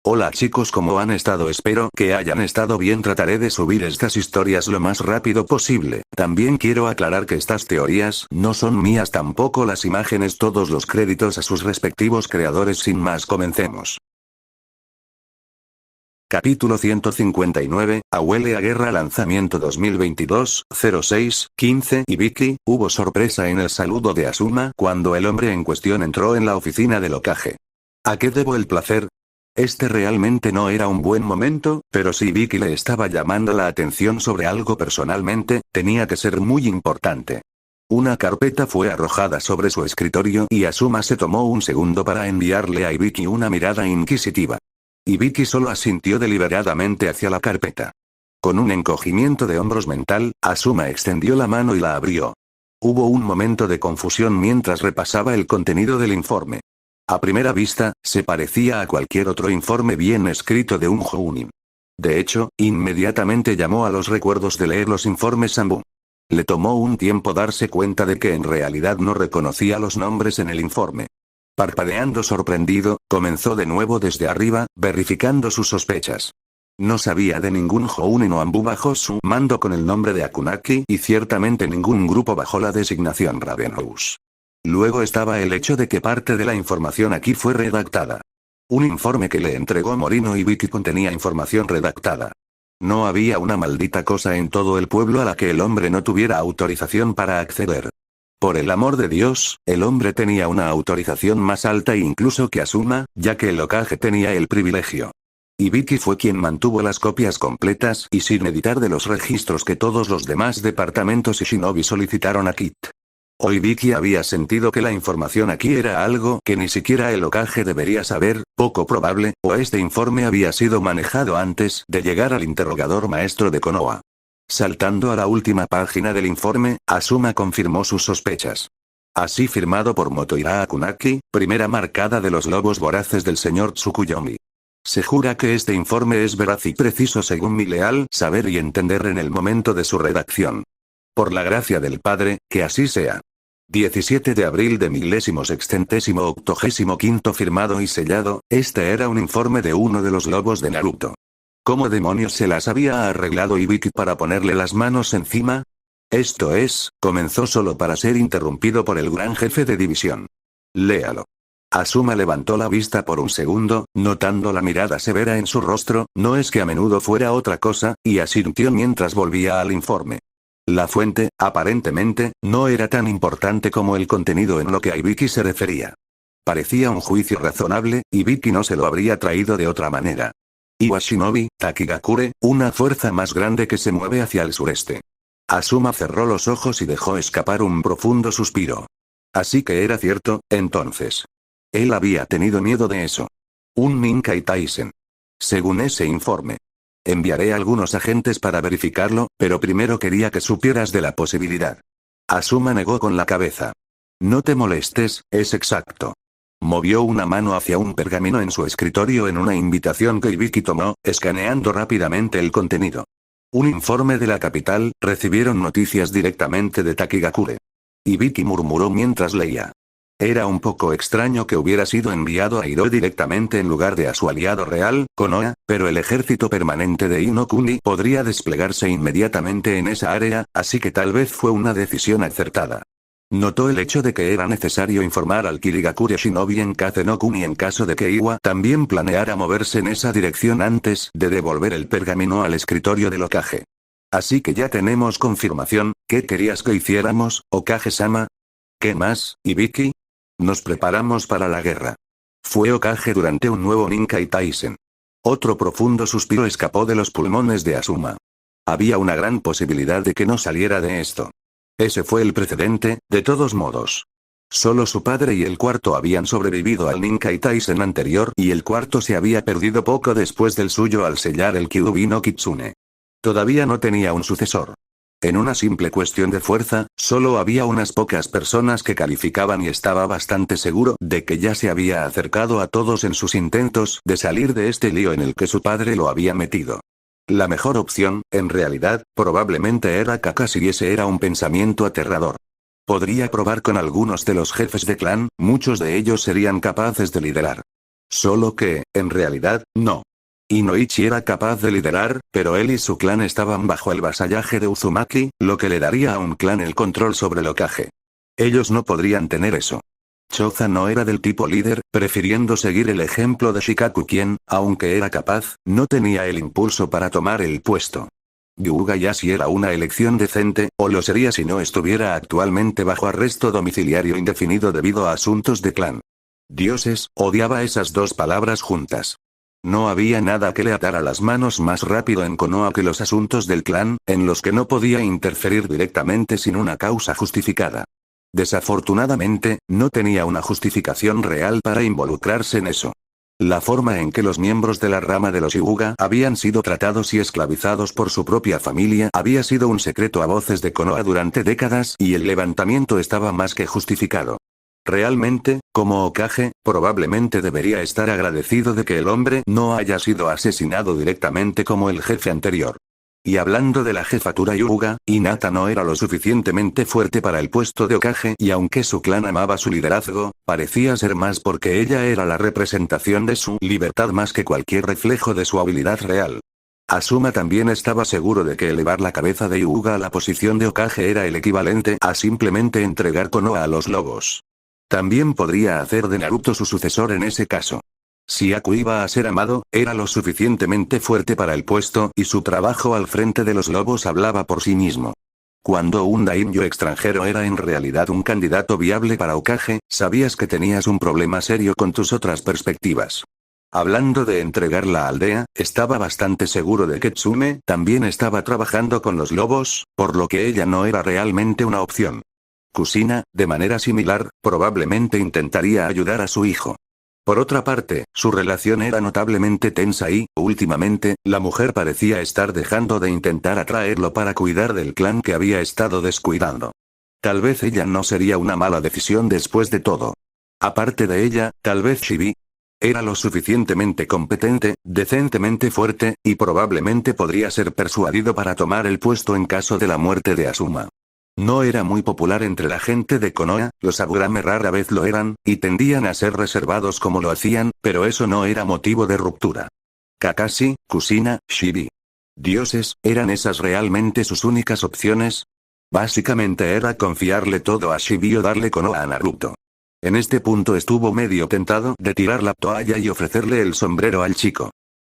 Hola chicos, ¿cómo han estado? Espero que hayan estado bien. Trataré de subir estas historias lo más rápido posible. También quiero aclarar que estas teorías no son mías, tampoco las imágenes. Todos los créditos a sus respectivos creadores. Sin más, comencemos. Capítulo 159, Huele a Guerra. Lanzamiento 2022, 06-15. Y Vicky, hubo sorpresa en el saludo de Asuma cuando el hombre en cuestión entró en la oficina del Hokage. ¿A qué debo el placer? Este realmente no era un buen momento, pero si Vicky le estaba llamando la atención sobre algo personalmente, tenía que ser muy importante. Una carpeta fue arrojada sobre su escritorio y Asuma se tomó un segundo para enviarle a Ibiki una mirada inquisitiva. Ibiki solo asintió deliberadamente hacia la carpeta. Con un encogimiento de hombros mental, Asuma extendió la mano y la abrió. Hubo un momento de confusión mientras repasaba el contenido del informe. A primera vista, se parecía a cualquier otro informe bien escrito de un Jounin. De hecho, inmediatamente llamó a los recuerdos de leer los informes Anbu. Le tomó un tiempo darse cuenta de que en realidad no reconocía los nombres en el informe. Parpadeando sorprendido, comenzó de nuevo desde arriba, verificando sus sospechas. No sabía de ningún Jounin o Anbu bajo su mando con el nombre de Akunaki y ciertamente ningún grupo bajo la designación Ravenous. Luego estaba el hecho de que parte de la información aquí fue redactada. Un informe que le entregó Morino y Vicky contenía información redactada. No había una maldita cosa en todo el pueblo a la que el hombre no tuviera autorización para acceder. Por el amor de Dios, el hombre tenía una autorización más alta incluso que Asuma, ya que el Hokage tenía el privilegio. Y Vicky fue quien mantuvo las copias completas y sin editar de los registros que todos los demás departamentos y shinobi solicitaron a Kit. Hoy Vicky había sentido que la información aquí era algo que ni siquiera el Hokage debería saber, poco probable, o este informe había sido manejado antes de llegar al interrogador maestro de Konoha. Saltando a la última página del informe, Asuma confirmó sus sospechas. Así firmado por Motohira Akunaki, primera marcada de los lobos voraces del señor Tsukuyomi. Se jura que este informe es veraz y preciso según mi leal saber y entender en el momento de su redacción. Por la gracia del Padre, que así sea. 17 de abril de 1685 firmado y sellado, este era un informe de uno de los lobos de Naruto. ¿Cómo demonios se las había arreglado Ibiki para ponerle las manos encima? Esto es, comenzó solo para ser interrumpido por el gran jefe de división. Léalo. Asuma levantó la vista por un segundo, notando la mirada severa en su rostro, no es que a menudo fuera otra cosa, y asintió mientras volvía al informe. La fuente, aparentemente, no era tan importante como el contenido en lo que a Ibiki se refería. Parecía un juicio razonable, y Ibiki no se lo habría traído de otra manera. Iwa Shinobi, Takigakure, una fuerza más grande que se mueve hacia el sureste. Asuma cerró los ojos y dejó escapar un profundo suspiro. Así que era cierto, entonces. Él había tenido miedo de eso. Un Ninkai Taisen. Según ese informe. Enviaré a algunos agentes para verificarlo, pero primero quería que supieras de la posibilidad. Asuma negó con la cabeza. No te molestes, es exacto. Movió una mano hacia un pergamino en su escritorio en una invitación que Ibiki tomó, escaneando rápidamente el contenido. Un informe de la capital, recibieron noticias directamente de Takigakure. Ibiki murmuró mientras leía. Era un poco extraño que hubiera sido enviado a Hiro directamente en lugar de a su aliado real, Konoha, pero el ejército permanente de Inokuni podría desplegarse inmediatamente en esa área, así que tal vez fue una decisión acertada. Notó el hecho de que era necesario informar al Kirigakure Shinobi en Kazenokuni en caso de que Iwa también planeara moverse en esa dirección antes de devolver el pergamino al escritorio del Hokage. Así que ya tenemos confirmación. ¿Qué querías que hiciéramos, Hokage-sama? ¿Qué más, Ibiki? Nos preparamos para la guerra. Fue Hokage durante un nuevo Ninkai Taisen. Otro profundo suspiro escapó de los pulmones de Asuma. Había una gran posibilidad de que no saliera de esto. Ese fue el precedente, de todos modos. Solo su padre y el cuarto habían sobrevivido al Ninkai Taisen anterior y el cuarto se había perdido poco después del suyo al sellar el Kyuubi no Kitsune. Todavía no tenía un sucesor. En una simple cuestión de fuerza, solo había unas pocas personas que calificaban y estaba bastante seguro de que ya se había acercado a todos en sus intentos de salir de este lío en el que su padre lo había metido. La mejor opción, en realidad, probablemente era Kakashi y ese era un pensamiento aterrador. Podría probar con algunos de los jefes de clan, muchos de ellos serían capaces de liderar. Solo que, en realidad, no. Inoichi era capaz de liderar, pero él y su clan estaban bajo el vasallaje de Uzumaki, lo que le daría a un clan el control sobre el Hokage. Ellos no podrían tener eso. Choza no era del tipo líder, prefiriendo seguir el ejemplo de Shikaku quien, aunque era capaz, no tenía el impulso para tomar el puesto. Hyuga Yashi era una elección decente, o lo sería si no estuviera actualmente bajo arresto domiciliario indefinido debido a asuntos de clan. Dioses, odiaba esas dos palabras juntas. No había nada que le atara las manos más rápido en Konoha que los asuntos del clan, en los que no podía interferir directamente sin una causa justificada. Desafortunadamente, no tenía una justificación real para involucrarse en eso. La forma en que los miembros de la rama de los Hyuga habían sido tratados y esclavizados por su propia familia había sido un secreto a voces de Konoha durante décadas y el levantamiento estaba más que justificado. Realmente, como Hokage, probablemente debería estar agradecido de que el hombre no haya sido asesinado directamente como el jefe anterior. Y hablando de la jefatura Hyuga, Hinata no era lo suficientemente fuerte para el puesto de Hokage y aunque su clan amaba su liderazgo, parecía ser más porque ella era la representación de su libertad más que cualquier reflejo de su habilidad real. Asuma también estaba seguro de que elevar la cabeza de Hyuga a la posición de Hokage era el equivalente a simplemente entregar Konoha a los lobos. También podría hacer de Naruto su sucesor en ese caso. Si Aku iba a ser amado, era lo suficientemente fuerte para el puesto y su trabajo al frente de los lobos hablaba por sí mismo. Cuando un daimyo extranjero era en realidad un candidato viable para Hokage, sabías que tenías un problema serio con tus otras perspectivas. Hablando de entregar la aldea, estaba bastante seguro de que Tsume también estaba trabajando con los lobos, por lo que ella no era realmente una opción. Kusina, de manera similar, probablemente intentaría ayudar a su hijo. Por otra parte, su relación era notablemente tensa y, últimamente, la mujer parecía estar dejando de intentar atraerlo para cuidar del clan que había estado descuidando. Tal vez ella no sería una mala decisión después de todo. Aparte de ella, tal vez Chibi era lo suficientemente competente, decentemente fuerte, y probablemente podría ser persuadido para tomar el puesto en caso de la muerte de Asuma. No era muy popular entre la gente de Konoha, los Aburame rara vez lo eran, y tendían a ser reservados como lo hacían, pero eso no era motivo de ruptura. Kakashi, Kusina, Shibi. Dioses, ¿eran esas realmente sus únicas opciones? Básicamente era confiarle todo a Shibi o darle Konoha a Naruto. En este punto estuvo medio tentado de tirar la toalla y ofrecerle el sombrero al chico.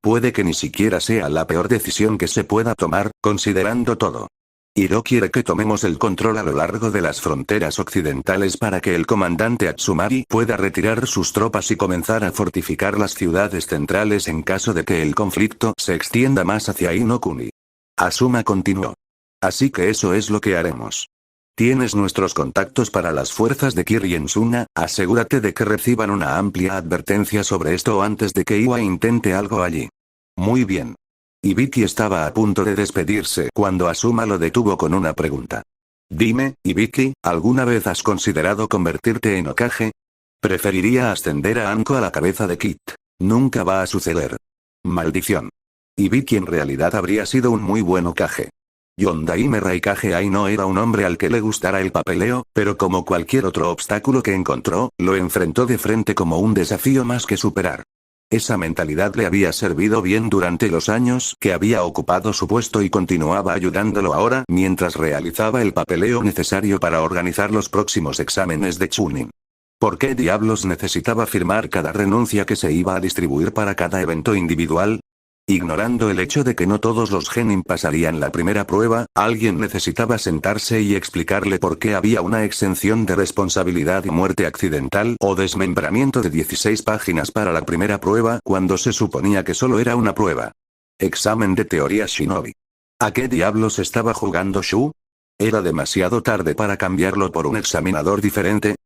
Puede que ni siquiera sea la peor decisión que se pueda tomar, considerando todo. Hiro quiere que tomemos el control a lo largo de las fronteras occidentales para que el comandante Atsumari pueda retirar sus tropas y comenzar a fortificar las ciudades centrales en caso de que el conflicto se extienda más hacia Inokuni. Asuma continuó. Así que eso es lo que haremos. Tienes nuestros contactos para las fuerzas de Kirien Suna, asegúrate de que reciban una amplia advertencia sobre esto antes de que Iwa intente algo allí. Muy bien. Ibiki estaba a punto de despedirse cuando Asuma lo detuvo con una pregunta. Dime, Ibiki, ¿alguna vez has considerado convertirte en Hokage? Preferiría ascender a Anko a la cabeza de Kit. Nunca va a suceder. Maldición. Ibiki en realidad habría sido un muy buen Hokage. Yondaime Raikage Ai no era un hombre al que le gustara el papeleo, pero como cualquier otro obstáculo que encontró, lo enfrentó de frente como un desafío más que superar. Esa mentalidad le había servido bien durante los años que había ocupado su puesto y continuaba ayudándolo ahora mientras realizaba el papeleo necesario para organizar los próximos exámenes de Chunin. ¿Por qué diablos necesitaba firmar cada renuncia que se iba a distribuir para cada evento individual? Ignorando el hecho de que no todos los genin pasarían la primera prueba, alguien necesitaba sentarse y explicarle por qué había una exención de responsabilidad y muerte accidental o desmembramiento de 16 páginas para la primera prueba cuando se suponía que solo era una prueba. Examen de teoría Shinobi. ¿A qué diablos estaba jugando Shu? ¿Era demasiado tarde para cambiarlo por un examinador diferente?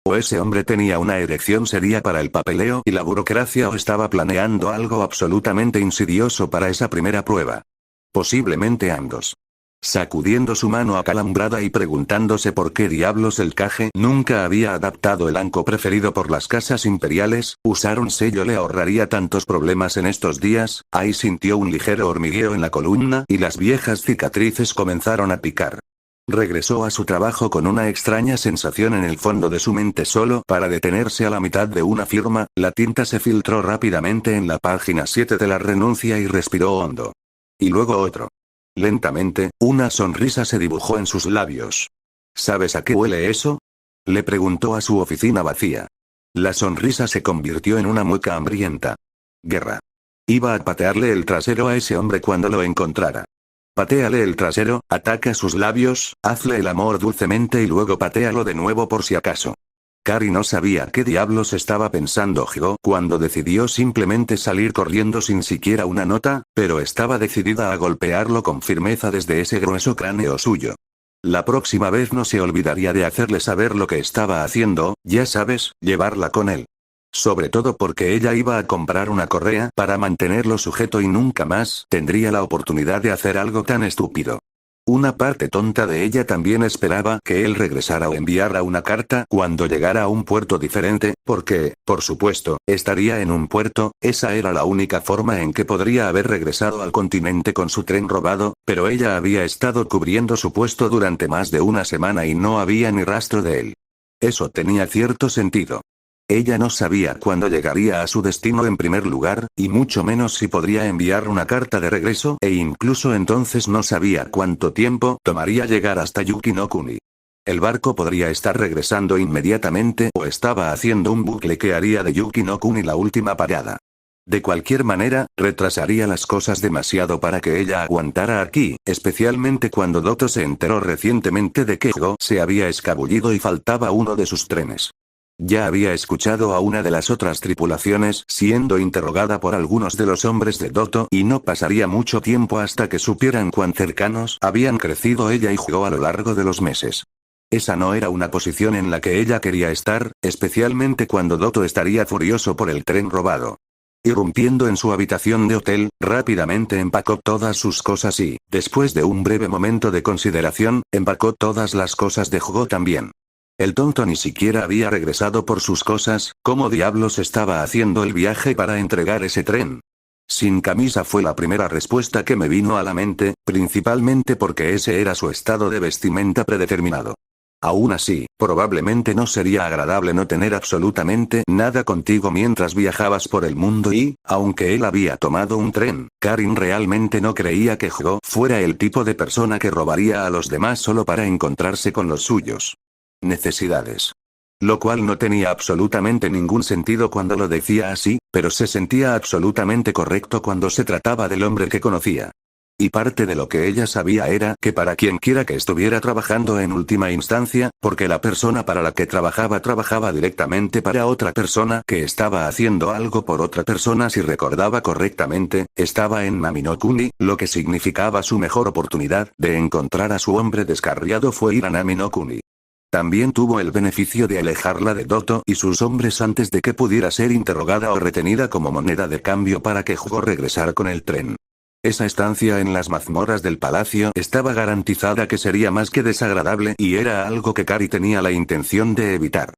¿O ese hombre tenía una erección seria para el papeleo y la burocracia o estaba planeando algo absolutamente insidioso para esa primera prueba? Posiblemente ambos. Sacudiendo su mano acalambrada y preguntándose por qué diablos el Kage nunca había adaptado el anko preferido por las casas imperiales, usar un sello le ahorraría tantos problemas en estos días, Ai sintió un ligero hormigueo en la columna y las viejas cicatrices comenzaron a picar. Regresó a su trabajo con una extraña sensación en el fondo de su mente. Solo para detenerse a la mitad de una firma, la tinta se filtró rápidamente en la página 7 de la renuncia y respiró hondo. Y luego otro. Lentamente, una sonrisa se dibujó en sus labios. ¿Sabes a qué huele eso? Le preguntó a su oficina vacía. La sonrisa se convirtió en una mueca hambrienta. Guerra. Iba a patearle el trasero a ese hombre cuando lo encontrara. Patéale el trasero, ataca sus labios, hazle el amor dulcemente y luego patéalo de nuevo por si acaso. Kari no sabía qué diablos estaba pensando Hyo cuando decidió simplemente salir corriendo sin siquiera una nota, pero estaba decidida a golpearlo con firmeza desde ese grueso cráneo suyo. La próxima vez no se olvidaría de hacerle saber lo que estaba haciendo, ya sabes, llevarla con él. Sobre todo porque ella iba a comprar una correa para mantenerlo sujeto y nunca más tendría la oportunidad de hacer algo tan estúpido. Una parte tonta de ella también esperaba que él regresara o enviara una carta cuando llegara a un puerto diferente, porque, por supuesto, estaría en un puerto. Esa era la única forma en que podría haber regresado al continente con su tren robado, pero ella había estado cubriendo su puesto durante más de una semana y no había ni rastro de él. Eso tenía cierto sentido. Ella no sabía cuándo llegaría a su destino en primer lugar, y mucho menos si podría enviar una carta de regreso, e incluso entonces no sabía cuánto tiempo tomaría llegar hasta Yuki no Kuni. El barco podría estar regresando inmediatamente o estaba haciendo un bucle que haría de Yuki no Kuni la última parada. De cualquier manera, retrasaría las cosas demasiado para que ella aguantara aquí, especialmente cuando Doto se enteró recientemente de que Hyo se había escabullido y faltaba uno de sus trenes. Ya había escuchado a una de las otras tripulaciones siendo interrogada por algunos de los hombres de Doto y no pasaría mucho tiempo hasta que supieran cuán cercanos habían crecido ella y Hyo a lo largo de los meses. Esa no era una posición en la que ella quería estar, especialmente cuando Doto estaría furioso por el tren robado. Irrumpiendo en su habitación de hotel, rápidamente empacó todas sus cosas y, después de un breve momento de consideración, empacó todas las cosas de Hyo también. El tonto ni siquiera había regresado por sus cosas. ¿Cómo diablos estaba haciendo el viaje para entregar ese tren? Sin camisa fue la primera respuesta que me vino a la mente, principalmente porque ese era su estado de vestimenta predeterminado. Aún así, probablemente no sería agradable no tener absolutamente nada contigo mientras viajabas por el mundo y, aunque él había tomado un tren, Karin realmente no creía que Hyo fuera el tipo de persona que robaría a los demás solo para encontrarse con los suyos. Necesidades. Lo cual no tenía absolutamente ningún sentido cuando lo decía así, pero se sentía absolutamente correcto cuando se trataba del hombre que conocía. Y parte de lo que ella sabía era que para quien quiera que estuviera trabajando en última instancia, porque la persona para la que trabajaba directamente para otra persona que estaba haciendo algo por otra persona, si recordaba correctamente, estaba en Nami no Kuni, lo que significaba su mejor oportunidad de encontrar a su hombre descarriado fue ir a Nami no Kuni. También tuvo el beneficio de alejarla de Doto y sus hombres antes de que pudiera ser interrogada o retenida como moneda de cambio para que Hyo regresara con el tren. Esa estancia en las mazmorras del palacio estaba garantizada que sería más que desagradable y era algo que Kari tenía la intención de evitar.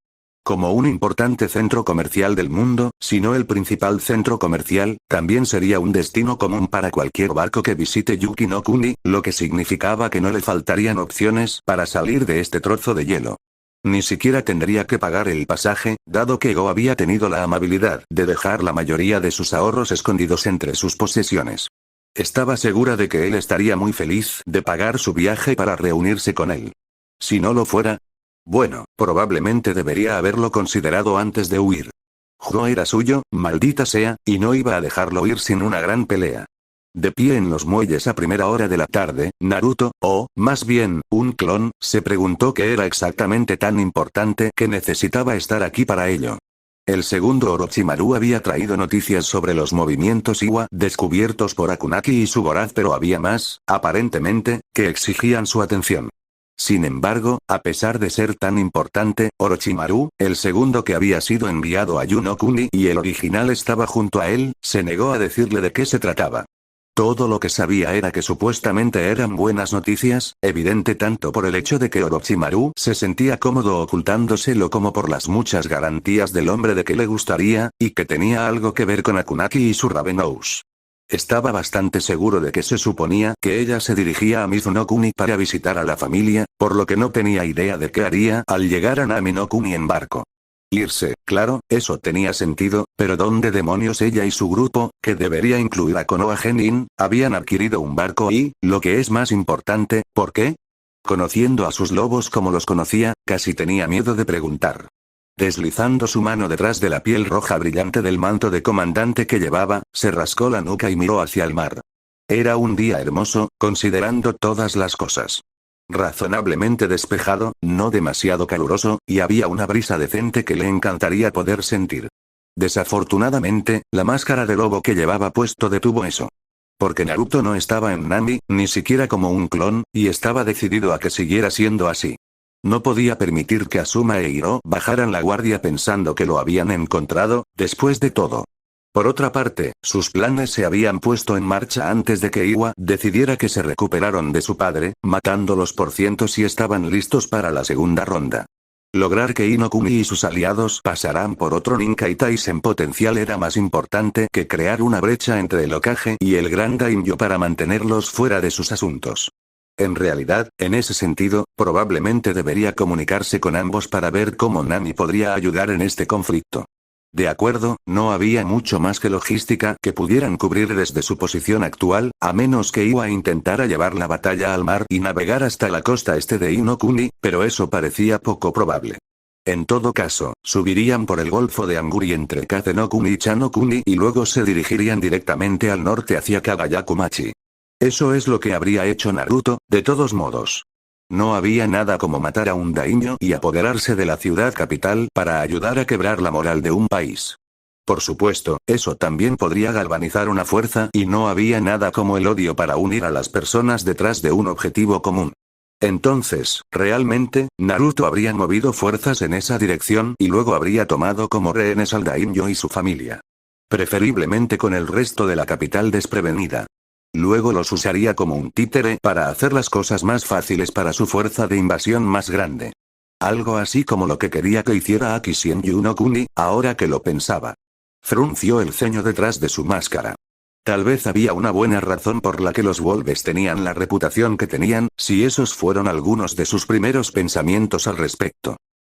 Como un importante centro comercial del mundo, si no el principal centro comercial, también sería un destino común para cualquier barco que visite Yuki no Kuni, lo que significaba que no le faltarían opciones para salir de este trozo de hielo. Ni siquiera tendría que pagar el pasaje, dado que Go había tenido la amabilidad de dejar la mayoría de sus ahorros escondidos entre sus posesiones. Estaba segura de que él estaría muy feliz de pagar su viaje para reunirse con él. Si no lo fuera, bueno, probablemente debería haberlo considerado antes de huir. Hyo era suyo, maldita sea, y no iba a dejarlo ir sin una gran pelea. De pie en los muelles a primera hora de la tarde, Naruto, o, más bien, un clon, se preguntó qué era exactamente tan importante que necesitaba estar aquí para ello. El segundo Orochimaru había traído noticias sobre los movimientos Iwa descubiertos por Akunaki y su voraz, pero había más, aparentemente, que exigían su atención. Sin embargo, a pesar de ser tan importante, Orochimaru, el segundo que había sido enviado a Yuno Kuni y el original estaba junto a él, se negó a decirle de qué se trataba. Todo lo que sabía era que supuestamente eran buenas noticias, evidente tanto por el hecho de que Orochimaru se sentía cómodo ocultándoselo como por las muchas garantías del hombre de que le gustaría, y que tenía algo que ver con Akunaki y su Ravenous. Estaba bastante seguro de que se suponía que ella se dirigía a Mizu no Kuni para visitar a la familia, por lo que no tenía idea de qué haría al llegar a Nami no Kuni en barco. Irse, claro, eso tenía sentido, pero ¿dónde demonios ella y su grupo, que debería incluir a Konoha Genin, habían adquirido un barco y, lo que es más importante, ¿por qué? Conociendo a sus lobos como los conocía, casi tenía miedo de preguntar. Deslizando su mano detrás de la piel roja brillante del manto de comandante que llevaba, se rascó la nuca y miró hacia el mar. Era un día hermoso, considerando todas las cosas. Razonablemente despejado, no demasiado caluroso, y había una brisa decente que le encantaría poder sentir. Desafortunadamente, la máscara de lobo que llevaba puesto detuvo eso. Porque Naruto no estaba en Nami, ni siquiera como un clon, y estaba decidido a que siguiera siendo así. No podía permitir que Asuma e Hiro bajaran la guardia pensando que lo habían encontrado, después de todo. Por otra parte, sus planes se habían puesto en marcha antes de que Iwa decidiera que se recuperaron de su padre, matándolos por cientos y estaban listos para la segunda ronda. Lograr que Inokuni y sus aliados pasaran por otro Ninkai Taisen potencial era más importante que crear una brecha entre el Hokage y el Gran Daimyo para mantenerlos fuera de sus asuntos. En realidad, en ese sentido, probablemente debería comunicarse con ambos para ver cómo Nami podría ayudar en este conflicto. De acuerdo, no había mucho más que logística que pudieran cubrir desde su posición actual, a menos que Iwa intentara llevar la batalla al mar y navegar hasta la costa este de Inokuni, pero eso parecía poco probable. En todo caso, subirían por el Golfo de Anguri entre Kaze-no-kuni y Cha-no-kuni y luego se dirigirían directamente al norte hacia Kagayakumachi. Eso es lo que habría hecho Naruto, de todos modos. No había nada como matar a un daimyo y apoderarse de la ciudad capital para ayudar a quebrar la moral de un país. Por supuesto, eso también podría galvanizar una fuerza y no había nada como el odio para unir a las personas detrás de un objetivo común. Entonces, realmente, Naruto habría movido fuerzas en esa dirección y luego habría tomado como rehenes al daimyo y su familia. Preferiblemente con el resto de la capital desprevenida. Luego los usaría como un títere para hacer las cosas más fáciles para su fuerza de invasión más grande. Algo así como lo que quería que hiciera Aki Shienyu no Kuni, ahora que lo pensaba. Frunció el ceño detrás de su máscara. Tal vez había una buena razón por la que los Wolves tenían la reputación que tenían, si esos fueron algunos de sus primeros pensamientos al respecto.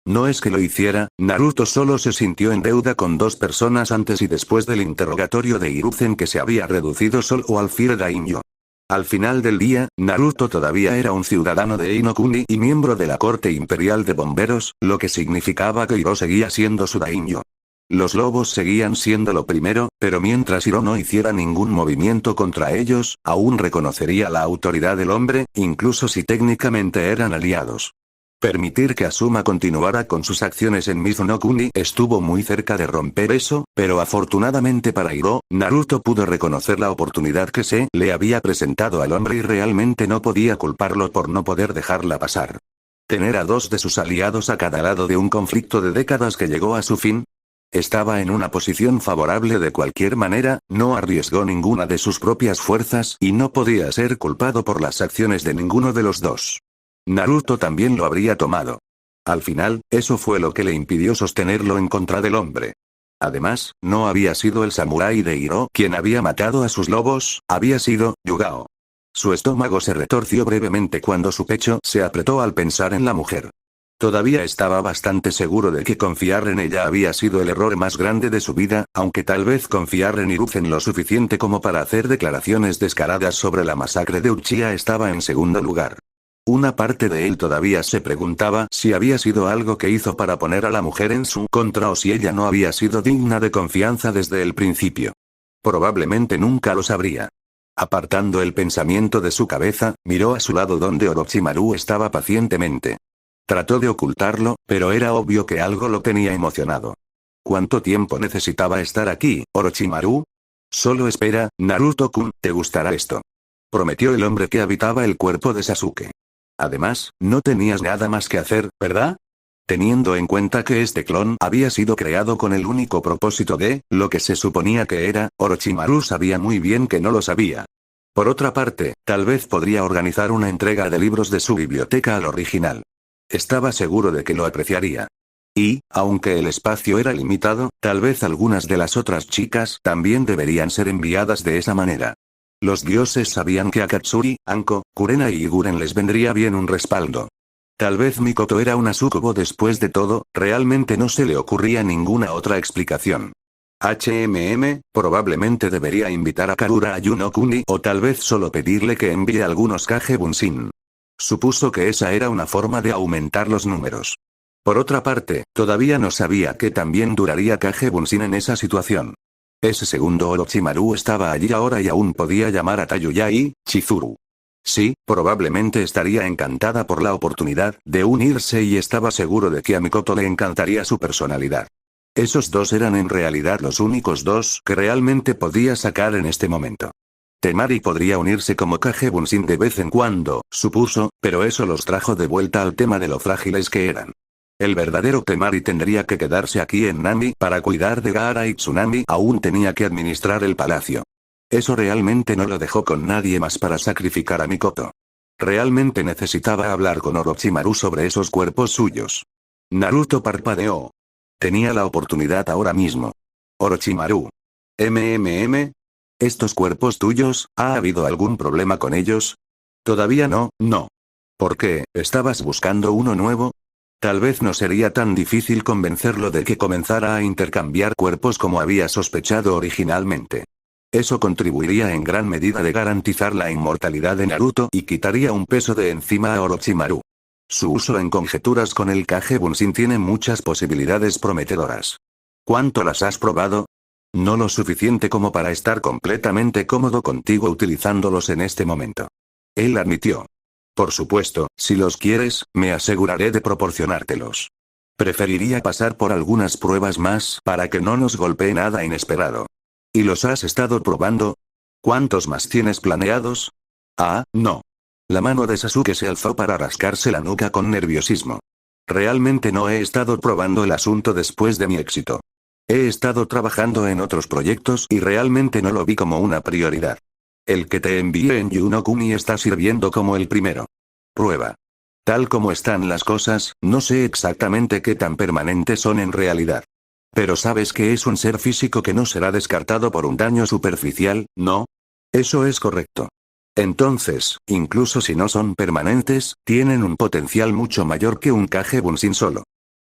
No es que lo hiciera, Naruto solo se sintió en deuda con dos personas antes y después del interrogatorio de Hiruzen que se había reducido solo al Fire Daimyo. Al final del día, Naruto todavía era un ciudadano de Inokuni y miembro de la corte imperial de bomberos, lo que significaba que Hiro seguía siendo su daimyo. Los lobos seguían siendo lo primero, pero mientras Hiro no hiciera ningún movimiento contra ellos, aún reconocería la autoridad del hombre, incluso si técnicamente eran aliados. Permitir que Asuma continuara con sus acciones en Mizu no Kuni estuvo muy cerca de romper eso, pero afortunadamente para Hiro, Naruto pudo reconocer la oportunidad que se le había presentado al hombre y realmente no podía culparlo por no poder dejarla pasar. Tener a dos de sus aliados a cada lado de un conflicto de décadas que llegó a su fin. Estaba en una posición favorable de cualquier manera, no arriesgó ninguna de sus propias fuerzas y no podía ser culpado por las acciones de ninguno de los dos. Naruto también lo habría tomado. Al final, eso fue lo que le impidió sostenerlo en contra del hombre. Además, no había sido el samurái de Hiro quien había matado a sus lobos, había sido Yugao. Su estómago se retorció brevemente cuando su pecho se apretó al pensar en la mujer. Todavía estaba bastante seguro de que confiar en ella había sido el error más grande de su vida, aunque tal vez confiar en Hiruzen lo suficiente como para hacer declaraciones descaradas sobre la masacre de Uchiha estaba en segundo lugar. Una parte de él todavía se preguntaba si había sido algo que hizo para poner a la mujer en su contra o si ella no había sido digna de confianza desde el principio. Probablemente nunca lo sabría. Apartando el pensamiento de su cabeza, miró a su lado donde Orochimaru estaba pacientemente. Trató de ocultarlo, pero era obvio que algo lo tenía emocionado. ¿Cuánto tiempo necesitaba estar aquí, Orochimaru? Solo espera, Naruto-kun, te gustará esto. Prometió el hombre que habitaba el cuerpo de Sasuke. Además, no tenías nada más que hacer, ¿verdad? Teniendo en cuenta que este clon había sido creado con el único propósito de, lo que se suponía que era, Orochimaru sabía muy bien que no lo sabía. Por otra parte, tal vez podría organizar una entrega de libros de su biblioteca al original. Estaba seguro de que lo apreciaría. Y, aunque el espacio era limitado, tal vez algunas de las otras chicas también deberían ser enviadas de esa manera. Los dioses sabían que a Katsuri, Anko, Kurena y Iguren les vendría bien un respaldo. Tal vez Mikoto era una sucubo después de todo, realmente no se le ocurría ninguna otra explicación. Probablemente debería invitar a Karura a Yuno-kuni o tal vez solo pedirle que envíe algunos Kage Bunshin. Supuso que esa era una forma de aumentar los números. Por otra parte, todavía no sabía que también duraría Kage Bunshin en esa situación. Ese segundo Orochimaru estaba allí ahora y aún podía llamar a Tayuya y Chizuru. Sí, probablemente estaría encantada por la oportunidad de unirse y estaba seguro de que a Mikoto le encantaría su personalidad. Esos dos eran en realidad los únicos dos que realmente podía sacar en este momento. Temari podría unirse como Kage Bunshin de vez en cuando, supuso, pero eso los trajo de vuelta al tema de lo frágiles que eran. El verdadero Temari tendría que quedarse aquí en Nami para cuidar de Gaara y Tsunami, aún tenía que administrar el palacio. Eso realmente no lo dejó con nadie más para sacrificar a Mikoto. Realmente necesitaba hablar con Orochimaru sobre esos cuerpos suyos. Naruto parpadeó. Tenía la oportunidad ahora mismo. Orochimaru. ¿Estos cuerpos tuyos, ha habido algún problema con ellos? Todavía no, no. ¿Por qué, estabas buscando uno nuevo? Tal vez no sería tan difícil convencerlo de que comenzara a intercambiar cuerpos como había sospechado originalmente. Eso contribuiría en gran medida de garantizar la inmortalidad de Naruto y quitaría un peso de encima a Orochimaru. Su uso en conjeturas con el Kage Bunshin tiene muchas posibilidades prometedoras. ¿Cuánto las has probado? No lo suficiente como para estar completamente cómodo contigo utilizándolos en este momento. Él admitió. Por supuesto, si los quieres, me aseguraré de proporcionártelos. Preferiría pasar por algunas pruebas más para que no nos golpee nada inesperado. ¿Y los has estado probando? ¿Cuántos más tienes planeados? Ah, no. La mano de Sasuke se alzó para rascarse la nuca con nerviosismo. Realmente no he estado probando el asunto después de mi éxito. He estado trabajando en otros proyectos y realmente no lo vi como una prioridad. El que te envié en Yuno-kuni está sirviendo como el primero. Prueba. Tal como están las cosas, no sé exactamente qué tan permanentes son en realidad. Pero sabes que es un ser físico que no será descartado por un daño superficial, ¿no? Eso es correcto. Entonces, incluso si no son permanentes, tienen un potencial mucho mayor que un Kage Bunshin solo.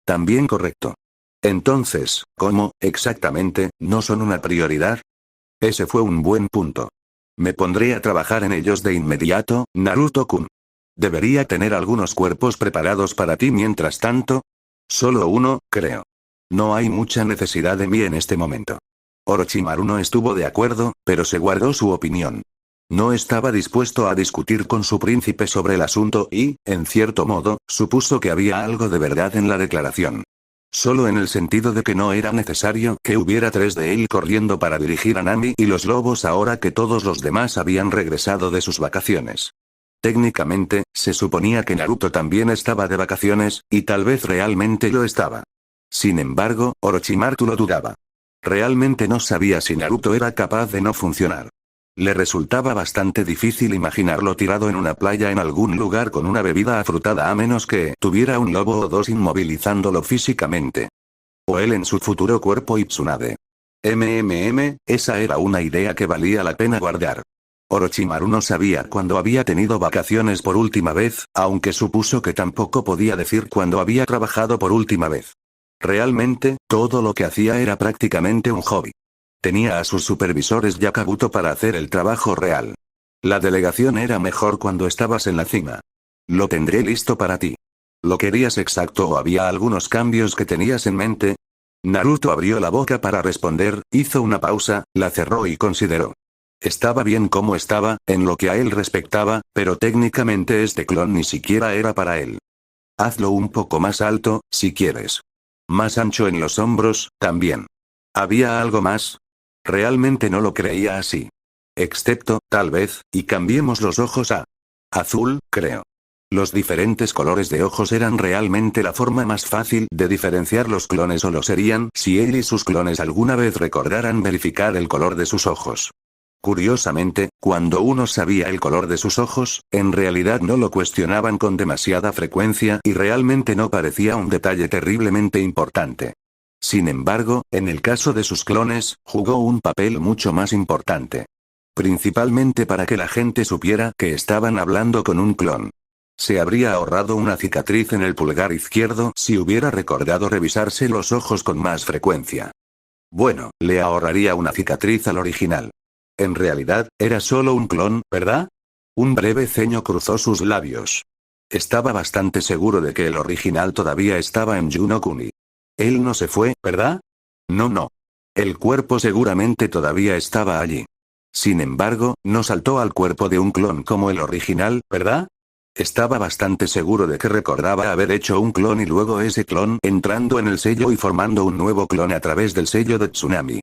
También correcto. Entonces, ¿cómo, exactamente, no son una prioridad? Ese fue un buen punto. Me pondré a trabajar en ellos de inmediato, Naruto-kun. ¿Debería tener algunos cuerpos preparados para ti mientras tanto? Solo uno, creo. No hay mucha necesidad de mí en este momento. Orochimaru no estuvo de acuerdo, pero se guardó su opinión. No estaba dispuesto a discutir con su príncipe sobre el asunto y, en cierto modo, supuso que había algo de verdad en la declaración. Solo en el sentido de que no era necesario que hubiera tres de él corriendo para dirigir a Nami y los lobos ahora que todos los demás habían regresado de sus vacaciones. Técnicamente, se suponía que Naruto también estaba de vacaciones, y tal vez realmente lo estaba. Sin embargo, Orochimaru lo dudaba. Realmente no sabía si Naruto era capaz de no funcionar. Le resultaba bastante difícil imaginarlo tirado en una playa en algún lugar con una bebida afrutada a menos que tuviera un lobo o dos inmovilizándolo físicamente. O él en su futuro cuerpo y Tsunade. Esa era una idea que valía la pena guardar. Orochimaru no sabía cuándo había tenido vacaciones por última vez, aunque supuso que tampoco podía decir cuándo había trabajado por última vez. Realmente, todo lo que hacía era prácticamente un hobby. Tenía a sus supervisores y a Kabuto para hacer el trabajo real. La delegación era mejor cuando estabas en la cima. Lo tendré listo para ti. ¿Lo querías exacto o había algunos cambios que tenías en mente? Naruto abrió la boca para responder, hizo una pausa, la cerró y consideró. Estaba bien como estaba, en lo que a él respectaba, pero técnicamente este clon ni siquiera era para él. Hazlo un poco más alto, si quieres. Más ancho en los hombros, también. ¿Había algo más? Realmente no lo creía así. Excepto, tal vez, y cambiemos los ojos a azul, creo. Los diferentes colores de ojos eran realmente la forma más fácil de diferenciar los clones o lo serían si él y sus clones alguna vez recordaran verificar el color de sus ojos. Curiosamente, cuando uno sabía el color de sus ojos, en realidad no lo cuestionaban con demasiada frecuencia y realmente no parecía un detalle terriblemente importante. Sin embargo, en el caso de sus clones, jugó un papel mucho más importante. Principalmente para que la gente supiera que estaban hablando con un clon. Se habría ahorrado una cicatriz en el pulgar izquierdo si hubiera recordado revisarse los ojos con más frecuencia. Bueno, le ahorraría una cicatriz al original. En realidad, era solo un clon, ¿verdad? Un breve ceño cruzó sus labios. Estaba bastante seguro de que el original todavía estaba en Yuno Kuni. Él no se fue, ¿verdad? No. El cuerpo seguramente todavía estaba allí. Sin embargo, no saltó al cuerpo de un clon como el original, ¿verdad? Estaba bastante seguro de que recordaba haber hecho un clon y luego ese clon entrando en el sello y formando un nuevo clon a través del sello de Tsunami.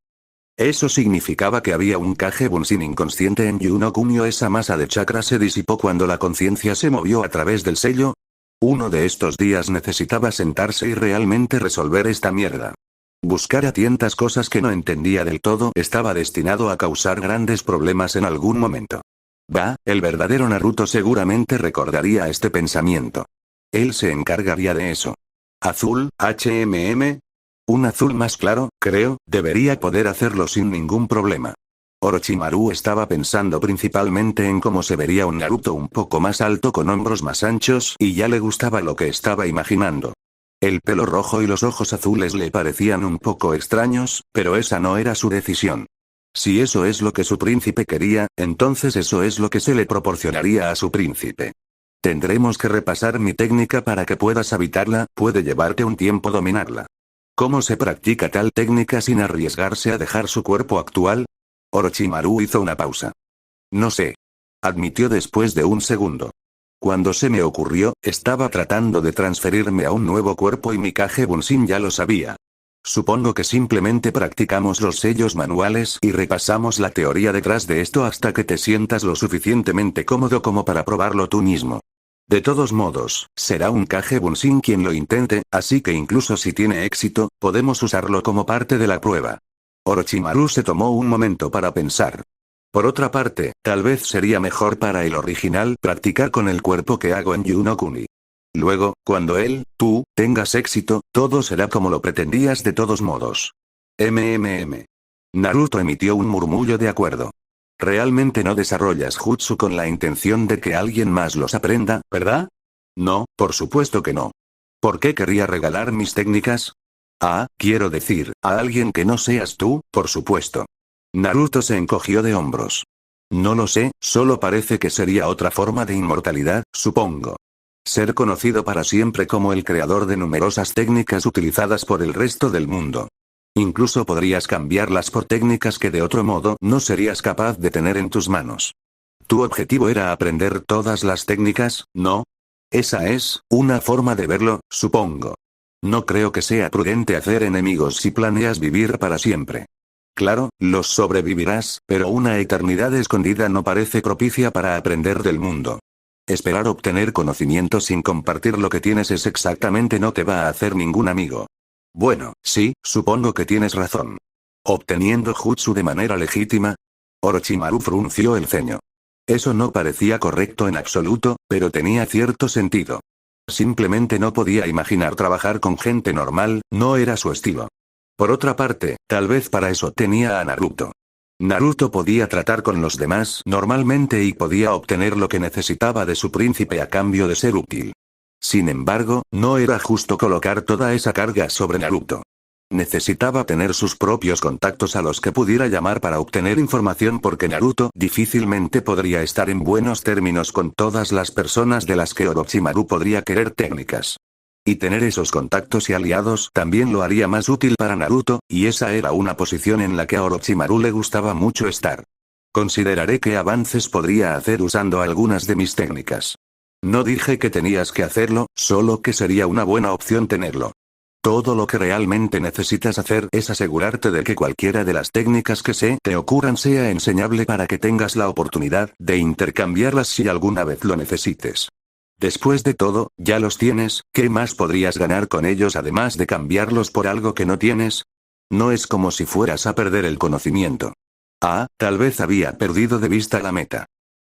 Eso significaba que había un Kage Bunshin inconsciente en Yuno Kunio. Esa masa de chakra se disipó cuando la conciencia se movió a través del sello. Uno de estos días necesitaba sentarse y realmente resolver esta mierda. Buscar a tientas cosas que no entendía del todo estaba destinado a causar grandes problemas en algún momento. El verdadero Naruto seguramente recordaría este pensamiento. Él se encargaría de eso. Azul, un azul más claro, creo, debería poder hacerlo sin ningún problema. Orochimaru estaba pensando principalmente en cómo se vería un Naruto un poco más alto con hombros más anchos y ya le gustaba lo que estaba imaginando. El pelo rojo y los ojos azules le parecían un poco extraños, pero esa no era su decisión. Si eso es lo que su príncipe quería, entonces eso es lo que se le proporcionaría a su príncipe. Tendremos que repasar mi técnica para que puedas habitarla, puede llevarte un tiempo dominarla. ¿Cómo se practica tal técnica sin arriesgarse a dejar su cuerpo actual? Orochimaru hizo una pausa. No sé. Admitió después de un segundo. Cuando se me ocurrió, estaba tratando de transferirme a un nuevo cuerpo y mi Kage Bunshin ya lo sabía. Supongo que simplemente practicamos los sellos manuales y repasamos la teoría detrás de esto hasta que te sientas lo suficientemente cómodo como para probarlo tú mismo. De todos modos, será un Kage Bunshin quien lo intente, así que incluso si tiene éxito, podemos usarlo como parte de la prueba. Orochimaru se tomó un momento para pensar. Por otra parte, tal vez sería mejor para el original practicar con el cuerpo que hago en Yuno Kuni. Luego, cuando tú, tengas éxito, todo será como lo pretendías de todos modos. Naruto emitió un murmullo de acuerdo. Realmente no desarrollas jutsu con la intención de que alguien más los aprenda, ¿verdad? No, por supuesto que no. ¿Por qué querría regalar mis técnicas? Quiero decir, a alguien que no seas tú, por supuesto. Naruto se encogió de hombros. No lo sé, solo parece que sería otra forma de inmortalidad, supongo. Ser conocido para siempre como el creador de numerosas técnicas utilizadas por el resto del mundo. Incluso podrías cambiarlas por técnicas que de otro modo no serías capaz de tener en tus manos. Tu objetivo era aprender todas las técnicas, ¿no? Esa es una forma de verlo, supongo. No creo que sea prudente hacer enemigos si planeas vivir para siempre. Claro, los sobrevivirás, pero una eternidad escondida no parece propicia para aprender del mundo. Esperar obtener conocimiento sin compartir lo que tienes es exactamente no te va a hacer ningún amigo. Bueno, sí, supongo que tienes razón. ¿Obteniendo jutsu de manera legítima? Orochimaru frunció el ceño. Eso no parecía correcto en absoluto, pero tenía cierto sentido. Simplemente no podía imaginar trabajar con gente normal, no era su estilo. Por otra parte, tal vez para eso tenía a Naruto. Naruto podía tratar con los demás normalmente y podía obtener lo que necesitaba de su príncipe a cambio de ser útil. Sin embargo, no era justo colocar toda esa carga sobre Naruto. Necesitaba tener sus propios contactos a los que pudiera llamar para obtener información porque Naruto difícilmente podría estar en buenos términos con todas las personas de las que Orochimaru podría querer técnicas. Y tener esos contactos y aliados también lo haría más útil para Naruto, y esa era una posición en la que a Orochimaru le gustaba mucho estar. Consideraré qué avances podría hacer usando algunas de mis técnicas. No dije que tenías que hacerlo, solo que sería una buena opción tenerlo. Todo lo que realmente necesitas hacer es asegurarte de que cualquiera de las técnicas que se te ocurran sea enseñable para que tengas la oportunidad de intercambiarlas si alguna vez lo necesites. Después de todo, ya los tienes, ¿qué más podrías ganar con ellos además de cambiarlos por algo que no tienes? No es como si fueras a perder el conocimiento. Tal vez había perdido de vista la meta.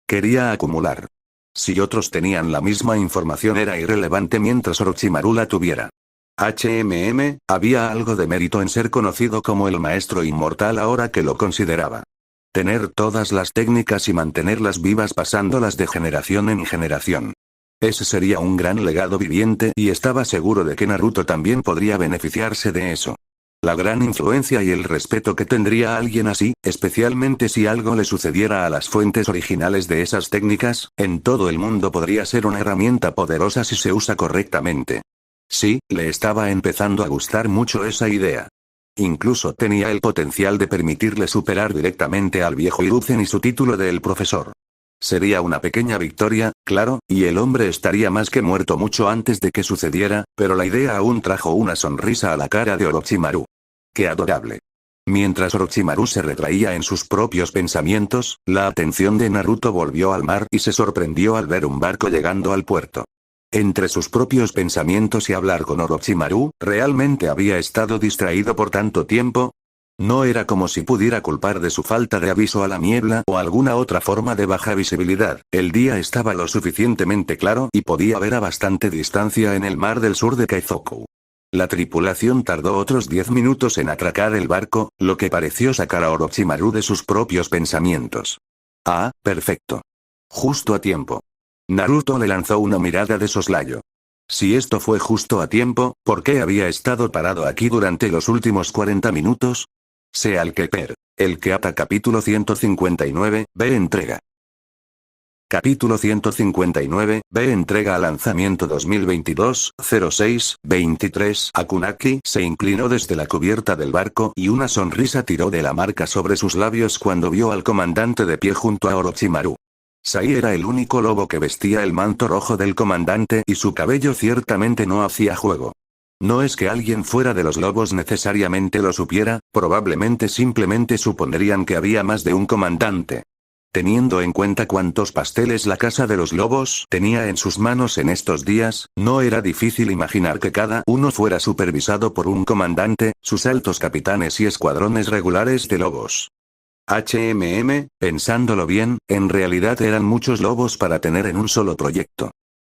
Quería acumular. Si otros tenían la misma información era irrelevante mientras Orochimaru la tuviera. Había algo de mérito en ser conocido como el maestro inmortal ahora que lo consideraba. Tener todas las técnicas y mantenerlas vivas pasándolas de generación en generación. Ese sería un gran legado viviente y estaba seguro de que Naruto también podría beneficiarse de eso. La gran influencia y el respeto que tendría alguien así, especialmente si algo le sucediera a las fuentes originales de esas técnicas, en todo el mundo podría ser una herramienta poderosa si se usa correctamente. Sí, le estaba empezando a gustar mucho esa idea. Incluso tenía el potencial de permitirle superar directamente al viejo Hiruzen y su título de El Profesor. Sería una pequeña victoria, claro, y el hombre estaría más que muerto mucho antes de que sucediera, pero la idea aún trajo una sonrisa a la cara de Orochimaru. ¡Qué adorable! Mientras Orochimaru se retraía en sus propios pensamientos, la atención de Naruto volvió al mar y se sorprendió al ver un barco llegando al puerto. Entre sus propios pensamientos y hablar con Orochimaru, ¿realmente había estado distraído por tanto tiempo? No era como si pudiera culpar de su falta de aviso a la niebla o alguna otra forma de baja visibilidad, el día estaba lo suficientemente claro y podía ver a bastante distancia en el mar del sur de Kaizoku. La tripulación tardó otros 10 minutos en atracar el barco, lo que pareció sacar a Orochimaru de sus propios pensamientos. Perfecto. Justo a tiempo. Naruto le lanzó una mirada de soslayo. Si esto fue justo a tiempo, ¿por qué había estado parado aquí durante los últimos 40 minutos? Sea el que per. El que ata capítulo 159, B entrega. Capítulo 159, B entrega a lanzamiento 2022-06-23. Akunaki se inclinó desde la cubierta del barco y una sonrisa tiró de la marca sobre sus labios cuando vio al comandante de pie junto a Orochimaru. Sai era el único lobo que vestía el manto rojo del comandante y su cabello ciertamente no hacía juego. No es que alguien fuera de los lobos necesariamente lo supiera, probablemente simplemente supondrían que había más de un comandante. Teniendo en cuenta cuántos pasteles la casa de los lobos tenía en sus manos en estos días, no era difícil imaginar que cada uno fuera supervisado por un comandante, sus altos capitanes y escuadrones regulares de lobos. Pensándolo bien, en realidad eran muchos lobos para tener en un solo proyecto.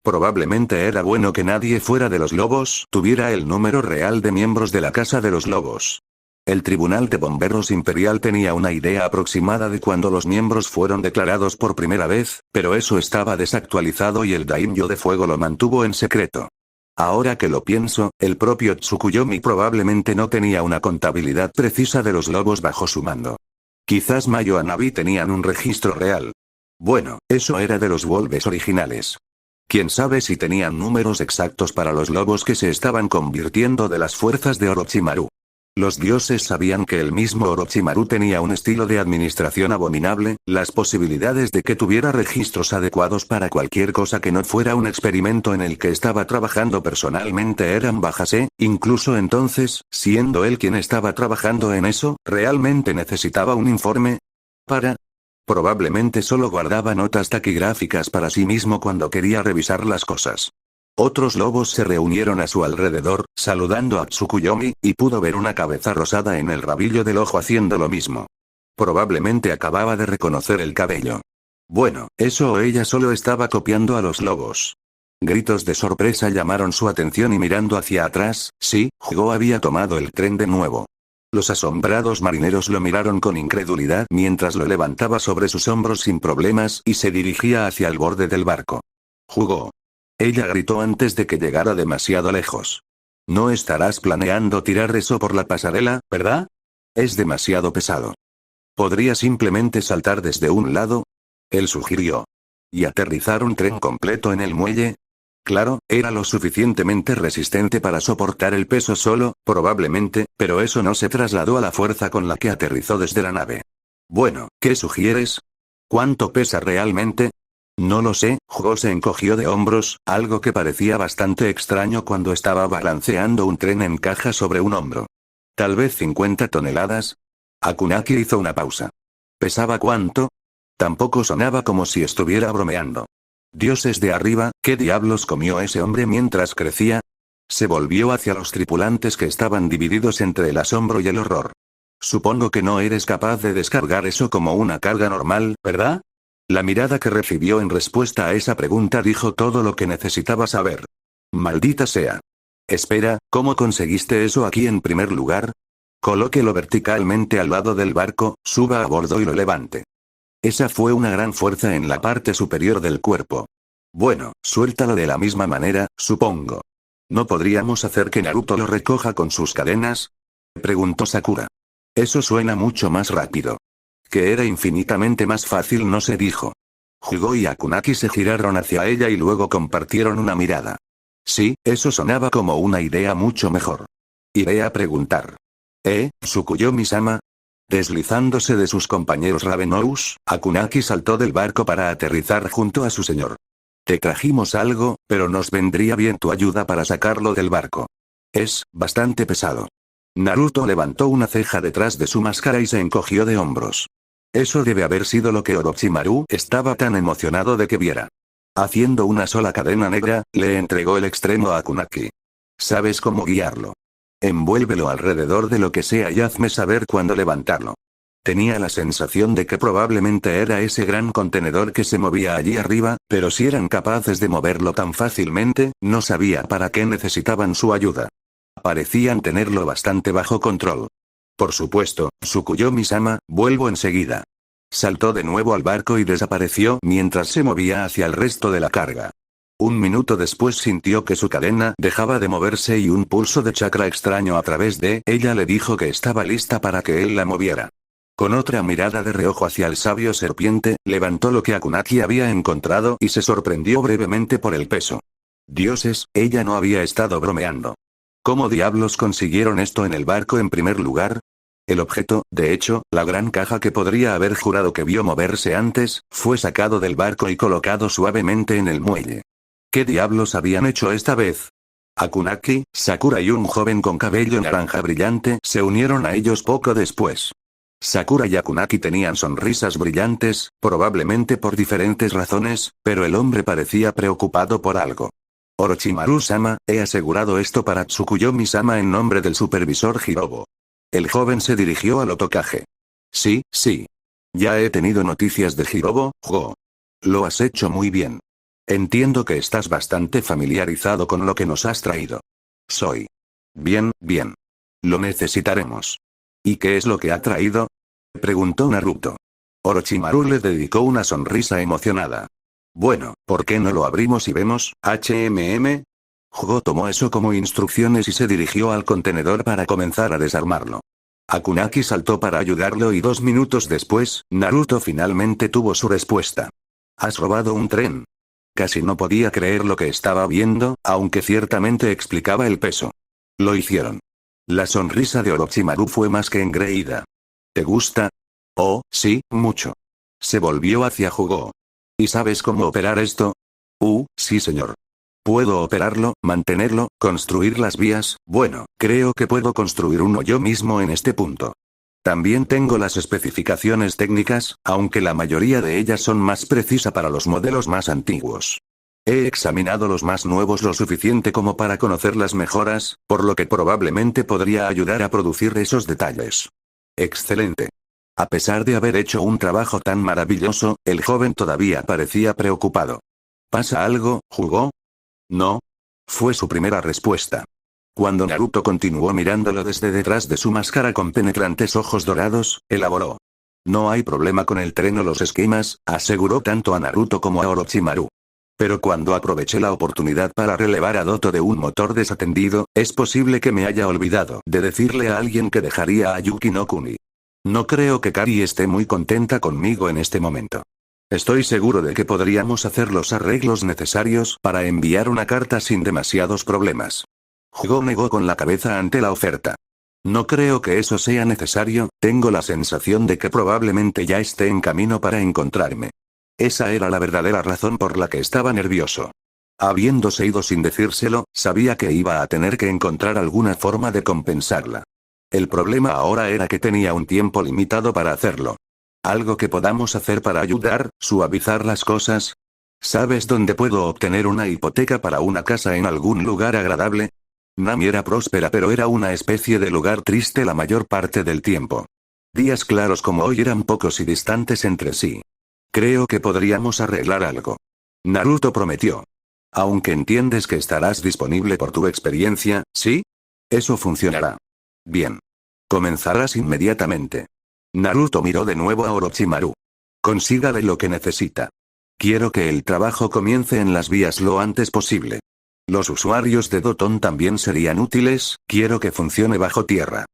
Probablemente era bueno que nadie fuera de los lobos tuviera el número real de miembros de la Casa de los Lobos. El Tribunal de Bomberos Imperial tenía una idea aproximada de cuándo los miembros fueron declarados por primera vez, pero eso estaba desactualizado y el Daimyo de Fuego lo mantuvo en secreto. Ahora que lo pienso, el propio Tsukuyomi probablemente no tenía una contabilidad precisa de los lobos bajo su mando. Quizás Mayo y Navi tenían un registro real. Bueno, eso era de los Wolves originales. Quién sabe si tenían números exactos para los lobos que se estaban convirtiendo de las fuerzas de Orochimaru. Los dioses sabían que el mismo Orochimaru tenía un estilo de administración abominable, las posibilidades de que tuviera registros adecuados para cualquier cosa que no fuera un experimento en el que estaba trabajando personalmente eran bajas incluso entonces, siendo él quien estaba trabajando en eso, ¿realmente necesitaba un informe? Probablemente solo guardaba notas taquigráficas para sí mismo cuando quería revisar las cosas. Otros lobos se reunieron a su alrededor, saludando a Tsukuyomi, y pudo ver una cabeza rosada en el rabillo del ojo haciendo lo mismo. Probablemente acababa de reconocer el cabello. Bueno, eso o ella solo estaba copiando a los lobos. Gritos de sorpresa llamaron su atención y mirando hacia atrás, sí, Hugo había tomado el tren de nuevo. Los asombrados marineros lo miraron con incredulidad mientras lo levantaba sobre sus hombros sin problemas y se dirigía hacia el borde del barco. Hugo. Ella gritó antes de que llegara demasiado lejos. No estarás planeando tirar eso por la pasarela, ¿verdad? Es demasiado pesado. ¿Podría simplemente saltar desde un lado? Él sugirió. ¿Y aterrizar un tren completo en el muelle? Claro, era lo suficientemente resistente para soportar el peso solo, probablemente, pero eso no se trasladó a la fuerza con la que aterrizó desde la nave. Bueno, ¿qué sugieres? ¿Cuánto pesa realmente? No lo sé, Hugo se encogió de hombros, algo que parecía bastante extraño cuando estaba balanceando un tren en caja sobre un hombro. Tal vez 50 toneladas. Akunaki hizo una pausa. ¿Pesaba cuánto? Tampoco sonaba como si estuviera bromeando. Dioses de arriba, ¿qué diablos comió ese hombre mientras crecía? Se volvió hacia los tripulantes que estaban divididos entre el asombro y el horror. Supongo que no eres capaz de descargar eso como una carga normal, ¿verdad? La mirada que recibió en respuesta a esa pregunta dijo todo lo que necesitaba saber. Maldita sea. Espera, ¿cómo conseguiste eso aquí en primer lugar? Colóquelo verticalmente al lado del barco, suba a bordo y lo levante. Esa fue una gran fuerza en la parte superior del cuerpo. Bueno, suéltalo de la misma manera, supongo. ¿No podríamos hacer que Naruto lo recoja con sus cadenas? Preguntó Sakura. Eso suena mucho más rápido. Que era infinitamente más fácil, no se dijo. Hyuga y Akunaki se giraron hacia ella y luego compartieron una mirada. Sí, eso sonaba como una idea mucho mejor. Iré a preguntar. Tsukuyomi-sama? Deslizándose de sus compañeros Ravenous, Akunaki saltó del barco para aterrizar junto a su señor. Te trajimos algo, pero nos vendría bien tu ayuda para sacarlo del barco. Es bastante pesado. Naruto levantó una ceja detrás de su máscara y se encogió de hombros. Eso debe haber sido lo que Orochimaru estaba tan emocionado de que viera. Haciendo una sola cadena negra, le entregó el extremo a Akunaki. ¿Sabes cómo guiarlo? Envuélvelo alrededor de lo que sea y hazme saber cuándo levantarlo. Tenía la sensación de que probablemente era ese gran contenedor que se movía allí arriba, pero si eran capaces de moverlo tan fácilmente, no sabía para qué necesitaban su ayuda. Parecían tenerlo bastante bajo control. Por supuesto, Tsukuyomi-sama, vuelvo enseguida. Saltó de nuevo al barco y desapareció mientras se movía hacia el resto de la carga. Un minuto después sintió que su cadena dejaba de moverse y un pulso de chakra extraño a través de ella le dijo que estaba lista para que él la moviera. Con otra mirada de reojo hacia el sabio serpiente, levantó lo que Akunaki había encontrado y se sorprendió brevemente por el peso. Dioses, ella no había estado bromeando. ¿Cómo diablos consiguieron esto en el barco en primer lugar? El objeto, de hecho, la gran caja que podría haber jurado que vio moverse antes, fue sacado del barco y colocado suavemente en el muelle. ¿Qué diablos habían hecho esta vez? Akunaki, Sakura y un joven con cabello naranja brillante se unieron a ellos poco después. Sakura y Akunaki tenían sonrisas brillantes, probablemente por diferentes razones, pero el hombre parecía preocupado por algo. Orochimaru-sama, he asegurado esto para Tsukuyomi-sama en nombre del supervisor Hirobo. El joven se dirigió al Otokaje. Sí, sí. Ya he tenido noticias de Hirobo, Jo. Lo has hecho muy bien. Entiendo que estás bastante familiarizado con lo que nos has traído. Soy. Bien, bien. Lo necesitaremos. ¿Y qué es lo que ha traído? Preguntó Naruto. Orochimaru le dedicó una sonrisa emocionada. Bueno, ¿por qué no lo abrimos y vemos? Jo tomó eso como instrucciones y se dirigió al contenedor para comenzar a desarmarlo. Akunaki saltó para ayudarlo y 2 minutos después, Naruto finalmente tuvo su respuesta. ¿Has robado un tren? Casi no podía creer lo que estaba viendo, aunque ciertamente explicaba el peso. Lo hicieron. La sonrisa de Orochimaru fue más que engreída. ¿Te gusta? Oh, sí, mucho. Se volvió hacia Hyuga. ¿Y sabes cómo operar esto? Sí señor. Puedo operarlo, mantenerlo, construir las vías, bueno, creo que puedo construir uno yo mismo en este punto. También tengo las especificaciones técnicas, aunque la mayoría de ellas son más precisas para los modelos más antiguos. He examinado los más nuevos lo suficiente como para conocer las mejoras, por lo que probablemente podría ayudar a producir esos detalles. Excelente. A pesar de haber hecho un trabajo tan maravilloso, el joven todavía parecía preocupado. ¿Pasa algo, Hyuga? No. Fue su primera respuesta. Cuando Naruto continuó mirándolo desde detrás de su máscara con penetrantes ojos dorados, elaboró. No hay problema con el tren o los esquemas, aseguró tanto a Naruto como a Orochimaru. Pero cuando aproveché la oportunidad para relevar a Doto de un motor desatendido, es posible que me haya olvidado de decirle a alguien que dejaría a Yuki no Kuni. No creo que Kari esté muy contenta conmigo en este momento. Estoy seguro de que podríamos hacer los arreglos necesarios para enviar una carta sin demasiados problemas. Hyuga negó con la cabeza ante la oferta. No creo que eso sea necesario, tengo la sensación de que probablemente ya esté en camino para encontrarme. Esa era la verdadera razón por la que estaba nervioso. Habiéndose ido sin decírselo, sabía que iba a tener que encontrar alguna forma de compensarla. El problema ahora era que tenía un tiempo limitado para hacerlo. ¿Algo que podamos hacer para ayudar, suavizar las cosas? ¿Sabes dónde puedo obtener una hipoteca para una casa en algún lugar agradable? Nami era próspera pero era una especie de lugar triste la mayor parte del tiempo. Días claros como hoy eran pocos y distantes entre sí. Creo que podríamos arreglar algo. Naruto prometió. Aunque entiendes que estarás disponible por tu experiencia, ¿sí? Eso funcionará. Bien. Comenzarás inmediatamente. Naruto miró de nuevo a Orochimaru. Consígale lo que necesita. Quiero que el trabajo comience en las vías lo antes posible. Los usuarios de Doton también serían útiles, quiero que funcione bajo tierra.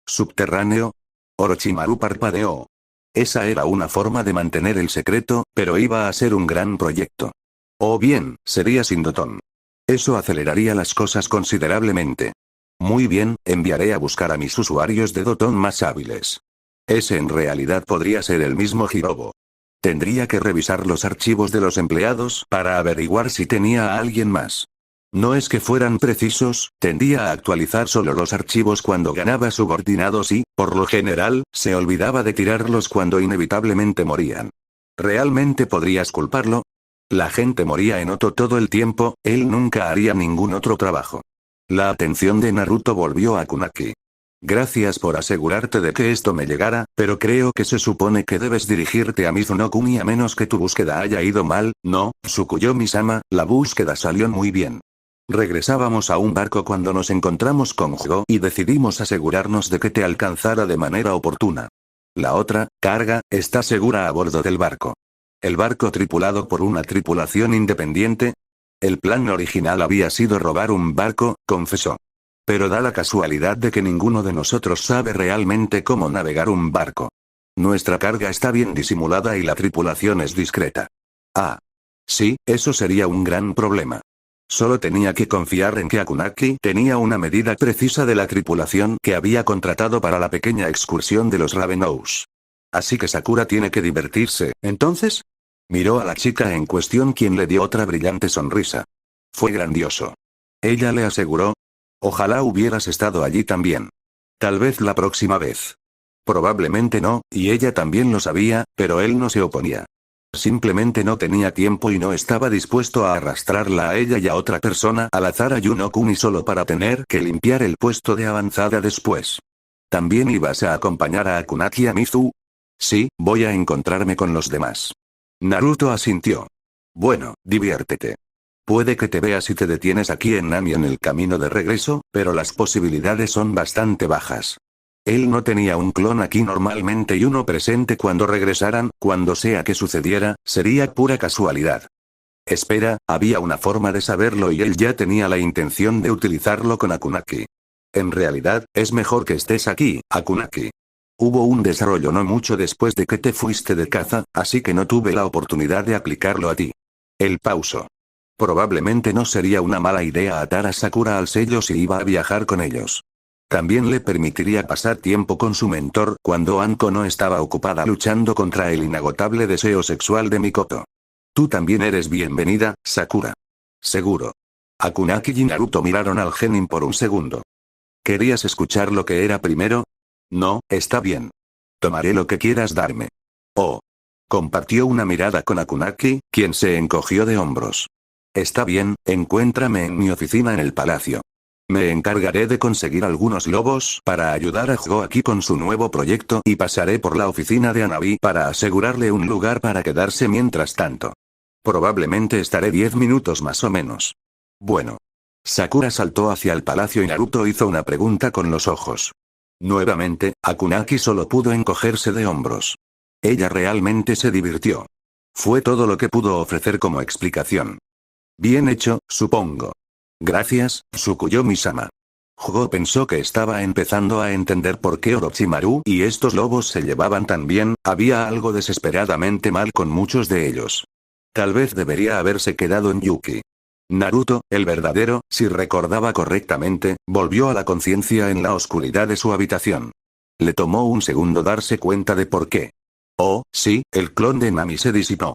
¿Subterráneo? Orochimaru parpadeó. Esa era una forma de mantener el secreto, pero iba a ser un gran proyecto. O bien, sería sin Doton. Eso aceleraría las cosas considerablemente. Muy bien, enviaré a buscar a mis usuarios de Doton más hábiles. Ese en realidad podría ser el mismo Hirobo. Tendría que revisar los archivos de los empleados para averiguar si tenía a alguien más. No es que fueran precisos, tendía a actualizar solo los archivos cuando ganaba subordinados y, por lo general, se olvidaba de tirarlos cuando inevitablemente morían. ¿Realmente podrías culparlo? La gente moría en Oto todo el tiempo, él nunca haría ningún otro trabajo. La atención de Naruto volvió a Kunaki. Gracias por asegurarte de que esto me llegara, pero creo que se supone que debes dirigirte a Mizuno-kun y a menos que tu búsqueda haya ido mal, ¿no, Tsukuyomi-sama? La búsqueda salió muy bien. Regresábamos a un barco cuando nos encontramos con Jogo y decidimos asegurarnos de que te alcanzara de manera oportuna. La otra, carga, está segura a bordo del barco. El barco tripulado por una tripulación independiente. El plan original había sido robar un barco, confesó. Pero da la casualidad de que ninguno de nosotros sabe realmente cómo navegar un barco. Nuestra carga está bien disimulada y la tripulación es discreta. Ah. Sí, eso sería un gran problema. Solo tenía que confiar en que Akunaki tenía una medida precisa de la tripulación que había contratado para la pequeña excursión de los Ravenous. Así que Sakura tiene que divertirse, ¿entonces? Miró a la chica en cuestión, quien le dio otra brillante sonrisa. Fue grandioso. Ella le aseguró. Ojalá hubieras estado allí también. Tal vez la próxima vez. Probablemente no, y ella también lo sabía, pero él no se oponía. Simplemente no tenía tiempo y no estaba dispuesto a arrastrarla a ella y a otra persona al azar a Yuno-kun solo para tener que limpiar el puesto de avanzada después. ¿También ibas a acompañar a Akunaki a Mizu? Sí, voy a encontrarme con los demás. Naruto asintió. Bueno, diviértete. Puede que te veas si te detienes aquí en Nami en el camino de regreso, pero las posibilidades son bastante bajas. Él no tenía un clon aquí normalmente y uno presente cuando regresaran, cuando sea que sucediera, sería pura casualidad. Espera, había una forma de saberlo y él ya tenía la intención de utilizarlo con Akunaki. En realidad, es mejor que estés aquí, Akunaki. Hubo un desarrollo no mucho después de que te fuiste de caza, así que no tuve la oportunidad de aplicarlo a ti. Él pausó. Probablemente no sería una mala idea atar a Sakura al sello si iba a viajar con ellos. También le permitiría pasar tiempo con su mentor cuando Anko no estaba ocupada luchando contra el inagotable deseo sexual de Mikoto. Tú también eres bienvenida, Sakura. Seguro. Akunaki y Naruto miraron al genin por un segundo. ¿Querías escuchar lo que era primero? No, está bien. Tomaré lo que quieras darme. Oh. Compartió una mirada con Akunaki, quien se encogió de hombros. Está bien, encuéntrame en mi oficina en el palacio. Me encargaré de conseguir algunos lobos para ayudar a Jogo aquí con su nuevo proyecto y pasaré por la oficina de Hanabi para asegurarle un lugar para quedarse mientras tanto. Probablemente estaré 10 minutos más o menos. Bueno. Sakura saltó hacia el palacio y Naruto hizo una pregunta con los ojos. Nuevamente, Akunaki solo pudo encogerse de hombros. Ella realmente se divirtió. Fue todo lo que pudo ofrecer como explicación. Bien hecho, supongo. Gracias, Tsukuyomi-sama. Jogo pensó que estaba empezando a entender por qué Orochimaru y estos lobos se llevaban tan bien, había algo desesperadamente mal con muchos de ellos. Tal vez debería haberse quedado en Yuki. Naruto, el verdadero, si recordaba correctamente, volvió a la conciencia en la oscuridad de su habitación. Le tomó un segundo darse cuenta de por qué. Oh, sí, el clon de Nami se disipó.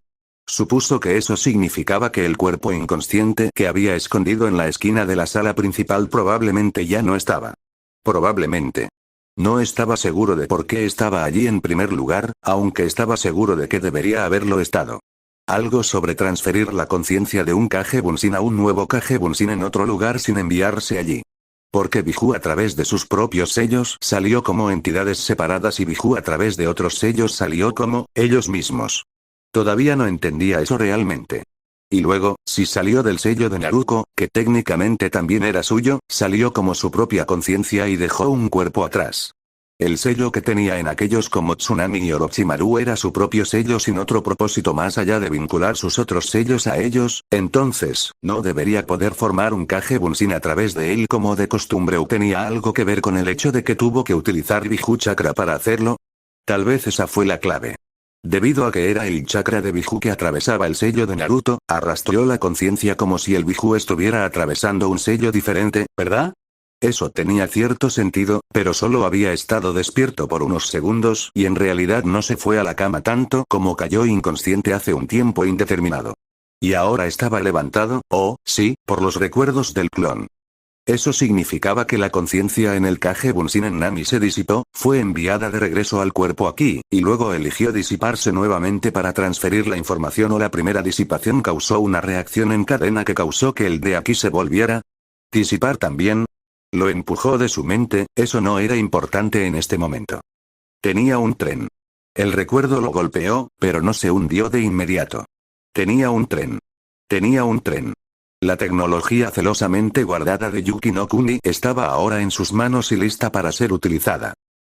Supuso que eso significaba que el cuerpo inconsciente que había escondido en la esquina de la sala principal probablemente ya no estaba. Probablemente. No estaba seguro de por qué estaba allí en primer lugar, aunque estaba seguro de que debería haberlo estado. Algo sobre transferir la conciencia de un Kage Bunshin a un nuevo Kage Bunshin en otro lugar sin enviarse allí. Porque Biju a través de sus propios sellos salió como entidades separadas y Biju a través de otros sellos salió como ellos mismos. Todavía no entendía eso realmente. Y luego, si salió del sello de Naruto, que técnicamente también era suyo, salió como su propia conciencia y dejó un cuerpo atrás. El sello que tenía en aquellos como Tsunami y Orochimaru era su propio sello sin otro propósito más allá de vincular sus otros sellos a ellos, entonces, ¿no debería poder formar un Kage Bunshin a través de él como de costumbre o tenía algo que ver con el hecho de que tuvo que utilizar Biju Chakra para hacerlo? Tal vez esa fue la clave. Debido a que era el chakra de Biju que atravesaba el sello de Naruto, arrastró la conciencia como si el Biju estuviera atravesando un sello diferente, ¿verdad? Eso tenía cierto sentido, pero solo había estado despierto por unos segundos y en realidad no se fue a la cama tanto como cayó inconsciente hace un tiempo indeterminado. Y ahora estaba levantado, sí, por los recuerdos del clon. Eso significaba que la conciencia en el Kage Bunshin en Nami se disipó, fue enviada de regreso al cuerpo aquí, y luego eligió disiparse nuevamente para transferir la información o la primera disipación causó una reacción en cadena que causó que el de aquí se volviera. ¿Disipar también? Lo empujó de su mente, eso no era importante en este momento. Tenía un tren. El recuerdo lo golpeó, pero no se hundió de inmediato. Tenía un tren. Tenía un tren. La tecnología celosamente guardada de Yuki no Kuni estaba ahora en sus manos y lista para ser utilizada.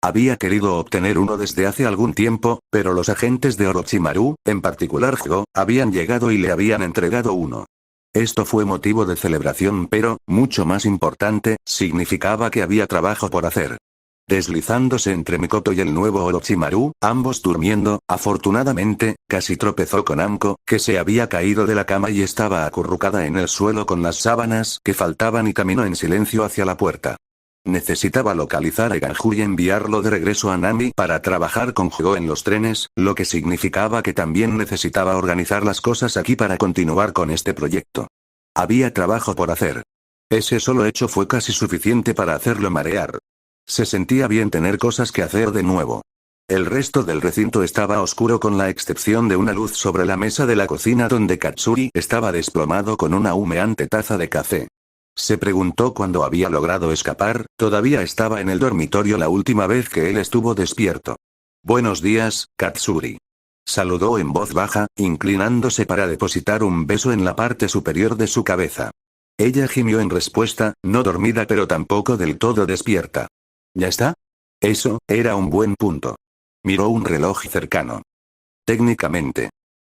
Había querido obtener uno desde hace algún tiempo, pero los agentes de Orochimaru, en particular Go, habían llegado y le habían entregado uno. Esto fue motivo de celebración pero, mucho más importante, significaba que había trabajo por hacer. Deslizándose entre Mikoto y el nuevo Orochimaru, ambos durmiendo, afortunadamente, casi tropezó con Amko, que se había caído de la cama y estaba acurrucada en el suelo con las sábanas que faltaban y caminó en silencio hacia la puerta. Necesitaba localizar a Ganju y enviarlo de regreso a Nami para trabajar con Go en los trenes, lo que significaba que también necesitaba organizar las cosas aquí para continuar con este proyecto. Había trabajo por hacer. Ese solo hecho fue casi suficiente para hacerlo marear. Se sentía bien tener cosas que hacer de nuevo. El resto del recinto estaba oscuro con la excepción de una luz sobre la mesa de la cocina donde Katsuri estaba desplomado con una humeante taza de café. Se preguntó cuándo había logrado escapar, todavía estaba en el dormitorio la última vez que él estuvo despierto. Buenos días, Katsuri. Saludó en voz baja, inclinándose para depositar un beso en la parte superior de su cabeza. Ella gimió en respuesta, no dormida pero tampoco del todo despierta. ¿Ya está? Eso, era un buen punto. Miró un reloj cercano. Técnicamente.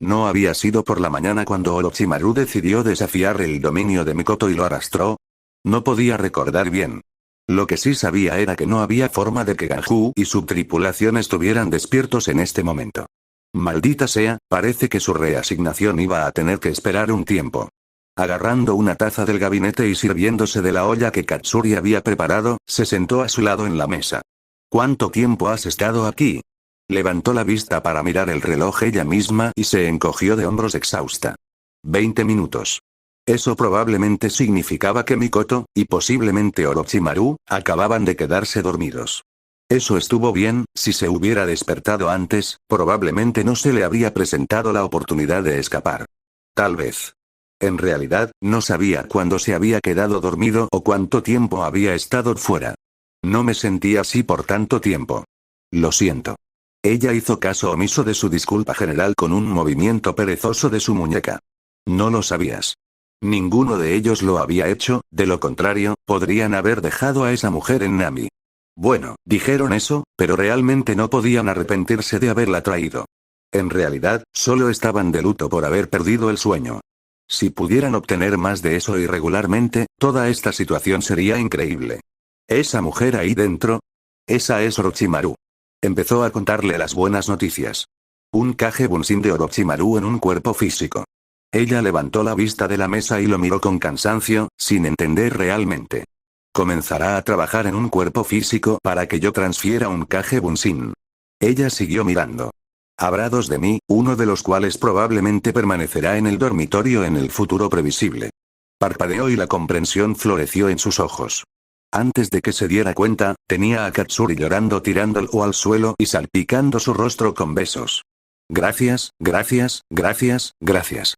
¿No había sido por la mañana cuando Orochimaru decidió desafiar el dominio de Mikoto y lo arrastró? No podía recordar bien. Lo que sí sabía era que no había forma de que Ganju y su tripulación estuvieran despiertos en este momento. Maldita sea, parece que su reasignación iba a tener que esperar un tiempo. Agarrando una taza del gabinete y sirviéndose de la olla que Katsuri había preparado, se sentó a su lado en la mesa. ¿Cuánto tiempo has estado aquí? Levantó la vista para mirar el reloj ella misma y se encogió de hombros exhausta. 20 minutos. Eso probablemente significaba que Mikoto, y posiblemente Orochimaru, acababan de quedarse dormidos. Eso estuvo bien, si se hubiera despertado antes, probablemente no se le habría presentado la oportunidad de escapar. Tal vez. En realidad, no sabía cuándo se había quedado dormido o cuánto tiempo había estado fuera. No me sentí así por tanto tiempo. Lo siento. Ella hizo caso omiso de su disculpa general con un movimiento perezoso de su muñeca. No lo sabías. Ninguno de ellos lo había hecho, de lo contrario, podrían haber dejado a esa mujer en Nami. Bueno, dijeron eso, pero realmente no podían arrepentirse de haberla traído. En realidad, solo estaban de luto por haber perdido el sueño. Si pudieran obtener más de eso irregularmente, toda esta situación sería increíble. ¿Esa mujer ahí dentro? Esa es Orochimaru. Empezó a contarle las buenas noticias. Un Kage Bunshin de Orochimaru en un cuerpo físico. Ella levantó la vista de la mesa y lo miró con cansancio, sin entender realmente. Comenzará a trabajar en un cuerpo físico para que yo transfiera un Kage Bunshin. Ella siguió mirando. Habrá dos de mí, uno de los cuales probablemente permanecerá en el dormitorio en el futuro previsible. Parpadeó y la comprensión floreció en sus ojos. Antes de que se diera cuenta, tenía a Katsuri llorando tirándolo al suelo y salpicando su rostro con besos. Gracias, gracias, gracias, gracias.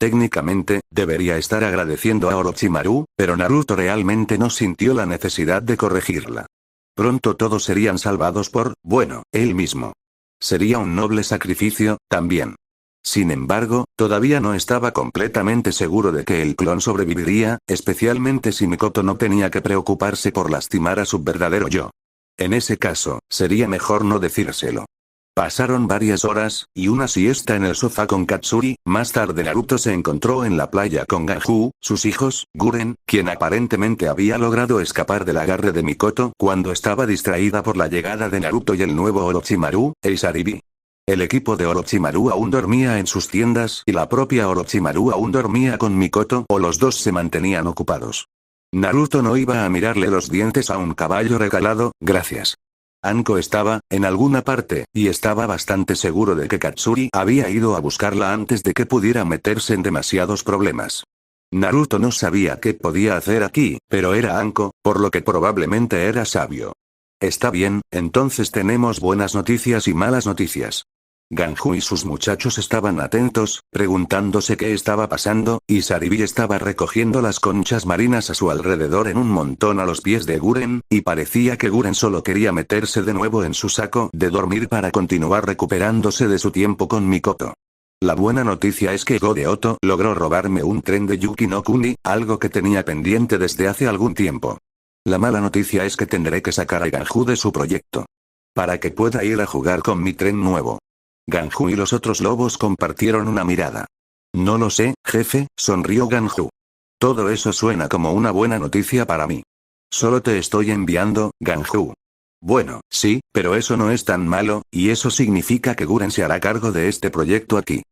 Técnicamente, debería estar agradeciendo a Orochimaru, pero Naruto realmente no sintió la necesidad de corregirla. Pronto todos serían salvados por, bueno, él mismo. Sería un noble sacrificio, también. Sin embargo, todavía no estaba completamente seguro de que el clon sobreviviría, especialmente si Mikoto no tenía que preocuparse por lastimar a su verdadero yo. En ese caso, sería mejor no decírselo. Pasaron varias horas, y una siesta en el sofá con Katsuri. Más tarde Naruto se encontró en la playa con Ganju, sus hijos, Guren, quien aparentemente había logrado escapar del agarre de Mikoto cuando estaba distraída por la llegada de Naruto y el nuevo Orochimaru, e Isaribi. El equipo de Orochimaru aún dormía en sus tiendas y la propia Orochimaru aún dormía con Mikoto, o los dos se mantenían ocupados. Naruto no iba a mirarle los dientes a un caballo regalado, gracias. Anko estaba, en alguna parte, y estaba bastante seguro de que Katsuri había ido a buscarla antes de que pudiera meterse en demasiados problemas. Naruto no sabía qué podía hacer aquí, pero era Anko, por lo que probablemente era sabio. Está bien, entonces tenemos buenas noticias y malas noticias. Ganju y sus muchachos estaban atentos, preguntándose qué estaba pasando, y Saribi estaba recogiendo las conchas marinas a su alrededor en un montón a los pies de Guren, y parecía que Guren solo quería meterse de nuevo en su saco de dormir para continuar recuperándose de su tiempo con Mikoto. La buena noticia es que Godeoto logró robarme un tren de Yuki no Kuni, algo que tenía pendiente desde hace algún tiempo. La mala noticia es que tendré que sacar a Ganju de su proyecto. Para que pueda ir a jugar con mi tren nuevo. Ganju y los otros lobos compartieron una mirada. No lo sé, jefe, sonrió Ganju. Todo eso suena como una buena noticia para mí. Solo te estoy enviando, Ganju. Bueno, sí, pero eso no es tan malo, y eso significa que Guren se hará cargo de este proyecto aquí.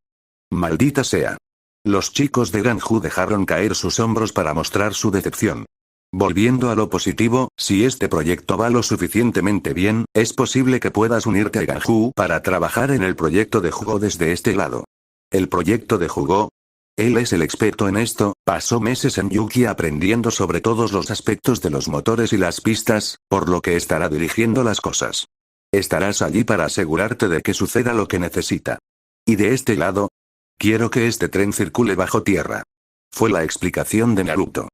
Maldita sea. Los chicos de Ganju dejaron caer sus hombros para mostrar su decepción. Volviendo a lo positivo, si este proyecto va lo suficientemente bien, es posible que puedas unirte a Ganju para trabajar en el proyecto de Jugo desde este lado. ¿El proyecto de Jugo? Él es el experto en esto, pasó meses en Yuki aprendiendo sobre todos los aspectos de los motores y las pistas, por lo que estará dirigiendo las cosas. Estarás allí para asegurarte de que suceda lo que necesita. ¿Y de este lado? Quiero que este tren circule bajo tierra. Fue la explicación de Naruto.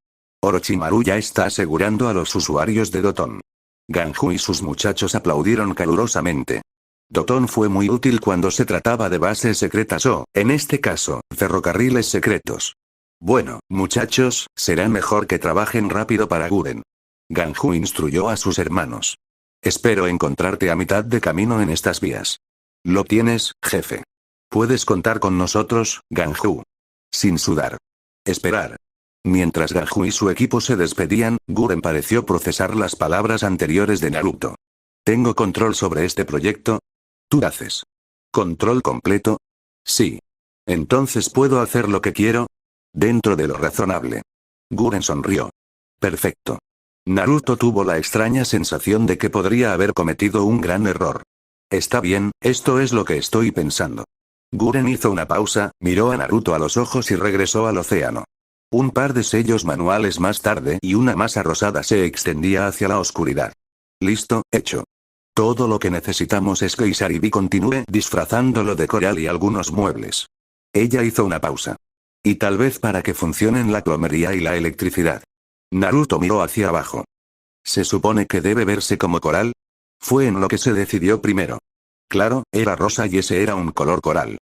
Orochimaru ya está asegurando a los usuarios de Doton. Ganju y sus muchachos aplaudieron calurosamente. Doton fue muy útil cuando se trataba de bases secretas o, en este caso, ferrocarriles secretos. Bueno, muchachos, será mejor que trabajen rápido para Guren. Ganju instruyó a sus hermanos. Espero encontrarte a mitad de camino en estas vías. Lo tienes, jefe. Puedes contar con nosotros, Ganju. Sin sudar. Esperar. Mientras Ganju y su equipo se despedían, Guren pareció procesar las palabras anteriores de Naruto. ¿Tengo control sobre este proyecto? ¿Tú haces? ¿Control completo? Sí. ¿Entonces puedo hacer lo que quiero? Dentro de lo razonable. Guren sonrió. Perfecto. Naruto tuvo la extraña sensación de que podría haber cometido un gran error. Está bien, esto es lo que estoy pensando. Guren hizo una pausa, miró a Naruto a los ojos y regresó al océano. Un par de sellos manuales más tarde y una masa rosada se extendía hacia la oscuridad. Listo, hecho. Todo lo que necesitamos es que Isaribi continúe disfrazándolo de coral y algunos muebles. Ella hizo una pausa. Y tal vez para que funcionen la plomería y la electricidad. Naruto miró hacia abajo. ¿Se supone que debe verse como coral? Fue en lo que se decidió primero. Claro, era rosa y ese era un color coral.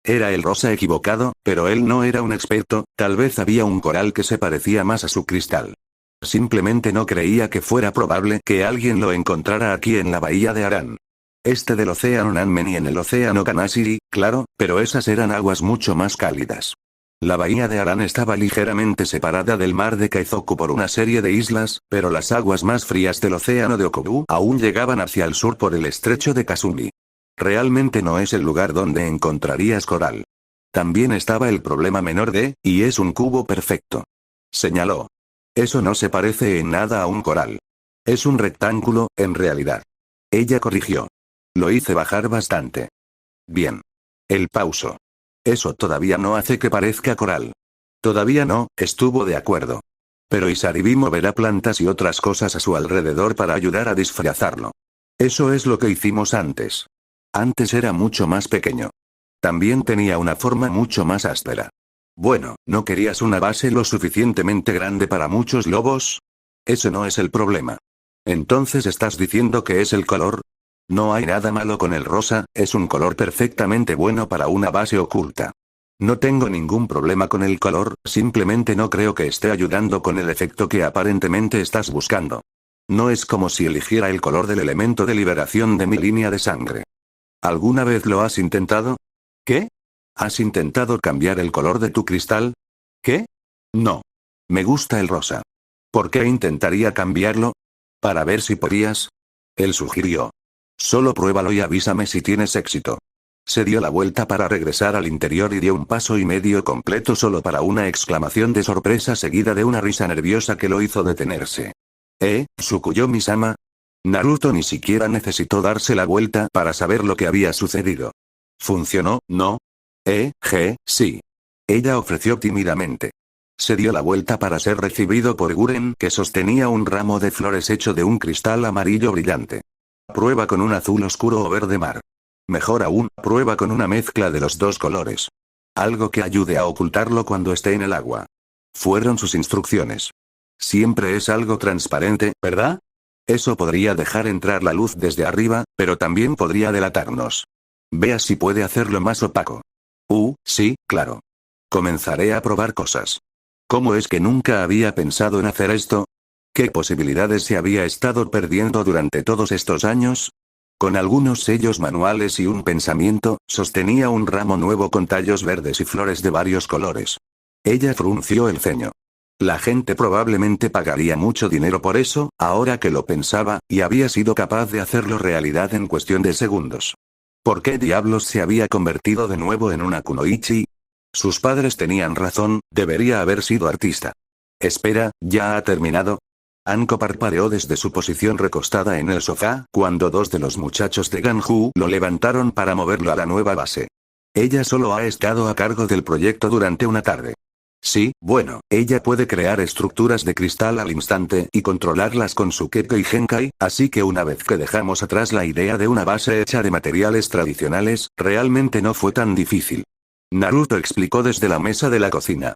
Era el rosa equivocado, pero él no era un experto, tal vez había un coral que se parecía más a su cristal. Simplemente no creía que fuera probable que alguien lo encontrara aquí en la bahía de Aran. Este del océano Nanmen y en el océano Kanashiri, claro, pero esas eran aguas mucho más cálidas. La bahía de Aran estaba ligeramente separada del mar de Kaizoku por una serie de islas, pero las aguas más frías del océano de Okubu aún llegaban hacia el sur por el estrecho de Kasumi. Realmente no es el lugar donde encontrarías coral. También estaba el problema menor de, y es un cubo perfecto. Señaló. Eso no se parece en nada a un coral. Es un rectángulo, en realidad. Ella corrigió. Lo hice bajar bastante. Bien. El pauso. Eso todavía no hace que parezca coral. Todavía no, estuvo de acuerdo. Pero Isaribi moverá plantas y otras cosas a su alrededor para ayudar a disfrazarlo. Eso es lo que hicimos antes. Antes era mucho más pequeño. También tenía una forma mucho más áspera. Bueno, ¿no querías una base lo suficientemente grande para muchos lobos? Ese no es el problema. Entonces ¿estás diciendo que es el color? No hay nada malo con el rosa, es un color perfectamente bueno para una base oculta. No tengo ningún problema con el color, simplemente no creo que esté ayudando con el efecto que aparentemente estás buscando. No es como si eligiera el color del elemento de liberación de mi línea de sangre. ¿Alguna vez lo has intentado? ¿Qué? ¿Has intentado cambiar el color de tu cristal? ¿Qué? No. Me gusta el rosa. ¿Por qué intentaría cambiarlo? Para ver si podías. Él sugirió. Solo pruébalo y avísame si tienes éxito. Se dio la vuelta para regresar al interior y dio un paso y medio completo solo para una exclamación de sorpresa seguida de una risa nerviosa que lo hizo detenerse. Tsukuyomi-sama. Naruto ni siquiera necesitó darse la vuelta para saber lo que había sucedido. ¿Funcionó, no? Sí. Ella ofreció tímidamente. Se dio la vuelta para ser recibido por Guren, que sostenía un ramo de flores hecho de un cristal amarillo brillante. Prueba con un azul oscuro o verde mar. Mejor aún, prueba con una mezcla de los dos colores. Algo que ayude a ocultarlo cuando esté en el agua. Fueron sus instrucciones. Siempre es algo transparente, ¿verdad? Eso podría dejar entrar la luz desde arriba, pero también podría delatarnos. Vea si puede hacerlo más opaco. Sí, claro. Comenzaré a probar cosas. ¿Cómo es que nunca había pensado en hacer esto? ¿Qué posibilidades se había estado perdiendo durante todos estos años? Con algunos sellos manuales y un pensamiento, sostenía un ramo nuevo con tallos verdes y flores de varios colores. Ella frunció el ceño. La gente probablemente pagaría mucho dinero por eso, ahora que lo pensaba, y había sido capaz de hacerlo realidad en cuestión de segundos. ¿Por qué diablos se había convertido de nuevo en una kunoichi? Sus padres tenían razón, debería haber sido artista. Espera, ¿ya ha terminado? Anko parpadeó desde su posición recostada en el sofá, cuando dos de los muchachos de Ganju lo levantaron para moverlo a la nueva base. Ella solo ha estado a cargo del proyecto durante una tarde. Sí, bueno, ella puede crear estructuras de cristal al instante y controlarlas con su Kekko y Genkai, así que una vez que dejamos atrás la idea de una base hecha de materiales tradicionales, realmente no fue tan difícil. Naruto explicó desde la mesa de la cocina.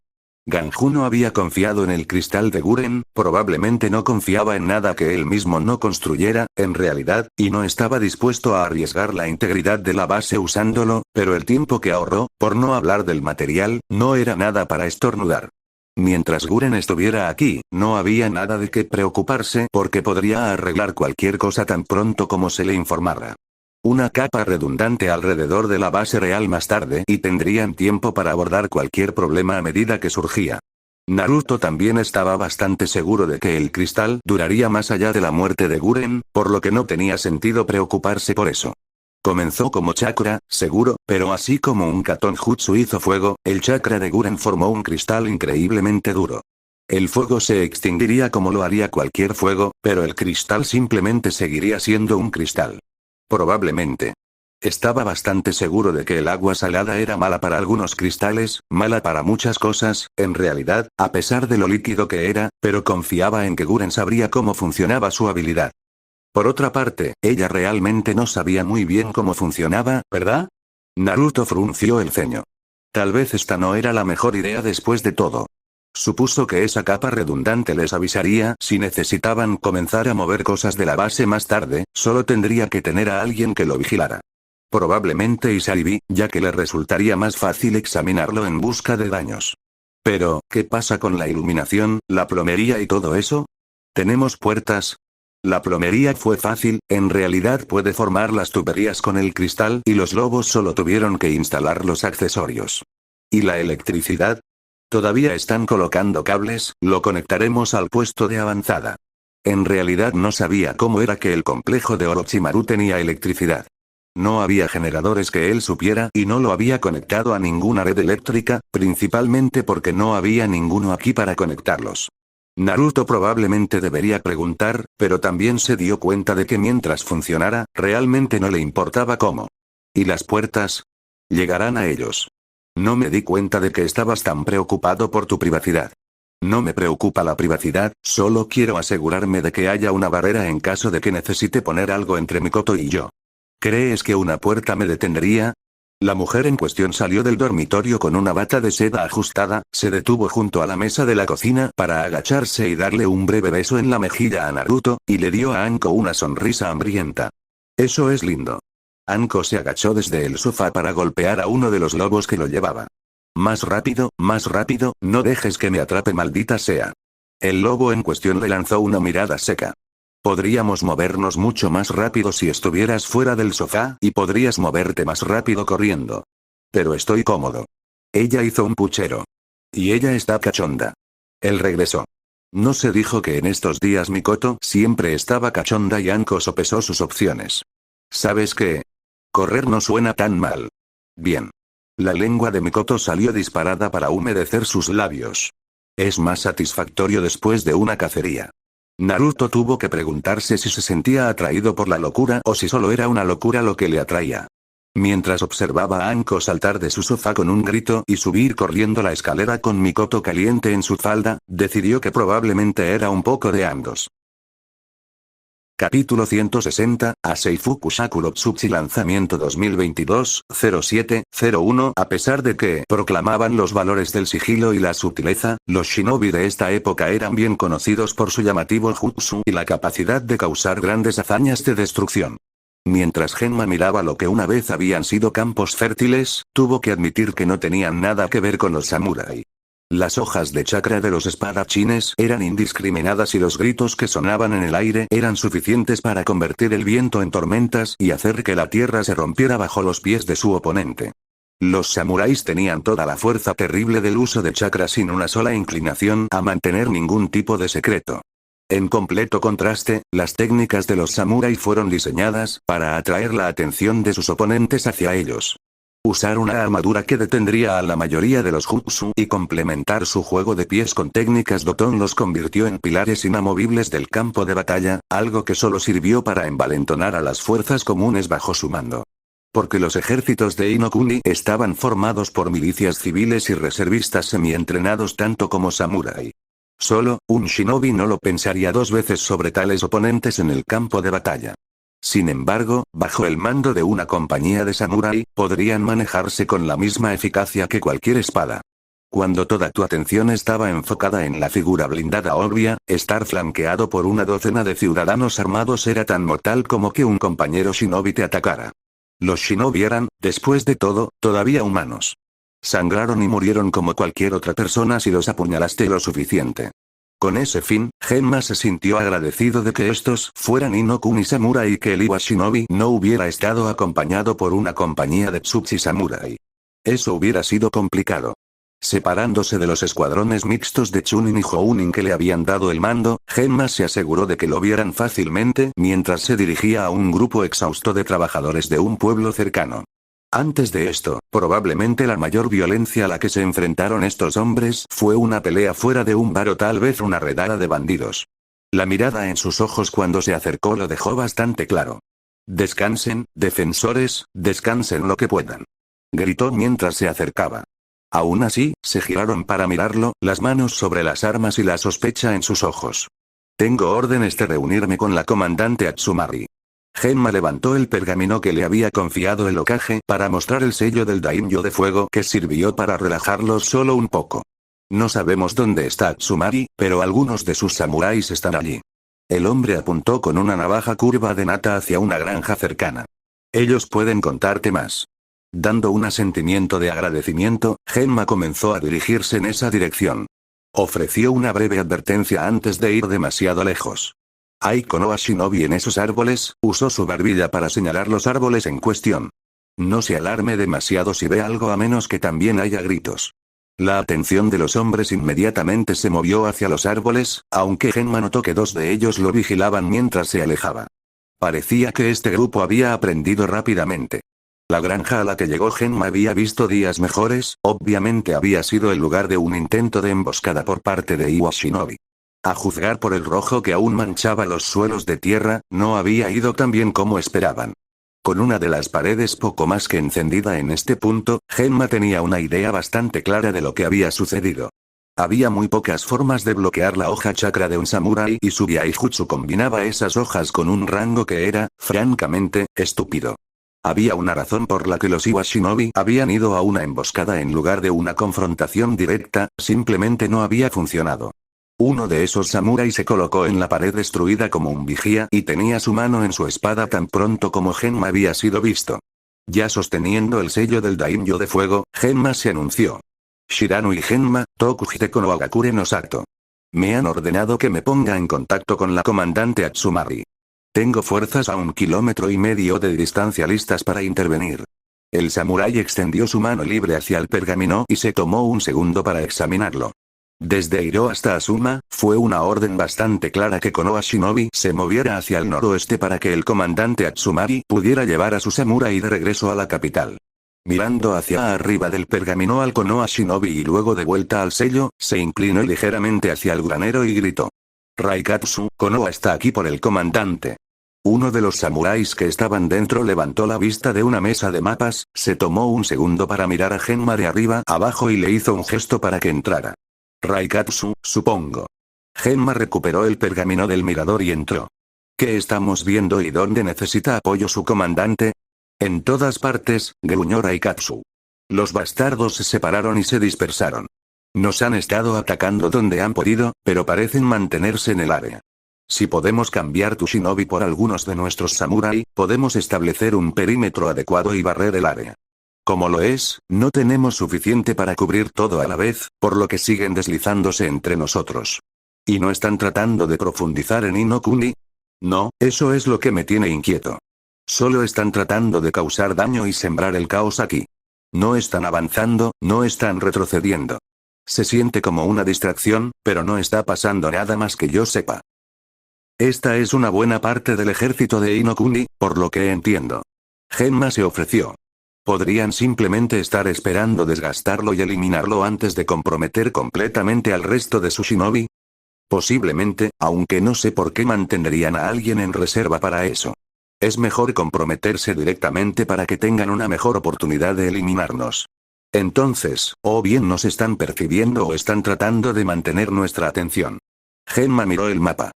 Ganju no había confiado en el cristal de Guren, probablemente no confiaba en nada que él mismo no construyera, en realidad, y no estaba dispuesto a arriesgar la integridad de la base usándolo, pero el tiempo que ahorró, por no hablar del material, no era nada para estornudar. Mientras Guren estuviera aquí, no había nada de qué preocuparse porque podría arreglar cualquier cosa tan pronto como se le informara. Una capa redundante alrededor de la base real más tarde y tendrían tiempo para abordar cualquier problema a medida que surgía. Naruto también estaba bastante seguro de que el cristal duraría más allá de la muerte de Guren, por lo que no tenía sentido preocuparse por eso. Comenzó como chakra, seguro, pero así como un Katon Jutsu hizo fuego, el chakra de Guren formó un cristal increíblemente duro. El fuego se extinguiría como lo haría cualquier fuego, pero el cristal simplemente seguiría siendo un cristal. Probablemente. Estaba bastante seguro de que el agua salada era mala para algunos cristales, mala para muchas cosas, en realidad, a pesar de lo líquido que era, pero confiaba en que Guren sabría cómo funcionaba su habilidad. Por otra parte, ella realmente no sabía muy bien cómo funcionaba, ¿verdad? Naruto frunció el ceño. Tal vez esta no era la mejor idea después de todo. Supuso que esa capa redundante les avisaría si necesitaban comenzar a mover cosas de la base más tarde, solo tendría que tener a alguien que lo vigilara. Probablemente Isaribi, ya que le resultaría más fácil examinarlo en busca de daños. Pero, ¿qué pasa con la iluminación, la plomería y todo eso? ¿Tenemos puertas? La plomería fue fácil, en realidad puede formar las tuberías con el cristal y los lobos solo tuvieron que instalar los accesorios. ¿Y la electricidad? Todavía están colocando cables, lo conectaremos al puesto de avanzada. En realidad no sabía cómo era que el complejo de Orochimaru tenía electricidad. No había generadores que él supiera y no lo había conectado a ninguna red eléctrica, principalmente porque no había ninguno aquí para conectarlos. Naruto probablemente debería preguntar, pero también se dio cuenta de que mientras funcionara, realmente no le importaba cómo. ¿Y las puertas? Llegarán a ellos. No me di cuenta de que estabas tan preocupado por tu privacidad. No me preocupa la privacidad, solo quiero asegurarme de que haya una barrera en caso de que necesite poner algo entre Mikoto y yo. ¿Crees que una puerta me detendría? La mujer en cuestión salió del dormitorio con una bata de seda ajustada, se detuvo junto a la mesa de la cocina para agacharse y darle un breve beso en la mejilla a Naruto, y le dio a Anko una sonrisa hambrienta. Eso es lindo. Anko se agachó desde el sofá para golpear a uno de los lobos que lo llevaba. Más rápido, no dejes que me atrape, maldita sea. El lobo en cuestión le lanzó una mirada seca. Podríamos movernos mucho más rápido si estuvieras fuera del sofá, y podrías moverte más rápido corriendo. Pero estoy cómodo. Ella hizo un puchero. Y ella está cachonda. Él regresó. No se dijo que en estos días Mikoto siempre estaba cachonda y Anko sopesó sus opciones. ¿Sabes qué? Correr no suena tan mal. Bien. La lengua de Mikoto salió disparada para humedecer sus labios. Es más satisfactorio después de una cacería. Naruto tuvo que preguntarse si se sentía atraído por la locura o si solo era una locura lo que le atraía. Mientras observaba a Anko saltar de su sofá con un grito y subir corriendo la escalera con Mikoto caliente en su falda, decidió que probablemente era un poco de ambos. Capítulo 160, Aseifuku Shakurotsutsu lanzamiento 2022-07-01. A pesar de que proclamaban los valores del sigilo y la sutileza, los shinobi de esta época eran bien conocidos por su llamativo jutsu y la capacidad de causar grandes hazañas de destrucción. Mientras Genma miraba lo que una vez habían sido campos fértiles, tuvo que admitir que no tenían nada que ver con los samurái. Las hojas de chakra de los espadachines eran indiscriminadas y los gritos que sonaban en el aire eran suficientes para convertir el viento en tormentas y hacer que la tierra se rompiera bajo los pies de su oponente. Los samuráis tenían toda la fuerza terrible del uso de chakra sin una sola inclinación a mantener ningún tipo de secreto. En completo contraste, las técnicas de los samurái fueron diseñadas para atraer la atención de sus oponentes hacia ellos. Usar una armadura que detendría a la mayoría de los jutsu y complementar su juego de pies con técnicas Doton los convirtió en pilares inamovibles del campo de batalla, algo que solo sirvió para envalentonar a las fuerzas comunes bajo su mando. Porque los ejércitos de Inokuni estaban formados por milicias civiles y reservistas semi-entrenados tanto como samurái. Solo, un shinobi no lo pensaría dos veces sobre tales oponentes en el campo de batalla. Sin embargo, bajo el mando de una compañía de samurái, podrían manejarse con la misma eficacia que cualquier espada. Cuando toda tu atención estaba enfocada en la figura blindada obvia, estar flanqueado por una docena de ciudadanos armados era tan mortal como que un compañero shinobi te atacara. Los shinobi eran, después de todo, todavía humanos. Sangraron y murieron como cualquier otra persona si los apuñalaste lo suficiente. Con ese fin, Genma se sintió agradecido de que estos fueran Inokuni Samurai y que el Iwa Shinobi no hubiera estado acompañado por una compañía de Tsutsu Samurai. Eso hubiera sido complicado. Separándose de los escuadrones mixtos de Chunin y Jounin que le habían dado el mando, Genma se aseguró de que lo vieran fácilmente mientras se dirigía a un grupo exhausto de trabajadores de un pueblo cercano. Antes de esto, probablemente la mayor violencia a la que se enfrentaron estos hombres fue una pelea fuera de un bar o tal vez una redada de bandidos. La mirada en sus ojos cuando se acercó lo dejó bastante claro. Descansen, defensores, descansen lo que puedan. Gritó mientras se acercaba. Aún así, se giraron para mirarlo, las manos sobre las armas y la sospecha en sus ojos. Tengo órdenes de reunirme con la comandante Atsumari. Genma levantó el pergamino que le había confiado el Hokage para mostrar el sello del daimyo de fuego que sirvió para relajarlos solo un poco. No sabemos dónde está Atsumari, pero algunos de sus samuráis están allí. El hombre apuntó con una navaja curva de nata hacia una granja cercana. Ellos pueden contarte más. Dando un asentimiento de agradecimiento, Genma comenzó a dirigirse en esa dirección. Ofreció una breve advertencia antes de ir demasiado lejos. ¿Hay Konoha Shinobi en esos árboles? Usó su barbilla para señalar los árboles en cuestión. No se alarme demasiado si ve algo a menos que también haya gritos. La atención de los hombres inmediatamente se movió hacia los árboles, aunque Genma notó que dos de ellos lo vigilaban mientras se alejaba. Parecía que este grupo había aprendido rápidamente. La granja a la que llegó Genma había visto días mejores, obviamente había sido el lugar de un intento de emboscada por parte de Iwa Shinobi. A juzgar por el rojo que aún manchaba los suelos de tierra, no había ido tan bien como esperaban. Con una de las paredes poco más que encendida en este punto, Genma tenía una idea bastante clara de lo que había sucedido. Había muy pocas formas de bloquear la hoja chakra de un samurái y su Byaijutsu combinaba esas hojas con un rango que era, francamente, estúpido. Había una razón por la que los Iwa Shinobi habían ido a una emboscada en lugar de una confrontación directa, simplemente no había funcionado. Uno de esos samuráis se colocó en la pared destruida como un vigía y tenía su mano en su espada tan pronto como Genma había sido visto. Ya sosteniendo el sello del Daimyo de fuego, Genma se anunció. Shirano y Genma, Toku Hideko no Agakure no Sato. Me han ordenado que me ponga en contacto con la comandante Atsumari. Tengo fuerzas a 1,5 kilómetros de distancia listas para intervenir. El samurái extendió su mano libre hacia el pergamino y se tomó un segundo para examinarlo. Desde Hiro hasta Asuma, fue una orden bastante clara que Konoha Shinobi se moviera hacia el noroeste para que el comandante Atsumari pudiera llevar a su samurái de regreso a la capital. Mirando hacia arriba del pergamino al Konoha Shinobi y luego de vuelta al sello, se inclinó ligeramente hacia el granero y gritó. Raikatsu, Konoha está aquí por el comandante. Uno de los samuráis que estaban dentro levantó la vista de una mesa de mapas, se tomó un segundo para mirar a Genma de arriba abajo y le hizo un gesto para que entrara. Raikatsu, supongo. Genma recuperó el pergamino del mirador y entró. ¿Qué estamos viendo y dónde necesita apoyo su comandante? En todas partes, gruñó Raikatsu. Los bastardos se separaron y se dispersaron. Nos han estado atacando donde han podido, pero parecen mantenerse en el área. Si podemos cambiar tu shinobi por algunos de nuestros samurái, podemos establecer un perímetro adecuado y barrer el área. Como lo es, no tenemos suficiente para cubrir todo a la vez, por lo que siguen deslizándose entre nosotros. ¿Y no están tratando de profundizar en Inokuni? No, eso es lo que me tiene inquieto. Solo están tratando de causar daño y sembrar el caos aquí. No están avanzando, no están retrocediendo. Se siente como una distracción, pero no está pasando nada más que yo sepa. Esta es una buena parte del ejército de Inokuni, por lo que entiendo. Genma se ofreció. Podrían simplemente estar esperando desgastarlo y eliminarlo antes de comprometer completamente al resto de su shinobi. Posiblemente, aunque no sé por qué mantendrían a alguien en reserva para eso. Es mejor comprometerse directamente para que tengan una mejor oportunidad de eliminarnos. Entonces, o bien nos están percibiendo o están tratando de mantener nuestra atención. Genma miró el mapa.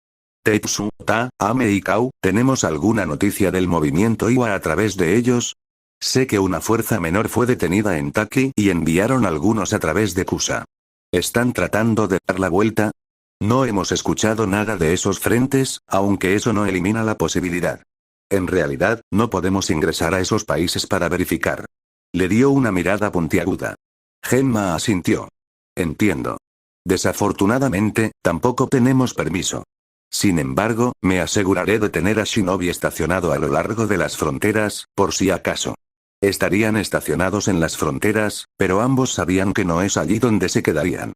Tetsu, Ta, Ame y Kau, ¿tenemos alguna noticia del movimiento Iwa a través de ellos? Sé que una fuerza menor fue detenida en Taki y enviaron algunos a través de Kusa. ¿Están tratando de dar la vuelta? No hemos escuchado nada de esos frentes, aunque eso no elimina la posibilidad. En realidad, no podemos ingresar a esos países para verificar. Le dio una mirada puntiaguda. Genma asintió. Entiendo. Desafortunadamente, tampoco tenemos permiso. Sin embargo, me aseguraré de tener a Shinobi estacionado a lo largo de las fronteras, por si acaso. Estarían estacionados en las fronteras, pero ambos sabían que no es allí donde se quedarían.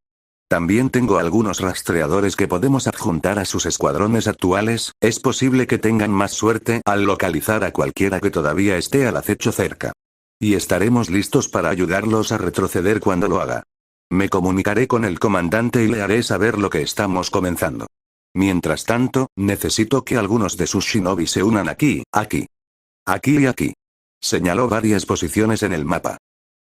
También tengo algunos rastreadores que podemos adjuntar a sus escuadrones actuales, es posible que tengan más suerte al localizar a cualquiera que todavía esté al acecho cerca. Y estaremos listos para ayudarlos a retroceder cuando lo haga. Me comunicaré con el comandante y le haré saber lo que estamos comenzando. Mientras tanto, necesito que algunos de sus shinobi se unan aquí, aquí. Aquí y aquí. Señaló varias posiciones en el mapa.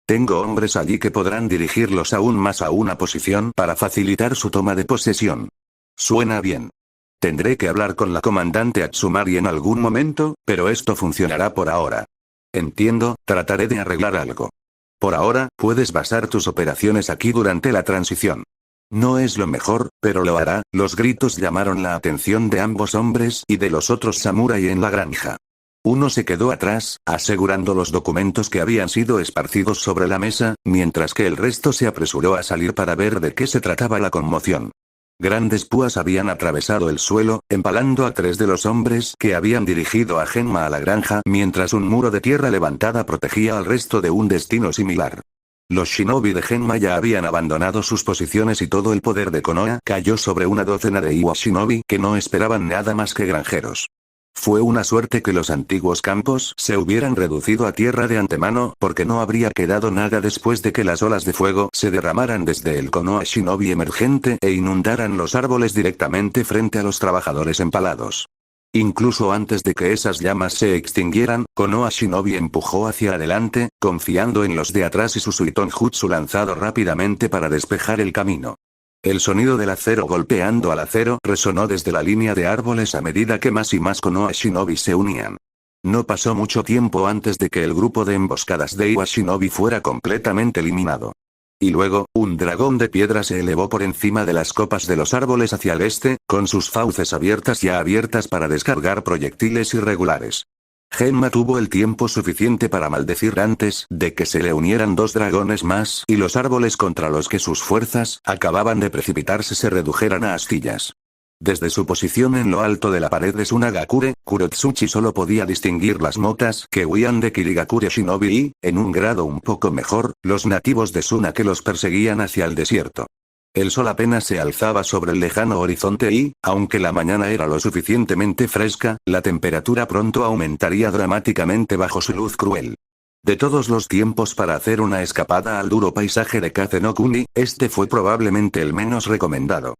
Tengo hombres allí que podrán dirigirlos aún más a una posición para facilitar su toma de posesión. Suena bien. Tendré que hablar con la comandante Atsumari en algún momento, pero esto funcionará por ahora. Entiendo, trataré de arreglar algo. Por ahora, puedes basar tus operaciones aquí durante la transición. No es lo mejor, pero lo hará. Los gritos llamaron la atención de ambos hombres y de los otros samurái en la granja. Uno se quedó atrás, asegurando los documentos que habían sido esparcidos sobre la mesa, mientras que el resto se apresuró a salir para ver de qué se trataba la conmoción. Grandes púas habían atravesado el suelo, empalando a 3 de los hombres que habían dirigido a Genma a la granja, mientras un muro de tierra levantada protegía al resto de un destino similar. Los shinobi de Genma ya habían abandonado sus posiciones y todo el poder de Konoha cayó sobre una docena de Iwa shinobi que no esperaban nada más que granjeros. Fue una suerte que los antiguos campos se hubieran reducido a tierra de antemano, porque no habría quedado nada después de que las olas de fuego se derramaran desde el Konoha shinobi emergente e inundaran los árboles directamente frente a los trabajadores empalados. Incluso antes de que esas llamas se extinguieran, Konoha shinobi empujó hacia adelante, confiando en los de atrás y su Suiton Jutsu lanzado rápidamente para despejar el camino. El sonido del acero golpeando al acero resonó desde la línea de árboles a medida que más y más Konoha shinobi se unían. No pasó mucho tiempo antes de que el grupo de emboscadas de Iwa Shinobi fuera completamente eliminado. Y luego, un dragón de piedra se elevó por encima de las copas de los árboles hacia el este, con sus fauces ya abiertas para descargar proyectiles irregulares. Genma tuvo el tiempo suficiente para maldecir antes de que se le unieran dos dragones más y los árboles contra los que sus fuerzas acababan de precipitarse se redujeran a astillas. Desde su posición en lo alto de la pared de Sunagakure, Kurotsuchi solo podía distinguir las motas que huían de Kirigakure Shinobi y, en un grado un poco mejor, los nativos de Suna que los perseguían hacia el desierto. El sol apenas se alzaba sobre el lejano horizonte y, aunque la mañana era lo suficientemente fresca, la temperatura pronto aumentaría dramáticamente bajo su luz cruel. De todos los tiempos para hacer una escapada al duro paisaje de Kaze no Kuni, este fue probablemente el menos recomendado.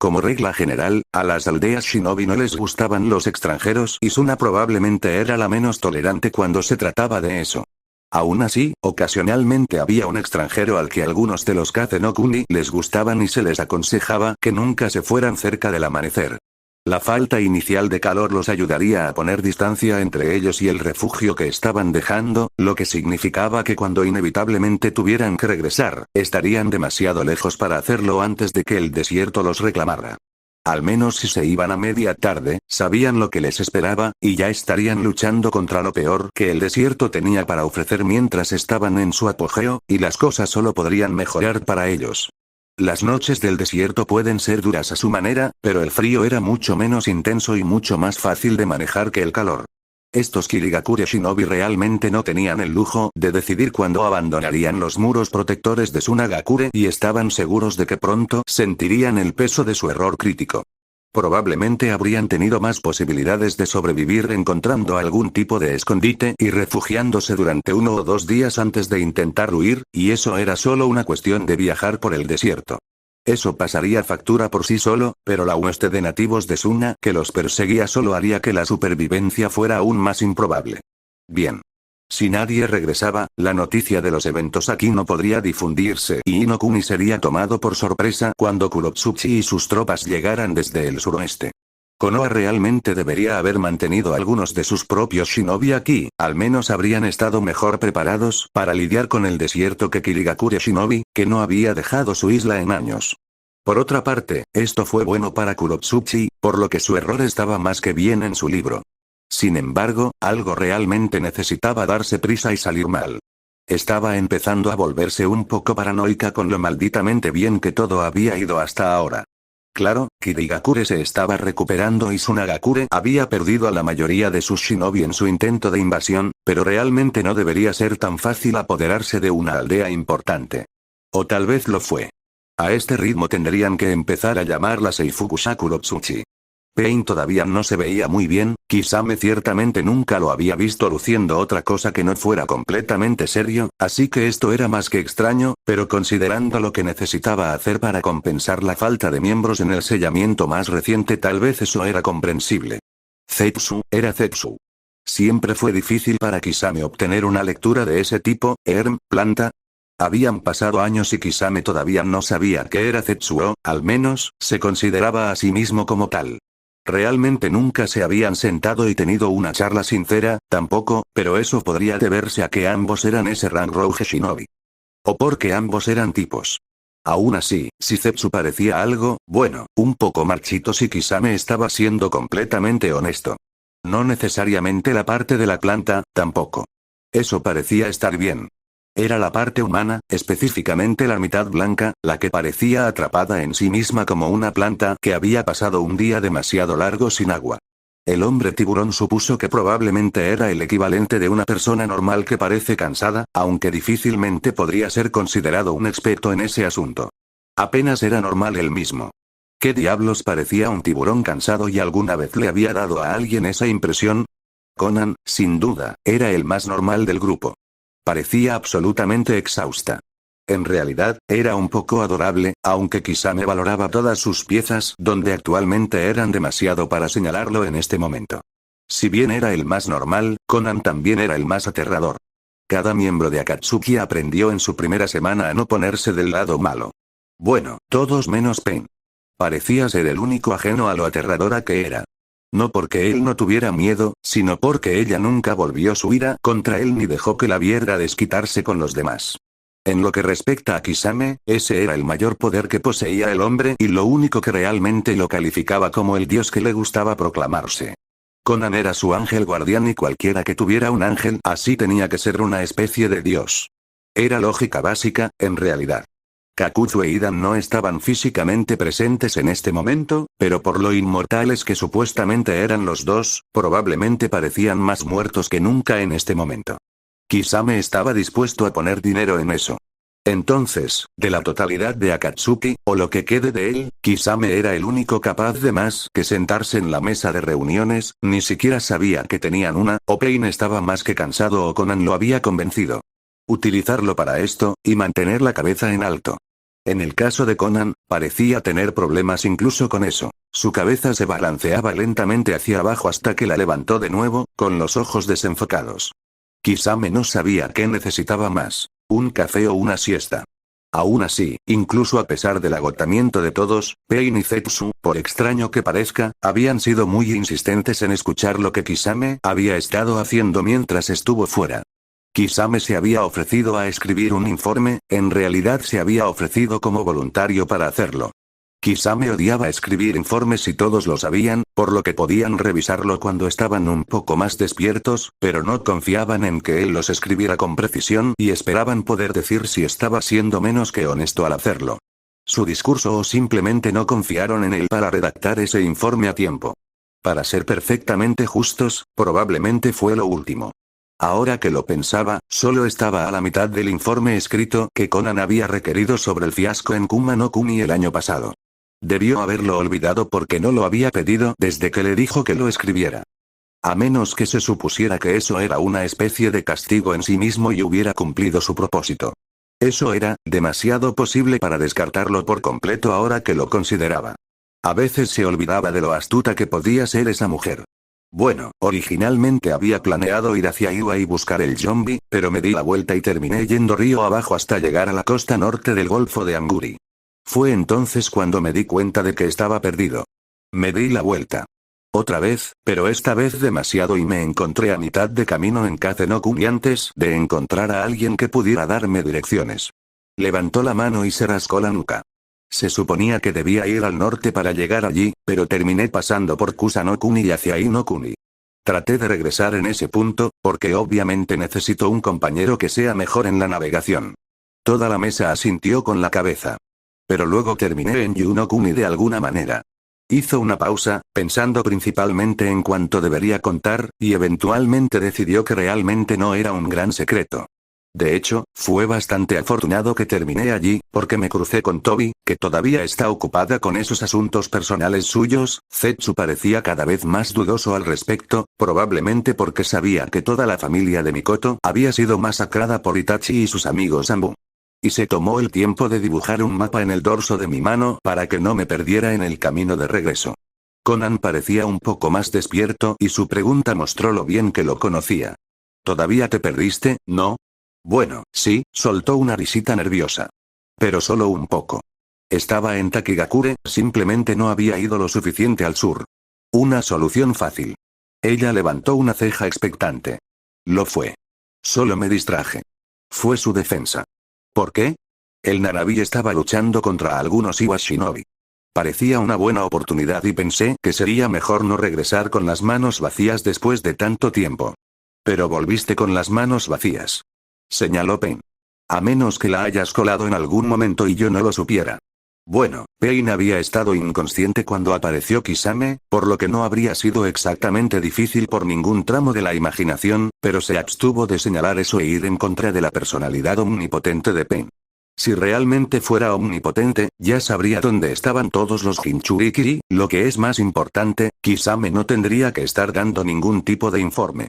Como regla general, a las aldeas shinobi no les gustaban los extranjeros y Suna probablemente era la menos tolerante cuando se trataba de eso. Aún así, ocasionalmente había un extranjero al que algunos de los Kaze no Kuni les gustaban y se les aconsejaba que nunca se fueran cerca del amanecer. La falta inicial de calor los ayudaría a poner distancia entre ellos y el refugio que estaban dejando, lo que significaba que cuando inevitablemente tuvieran que regresar, estarían demasiado lejos para hacerlo antes de que el desierto los reclamara. Al menos si se iban a media tarde, sabían lo que les esperaba, y ya estarían luchando contra lo peor que el desierto tenía para ofrecer mientras estaban en su apogeo, y las cosas solo podrían mejorar para ellos. Las noches del desierto pueden ser duras a su manera, pero el frío era mucho menos intenso y mucho más fácil de manejar que el calor. Estos Kirigakure Shinobi realmente no tenían el lujo de decidir cuándo abandonarían los muros protectores de Sunagakure y estaban seguros de que pronto sentirían el peso de su error crítico. Probablemente habrían tenido más posibilidades de sobrevivir encontrando algún tipo de escondite y refugiándose durante 1 o 2 días antes de intentar huir, y eso era solo una cuestión de viajar por el desierto. Eso pasaría factura por sí solo, pero la hueste de nativos de Suna que los perseguía solo haría que la supervivencia fuera aún más improbable. Bien. Si nadie regresaba, la noticia de los eventos aquí no podría difundirse y Inokuni sería tomado por sorpresa cuando Kurotsuchi y sus tropas llegaran desde el suroeste. Konoha realmente debería haber mantenido algunos de sus propios shinobi aquí, al menos habrían estado mejor preparados para lidiar con el desierto que Kirigakure Shinobi, que no había dejado su isla en años. Por otra parte, esto fue bueno para Kurotsuchi, por lo que su error estaba más que bien en su libro. Sin embargo, algo realmente necesitaba darse prisa y salir mal. Estaba empezando a volverse un poco paranoica con lo malditamente bien que todo había ido hasta ahora. Claro, Kirigakure se estaba recuperando y Sunagakure había perdido a la mayoría de sus shinobi en su intento de invasión, pero realmente no debería ser tan fácil apoderarse de una aldea importante. O tal vez lo fue. A este ritmo tendrían que empezar a llamarla Seifukusha Kurotsuchi. Pain todavía no se veía muy bien, Kisame ciertamente nunca lo había visto luciendo otra cosa que no fuera completamente serio, así que esto era más que extraño, pero considerando lo que necesitaba hacer para compensar la falta de miembros en el sellamiento más reciente tal vez eso era comprensible. Zetsu, era Zetsu. Siempre fue difícil para Kisame obtener una lectura de ese tipo, planta. Habían pasado años y Kisame todavía no sabía qué era Zetsu o, al menos, se consideraba a sí mismo como tal. Realmente nunca se habían sentado y tenido una charla sincera, tampoco, pero eso podría deberse a que ambos eran ese Ranrouge Shinobi. O porque ambos eran tipos. Aún así, si Zetsu parecía algo, bueno, un poco marchito si Kisame estaba siendo completamente honesto. No necesariamente la parte de la planta, tampoco. Eso parecía estar bien. Era la parte humana, específicamente la mitad blanca, la que parecía atrapada en sí misma como una planta que había pasado un día demasiado largo sin agua. El hombre tiburón supuso que probablemente era el equivalente de una persona normal que parece cansada, aunque difícilmente podría ser considerado un experto en ese asunto. Apenas era normal él mismo. ¿Qué diablos parecía un tiburón cansado y alguna vez le había dado a alguien esa impresión? Conan, sin duda, era el más normal del grupo. Parecía absolutamente exhausta. En realidad, era un poco adorable, aunque Kisame valoraba todas sus piezas donde actualmente eran demasiado para señalarlo en este momento. Si bien era el más normal, Conan también era el más aterrador. Cada miembro de Akatsuki aprendió en su primera semana a no ponerse del lado malo. Bueno, todos menos Pain. Parecía ser el único ajeno a lo aterradora que era. No porque él no tuviera miedo, sino porque ella nunca volvió su ira contra él ni dejó que la viera desquitarse con los demás. En lo que respecta a Kisame, ese era el mayor poder que poseía el hombre y lo único que realmente lo calificaba como el dios que le gustaba proclamarse. Conan era su ángel guardián y cualquiera que tuviera un ángel así tenía que ser una especie de dios. Era lógica básica, en realidad. Kakuzu e Idan no estaban físicamente presentes en este momento, pero por lo inmortales que supuestamente eran los dos, probablemente parecían más muertos que nunca en este momento. Kisame estaba dispuesto a poner dinero en eso. Entonces, de la totalidad de Akatsuki, o lo que quede de él, Kisame era el único capaz de más que sentarse en la mesa de reuniones, ni siquiera sabía que tenían una, o Pain estaba más que cansado o Conan lo había convencido. Utilizarlo para esto, y mantener la cabeza en alto. En el caso de Conan, parecía tener problemas incluso con eso. Su cabeza se balanceaba lentamente hacia abajo hasta que la levantó de nuevo, con los ojos desenfocados. Kisame no sabía qué necesitaba más, un café o una siesta. Aún así, incluso a pesar del agotamiento de todos, Pain y Zetsu, por extraño que parezca, habían sido muy insistentes en escuchar lo que Kisame había estado haciendo mientras estuvo fuera. Kisame se había ofrecido a escribir un informe, en realidad se había ofrecido como voluntario para hacerlo. Kisame odiaba escribir informes y todos lo sabían, por lo que podían revisarlo cuando estaban un poco más despiertos, pero no confiaban en que él los escribiera con precisión y esperaban poder decir si estaba siendo menos que honesto al hacerlo. Su discurso o simplemente no confiaron en él para redactar ese informe a tiempo. Para ser perfectamente justos, probablemente fue lo último. Ahora que lo pensaba, solo estaba a la mitad del informe escrito que Conan había requerido sobre el fiasco en Kuma no Kuni el año pasado. Debió haberlo olvidado porque no lo había pedido desde que le dijo que lo escribiera. A menos que se supusiera que eso era una especie de castigo en sí mismo y hubiera cumplido su propósito. Eso era demasiado posible para descartarlo por completo ahora que lo consideraba. A veces se olvidaba de lo astuta que podía ser esa mujer. Bueno, originalmente había planeado ir hacia Iwa y buscar el zombie, pero me di la vuelta y terminé yendo río abajo hasta llegar a la costa norte del Golfo de Anguri. Fue entonces cuando me di cuenta de que estaba perdido. Me di la vuelta. Otra vez, pero esta vez demasiado y me encontré a mitad de camino en Kaze no Kuni antes de encontrar a alguien que pudiera darme direcciones. Levantó la mano y se rascó la nuca. Se suponía que debía ir al norte para llegar allí, pero terminé pasando por Kusa no Kuni y hacia I no Kuni. Traté de regresar en ese punto, porque obviamente necesito un compañero que sea mejor en la navegación. Toda la mesa asintió con la cabeza. Pero luego terminé en Yu no Kuni de alguna manera. Hizo una pausa, pensando principalmente en cuánto debería contar, y eventualmente decidió que realmente no era un gran secreto. De hecho, fue bastante afortunado que terminé allí, porque me crucé con Tobi, que todavía está ocupada con esos asuntos personales suyos. Zetsu parecía cada vez más dudoso al respecto, probablemente porque sabía que toda la familia de Mikoto había sido masacrada por Itachi y sus amigos Ambu. Y se tomó el tiempo de dibujar un mapa en el dorso de mi mano para que no me perdiera en el camino de regreso. Conan parecía un poco más despierto y su pregunta mostró lo bien que lo conocía. ¿Todavía te perdiste, no? Bueno, sí, soltó una risita nerviosa. Pero solo un poco. Estaba en Takigakure, simplemente no había ido lo suficiente al sur. Una solución fácil. Ella levantó una ceja expectante. Lo fue. Solo me distraje. Fue su defensa. ¿Por qué? El Narabi estaba luchando contra algunos Iwa Shinobi. Parecía una buena oportunidad y pensé que sería mejor no regresar con las manos vacías después de tanto tiempo. Pero volviste con las manos vacías. Señaló Pain. A menos que la hayas colado en algún momento y yo no lo supiera. Bueno, Pain había estado inconsciente cuando apareció Kisame, por lo que no habría sido exactamente difícil por ningún tramo de la imaginación, pero se abstuvo de señalar eso e ir en contra de la personalidad omnipotente de Pain. Si realmente fuera omnipotente, ya sabría dónde estaban todos los Jinchurikiri, lo que es más importante, Kisame no tendría que estar dando ningún tipo de informe.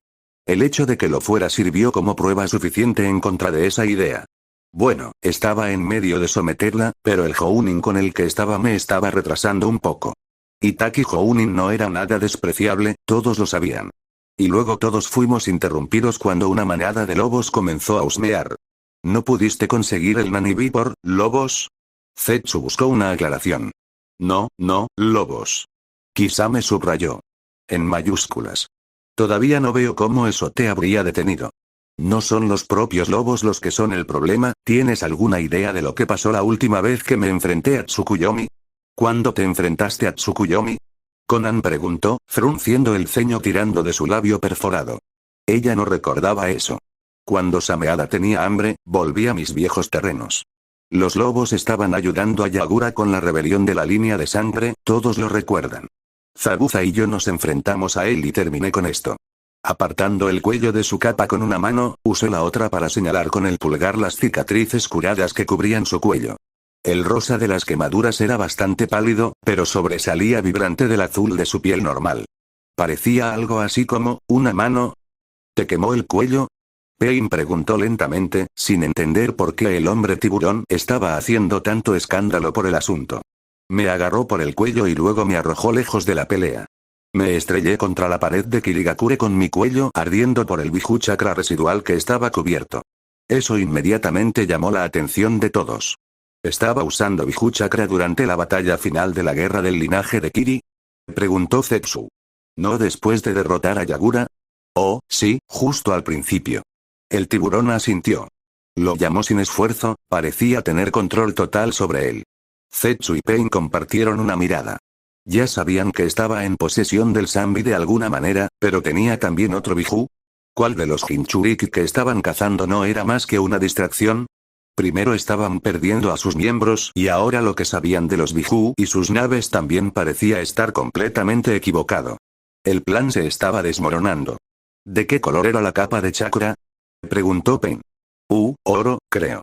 El hecho de que lo fuera sirvió como prueba suficiente en contra de esa idea. Bueno, estaba en medio de someterla, pero el Hounin con el que estaba me estaba retrasando un poco. Itaki Hounin no era nada despreciable, todos lo sabían. Y luego todos fuimos interrumpidos cuando una manada de lobos comenzó a husmear. ¿No pudiste conseguir el Nanibi por lobos? Zetsu buscó una aclaración. No, lobos. Kisame subrayó. en mayúsculas. Todavía no veo cómo eso te habría detenido. No son los propios lobos los que son el problema. ¿Tienes alguna idea de lo que pasó la última vez que me enfrenté a Tsukuyomi? ¿Cuándo te enfrentaste a Tsukuyomi? Conan preguntó, frunciendo el ceño tirando de su labio perforado. Ella no recordaba eso. Cuando Sameada tenía hambre, volví a mis viejos terrenos. Los lobos estaban ayudando a Yagura con la rebelión de la línea de sangre, todos lo recuerdan. Zabuza y yo nos enfrentamos a él y terminé con esto. Apartando el cuello de su capa con una mano, usé la otra para señalar con el pulgar las cicatrices curadas que cubrían su cuello. El rosa de las quemaduras era bastante pálido, pero sobresalía vibrante del azul de su piel normal. Parecía algo así como, ¿una mano? ¿Te quemó el cuello? Pain preguntó lentamente, sin entender por qué el hombre tiburón estaba haciendo tanto escándalo por el asunto. Me agarró por el cuello y luego me arrojó lejos de la pelea. Me estrellé contra la pared de Kirigakure con mi cuello ardiendo por el Biju chakra residual que estaba cubierto. Eso inmediatamente llamó la atención de todos. ¿Estaba usando Biju chakra durante la batalla final de la guerra del linaje de Kiri? Preguntó Zetsu. ¿No después de derrotar a Yagura? Oh, sí, justo al principio. El tiburón asintió. Lo llamó sin esfuerzo, parecía tener control total sobre él. Zetsu y Pain compartieron una mirada. Ya sabían que estaba en posesión del Zambi de alguna manera, pero tenía también otro Biju. ¿Cuál de los Jinchuriki que estaban cazando no era más que una distracción? Primero estaban perdiendo a sus miembros y ahora lo que sabían de los Biju y sus naves también parecía estar completamente equivocado. El plan se estaba desmoronando. ¿De qué color era la capa de chakra? Preguntó Pain. Oro, creo.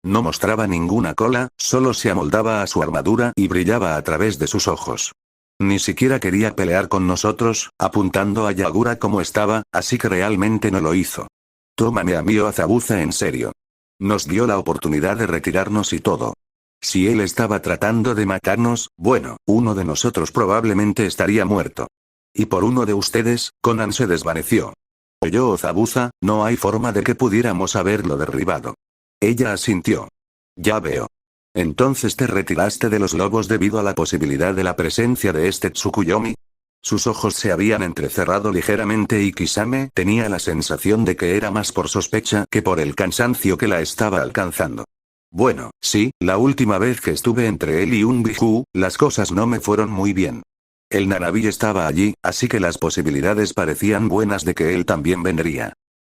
No mostraba ninguna cola, solo se amoldaba a su armadura y brillaba a través de sus ojos. Ni siquiera quería pelear con nosotros, apuntando a Yagura como estaba, así que realmente no lo hizo. Tómame a mí o a Zabuza en serio. Nos dio la oportunidad de retirarnos y todo. Si él estaba tratando de matarnos, bueno, uno de nosotros probablemente estaría muerto. Y por uno de ustedes, Conan se desvaneció. O yo o Zabuza, no hay forma de que pudiéramos haberlo derribado. Ella asintió. Ya veo. ¿Entonces te retiraste de los lobos debido a la posibilidad de la presencia de este Tsukuyomi? Sus ojos se habían entrecerrado ligeramente y Kisame tenía la sensación de que era más por sospecha que por el cansancio que la estaba alcanzando. Bueno, sí, la última vez que estuve entre él y un Biju, las cosas no me fueron muy bien. El Nanabi estaba allí, así que las posibilidades parecían buenas de que él también vendría.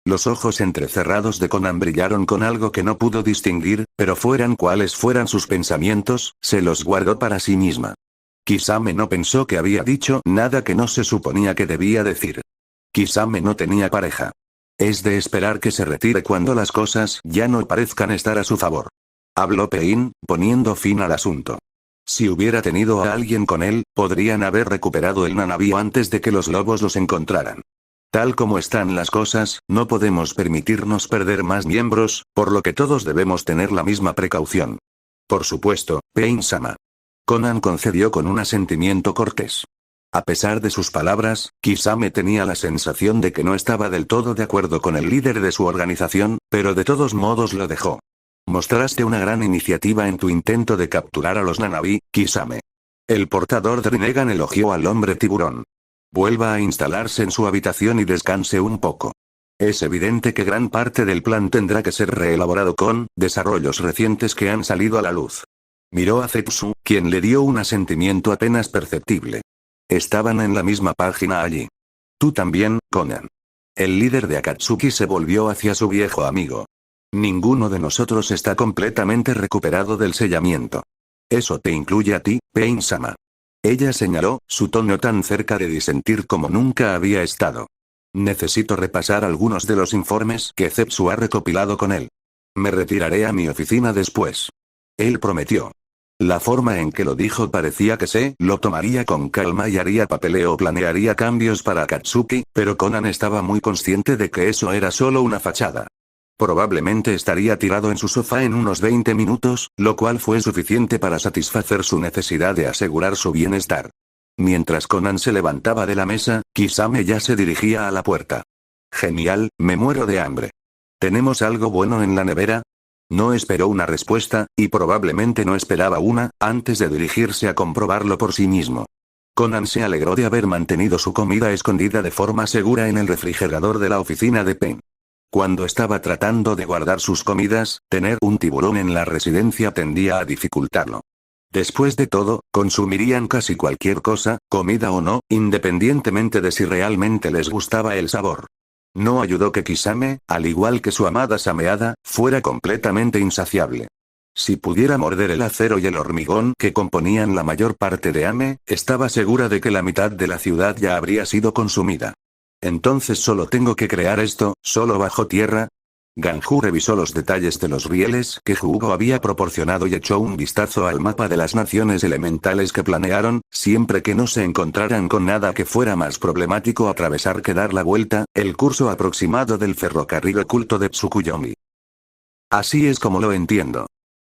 Los ojos entrecerrados de Conan brillaron con algo que no pudo distinguir, pero fueran cuales fueran sus pensamientos, se los guardó para sí misma. Kisame no pensó que había dicho nada que no se suponía que debía decir. Kisame no tenía pareja. Es de esperar que se retire cuando las cosas ya no parezcan estar a su favor. Habló Pain, poniendo fin al asunto. Si hubiera tenido a alguien con él, podrían haber recuperado el Nanabi antes de que los lobos los encontraran. Tal como están las cosas, no podemos permitirnos perder más miembros, por lo que todos debemos tener la misma precaución. Por supuesto, Pain-sama. Conan concedió con un asentimiento cortés. A pesar de sus palabras, Kisame tenía la sensación de que no estaba del todo de acuerdo con el líder de su organización, pero de todos modos lo dejó. Mostraste una gran iniciativa en tu intento de capturar a los Nanabi, Kisame. El portador de Rinnegan elogió al hombre tiburón. Vuelva a instalarse en su habitación y descanse un poco. Es evidente que gran parte del plan tendrá que ser reelaborado con desarrollos recientes que han salido a la luz. Miró a Zetsu, quien le dio un asentimiento apenas perceptible. Estaban en la misma página allí. Tú también, Conan. El líder de Akatsuki se volvió hacia su viejo amigo. Ninguno de nosotros está completamente recuperado del sellamiento. Eso te incluye a ti, Pain-sama. Ella señaló, su tono tan cerca de disentir como nunca había estado. Necesito repasar algunos de los informes que Zetsu ha recopilado con él. Me retiraré a mi oficina después. Él prometió. La forma en que lo dijo parecía que se lo tomaría con calma y haría papeleo o planearía cambios para Akatsuki, pero Conan estaba muy consciente de que eso era solo una fachada. Probablemente estaría tirado en su sofá en unos 20 minutos, lo cual fue suficiente para satisfacer su necesidad de asegurar su bienestar. Mientras Conan se levantaba de la mesa, Kisame ya se dirigía a la puerta. Genial, me muero de hambre. ¿Tenemos algo bueno en la nevera? No esperó una respuesta, y probablemente no esperaba una, antes de dirigirse a comprobarlo por sí mismo. Conan se alegró de haber mantenido su comida escondida de forma segura en el refrigerador de la oficina de Pen. Cuando estaba tratando de guardar sus comidas, tener un tiburón en la residencia tendía a dificultarlo. Después de todo, consumirían casi cualquier cosa, comida o no, independientemente de si realmente les gustaba el sabor. No ayudó que Kisame, al igual que su amada Sameada, fuera completamente insaciable. Si pudiera morder el acero y el hormigón que componían la mayor parte de Ame, estaba segura de que la mitad de la ciudad ya habría sido consumida. Entonces solo tengo que crear esto, solo bajo tierra. Ganju revisó los detalles de los rieles que Hugo había proporcionado y echó un vistazo al mapa de las naciones elementales que planearon, siempre que no se encontraran con nada que fuera más problemático atravesar que dar la vuelta, el curso aproximado del ferrocarril oculto de Tsukuyomi. Así es como lo entiendo.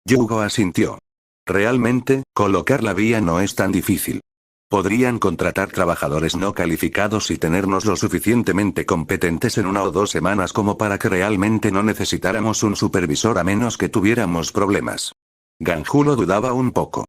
Yugo asintió. Realmente, colocar la vía no es tan difícil. Podrían contratar trabajadores no calificados y tenernos lo suficientemente competentes en 1 o 2 semanas como para que realmente no necesitáramos un supervisor a menos que tuviéramos problemas. Ganju lo dudaba un poco.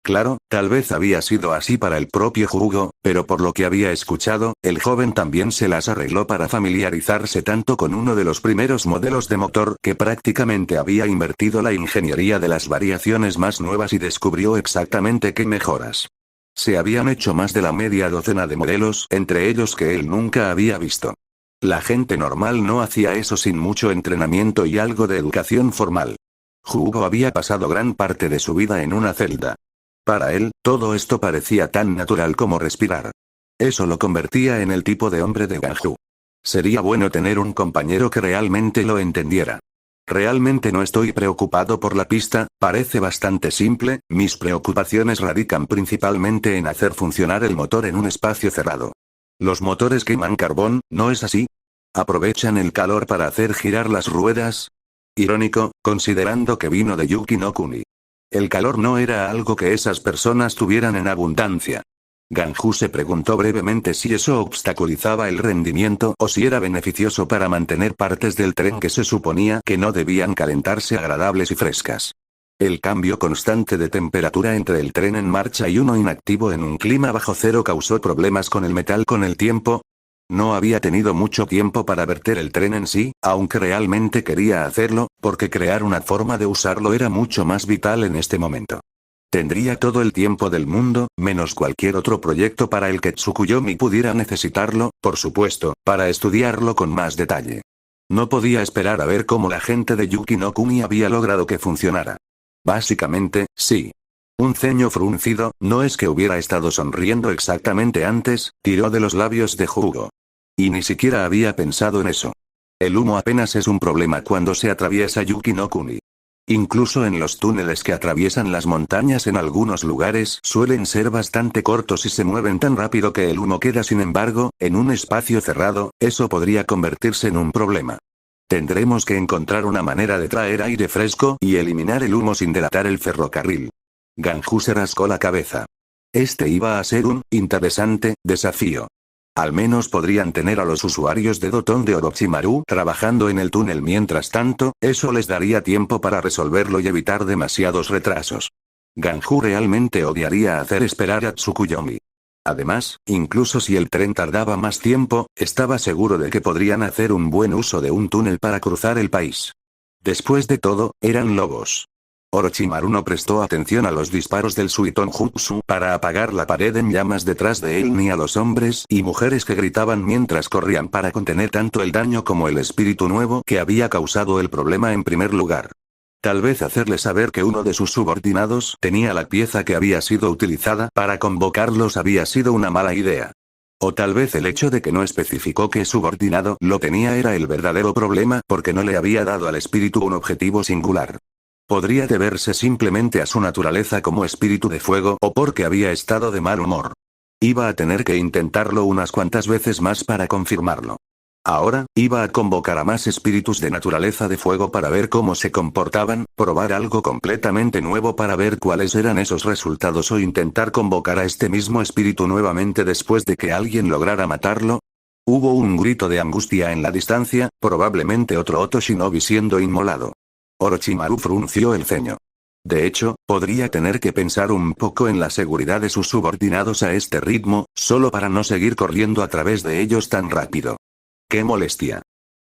Claro, tal vez había sido así para el propio Hugo, pero por lo que había escuchado, el joven también se las arregló para familiarizarse tanto con uno de los primeros modelos de motor que prácticamente había invertido la ingeniería de las variaciones más nuevas y descubrió exactamente qué mejoras. Se habían hecho más de la media docena de modelos, entre ellos que él nunca había visto. La gente normal no hacía eso sin mucho entrenamiento y algo de educación formal. Hugo había pasado gran parte de su vida en una celda. Para él, todo esto parecía tan natural como respirar. Eso lo convertía en el tipo de hombre de Ganju. Sería bueno tener un compañero que realmente lo entendiera. Realmente no estoy preocupado por la pista, parece bastante simple, mis preocupaciones radican principalmente en hacer funcionar el motor en un espacio cerrado. Los motores queman carbón, ¿no es así? ¿Aprovechan el calor para hacer girar las ruedas? Irónico, considerando que vino de Yuki no Kuni. El calor no era algo que esas personas tuvieran en abundancia. Ganju se preguntó brevemente si eso obstaculizaba el rendimiento o si era beneficioso para mantener partes del tren que se suponía que no debían calentarse agradables y frescas. El cambio constante de temperatura entre el tren en marcha y uno inactivo en un clima bajo cero causó problemas con el metal con el tiempo. No había tenido mucho tiempo para verter el tren en sí, aunque realmente quería hacerlo, porque crear una forma de usarlo era mucho más vital en este momento. Tendría todo el tiempo del mundo, menos cualquier otro proyecto para el que Tsukuyomi pudiera necesitarlo, por supuesto, para estudiarlo con más detalle. No podía esperar a ver cómo la gente de Yuki no Kuni había logrado que funcionara. Básicamente, sí. Un ceño fruncido, no es que hubiera estado sonriendo exactamente antes, tiró de los labios de Hugo. Y ni siquiera había pensado en eso. El humo apenas es un problema cuando se atraviesa Yuki no Kuni. Incluso en los túneles que atraviesan las montañas en algunos lugares suelen ser bastante cortos y se mueven tan rápido que el humo queda. Sin embargo, en un espacio cerrado, eso podría convertirse en un problema. Tendremos que encontrar una manera de traer aire fresco y eliminar el humo sin delatar el ferrocarril. Ganju se rascó la cabeza. Este iba a ser un interesante desafío. Al menos podrían tener a los usuarios de Doton de Orochimaru trabajando en el túnel mientras tanto, eso les daría tiempo para resolverlo y evitar demasiados retrasos. Ganju realmente odiaría hacer esperar a Tsukuyomi. Además, incluso si el tren tardaba más tiempo, estaba seguro de que podrían hacer un buen uso de un túnel para cruzar el país. Después de todo, eran lobos. Orochimaru no prestó atención a los disparos del Suiton Jutsu para apagar la pared en llamas detrás de él ni a los hombres y mujeres que gritaban mientras corrían para contener tanto el daño como el espíritu nuevo que había causado el problema en primer lugar. Tal vez hacerle saber que uno de sus subordinados tenía la pieza que había sido utilizada para convocarlos había sido una mala idea. O tal vez el hecho de que no especificó qué subordinado lo tenía era el verdadero problema porque no le había dado al espíritu un objetivo singular. Podría deberse simplemente a su naturaleza como espíritu de fuego o porque había estado de mal humor. Iba a tener que intentarlo unas cuantas veces más para confirmarlo. Ahora, iba a convocar a más espíritus de naturaleza de fuego para ver cómo se comportaban, probar algo completamente nuevo para ver cuáles eran esos resultados o intentar convocar a este mismo espíritu nuevamente después de que alguien lograra matarlo. Hubo un grito de angustia en la distancia, probablemente otro Oto Shinobi siendo inmolado. Orochimaru frunció el ceño. De hecho, podría tener que pensar un poco en la seguridad de sus subordinados a este ritmo, solo para no seguir corriendo a través de ellos tan rápido. ¡Qué molestia!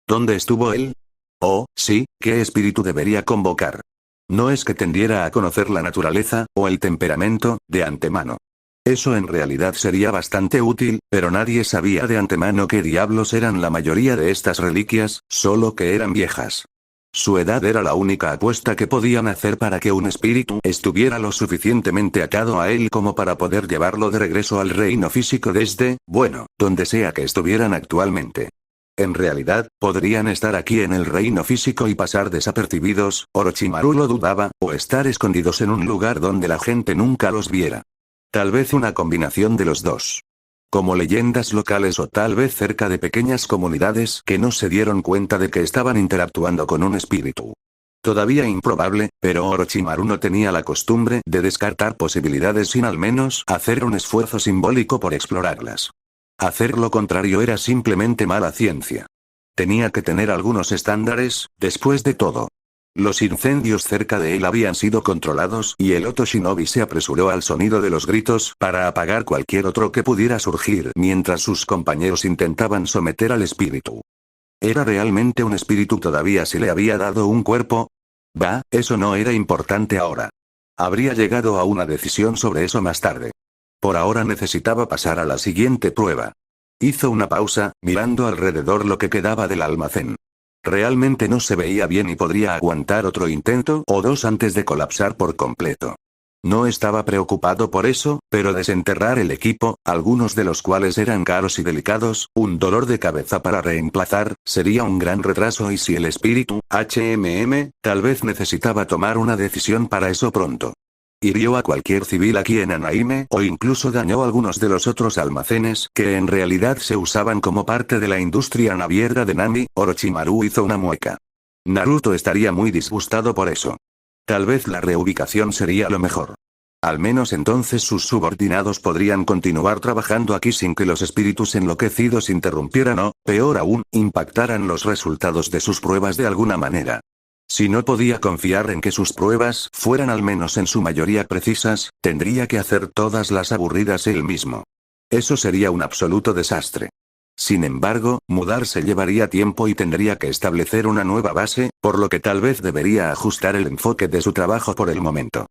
¿Dónde estuvo él? Oh, sí, ¿qué espíritu debería convocar? No es que tendiera a conocer la naturaleza, o el temperamento, de antemano. Eso en realidad sería bastante útil, pero nadie sabía de antemano qué diablos eran la mayoría de estas reliquias, solo que eran viejas. Su edad era la única apuesta que podían hacer para que un espíritu estuviera lo suficientemente atado a él como para poder llevarlo de regreso al reino físico desde, bueno, donde sea que estuvieran actualmente. En realidad, podrían estar aquí en el reino físico y pasar desapercibidos, Orochimaru lo dudaba, o estar escondidos en un lugar donde la gente nunca los viera. Tal vez una combinación de los dos. Como leyendas locales o tal vez cerca de pequeñas comunidades que no se dieron cuenta de que estaban interactuando con un espíritu. Todavía improbable, pero Orochimaru no tenía la costumbre de descartar posibilidades sin al menos hacer un esfuerzo simbólico por explorarlas. Hacer lo contrario era simplemente mala ciencia. Tenía que tener algunos estándares, después de todo. Los incendios cerca de él habían sido controlados y el Oto Shinobi se apresuró al sonido de los gritos para apagar cualquier otro que pudiera surgir mientras sus compañeros intentaban someter al espíritu. ¿Era realmente un espíritu todavía si le había dado un cuerpo? Bah, eso no era importante ahora. Habría llegado a una decisión sobre eso más tarde. Por ahora necesitaba pasar a la siguiente prueba. Hizo una pausa, mirando alrededor lo que quedaba del almacén. Realmente no se veía bien y podría aguantar otro intento o dos antes de colapsar por completo. No estaba preocupado por eso, pero desenterrar el equipo, algunos de los cuales eran caros y delicados, un dolor de cabeza para reemplazar, sería un gran retraso y si el espíritu, tal vez necesitaba tomar una decisión para eso pronto. Hirió a cualquier civil aquí en Anaime o incluso dañó algunos de los otros almacenes que en realidad se usaban como parte de la industria naviera de Nami. Orochimaru hizo una mueca. Naruto estaría muy disgustado por eso. Tal vez la reubicación sería lo mejor. Al menos entonces sus subordinados podrían continuar trabajando aquí sin que los espíritus enloquecidos interrumpieran o, peor aún, impactaran los resultados de sus pruebas de alguna manera. Si no podía confiar en que sus pruebas fueran al menos en su mayoría precisas, tendría que hacer todas las aburridas él mismo. Eso sería un absoluto desastre. Sin embargo, mudarse llevaría tiempo y tendría que establecer una nueva base, por lo que tal vez debería ajustar el enfoque de su trabajo por el momento.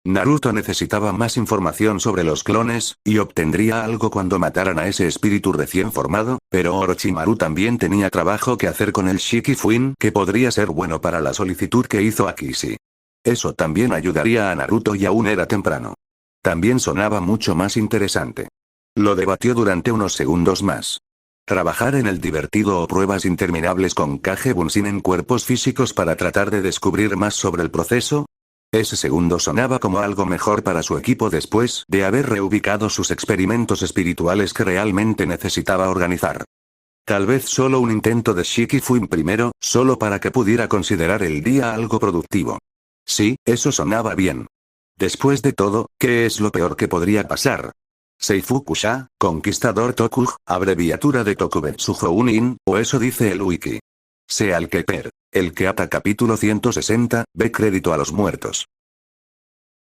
Naruto necesitaba más información sobre los clones, y obtendría algo cuando mataran a ese espíritu recién formado, pero Orochimaru también tenía trabajo que hacer con el Shikifuin que podría ser bueno para la solicitud que hizo a Kishi. Eso también ayudaría a Naruto y aún era temprano. También sonaba mucho más interesante. Lo debatió durante unos segundos más. Trabajar en el divertido o pruebas interminables con Kage Bunshin en cuerpos físicos para tratar de descubrir más sobre el proceso. Ese segundo sonaba como algo mejor para su equipo después de haber reubicado sus experimentos espirituales que realmente necesitaba organizar. Tal vez solo un intento de Shikifuin primero, solo para que pudiera considerar el día algo productivo. Sí, eso sonaba bien. Después de todo, ¿qué es lo peor que podría pasar? Seifukusha, Conquistador Tokuj, abreviatura de Tokubetsu Jounin, o eso dice el wiki. Sea el que per. El que ata capítulo 160, ve crédito a los muertos.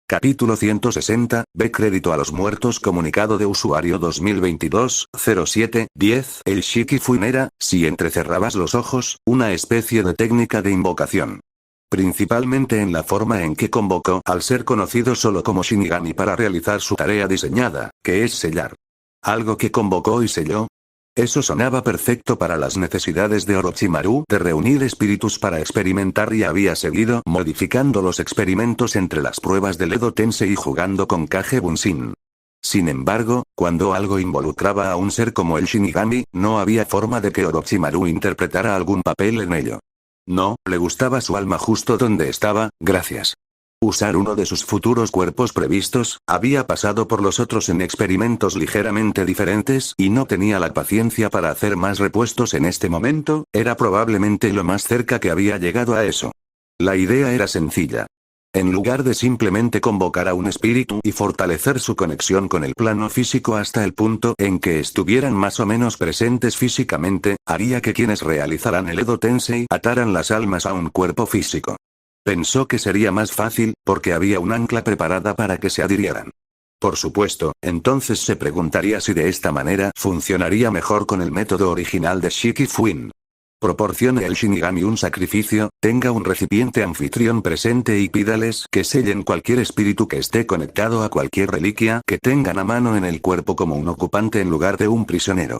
Capítulo 160, ve crédito a los muertos. Comunicado de usuario 2022-07-10. El Shikifuin era, si entrecerrabas los ojos, una especie de técnica de invocación. Principalmente en la forma en que convocó al ser conocido solo como Shinigami para realizar su tarea diseñada, que es sellar. Algo que convocó y selló. Eso sonaba perfecto para las necesidades de Orochimaru de reunir espíritus para experimentar y había seguido modificando los experimentos entre las pruebas del Edo Tensei y jugando con Kage Bunshin. Sin embargo, cuando algo involucraba a un ser como el Shinigami, no había forma de que Orochimaru interpretara algún papel en ello. No, le gustaba su alma justo donde estaba, gracias. Usar uno de sus futuros cuerpos previstos, había pasado por los otros en experimentos ligeramente diferentes y no tenía la paciencia para hacer más repuestos en este momento, era probablemente lo más cerca que había llegado a eso. La idea era sencilla. En lugar de simplemente convocar a un espíritu y fortalecer su conexión con el plano físico hasta el punto en que estuvieran más o menos presentes físicamente, haría que quienes realizaran el Edo Tensei ataran las almas a un cuerpo físico. Pensó que sería más fácil, porque había un ancla preparada para que se adhirieran. Por supuesto, entonces se preguntaría si de esta manera funcionaría mejor con el método original de Shiki Fuin. Proporcione el Shinigami un sacrificio, tenga un recipiente anfitrión presente y pídales que sellen cualquier espíritu que esté conectado a cualquier reliquia que tengan a mano en el cuerpo como un ocupante en lugar de un prisionero.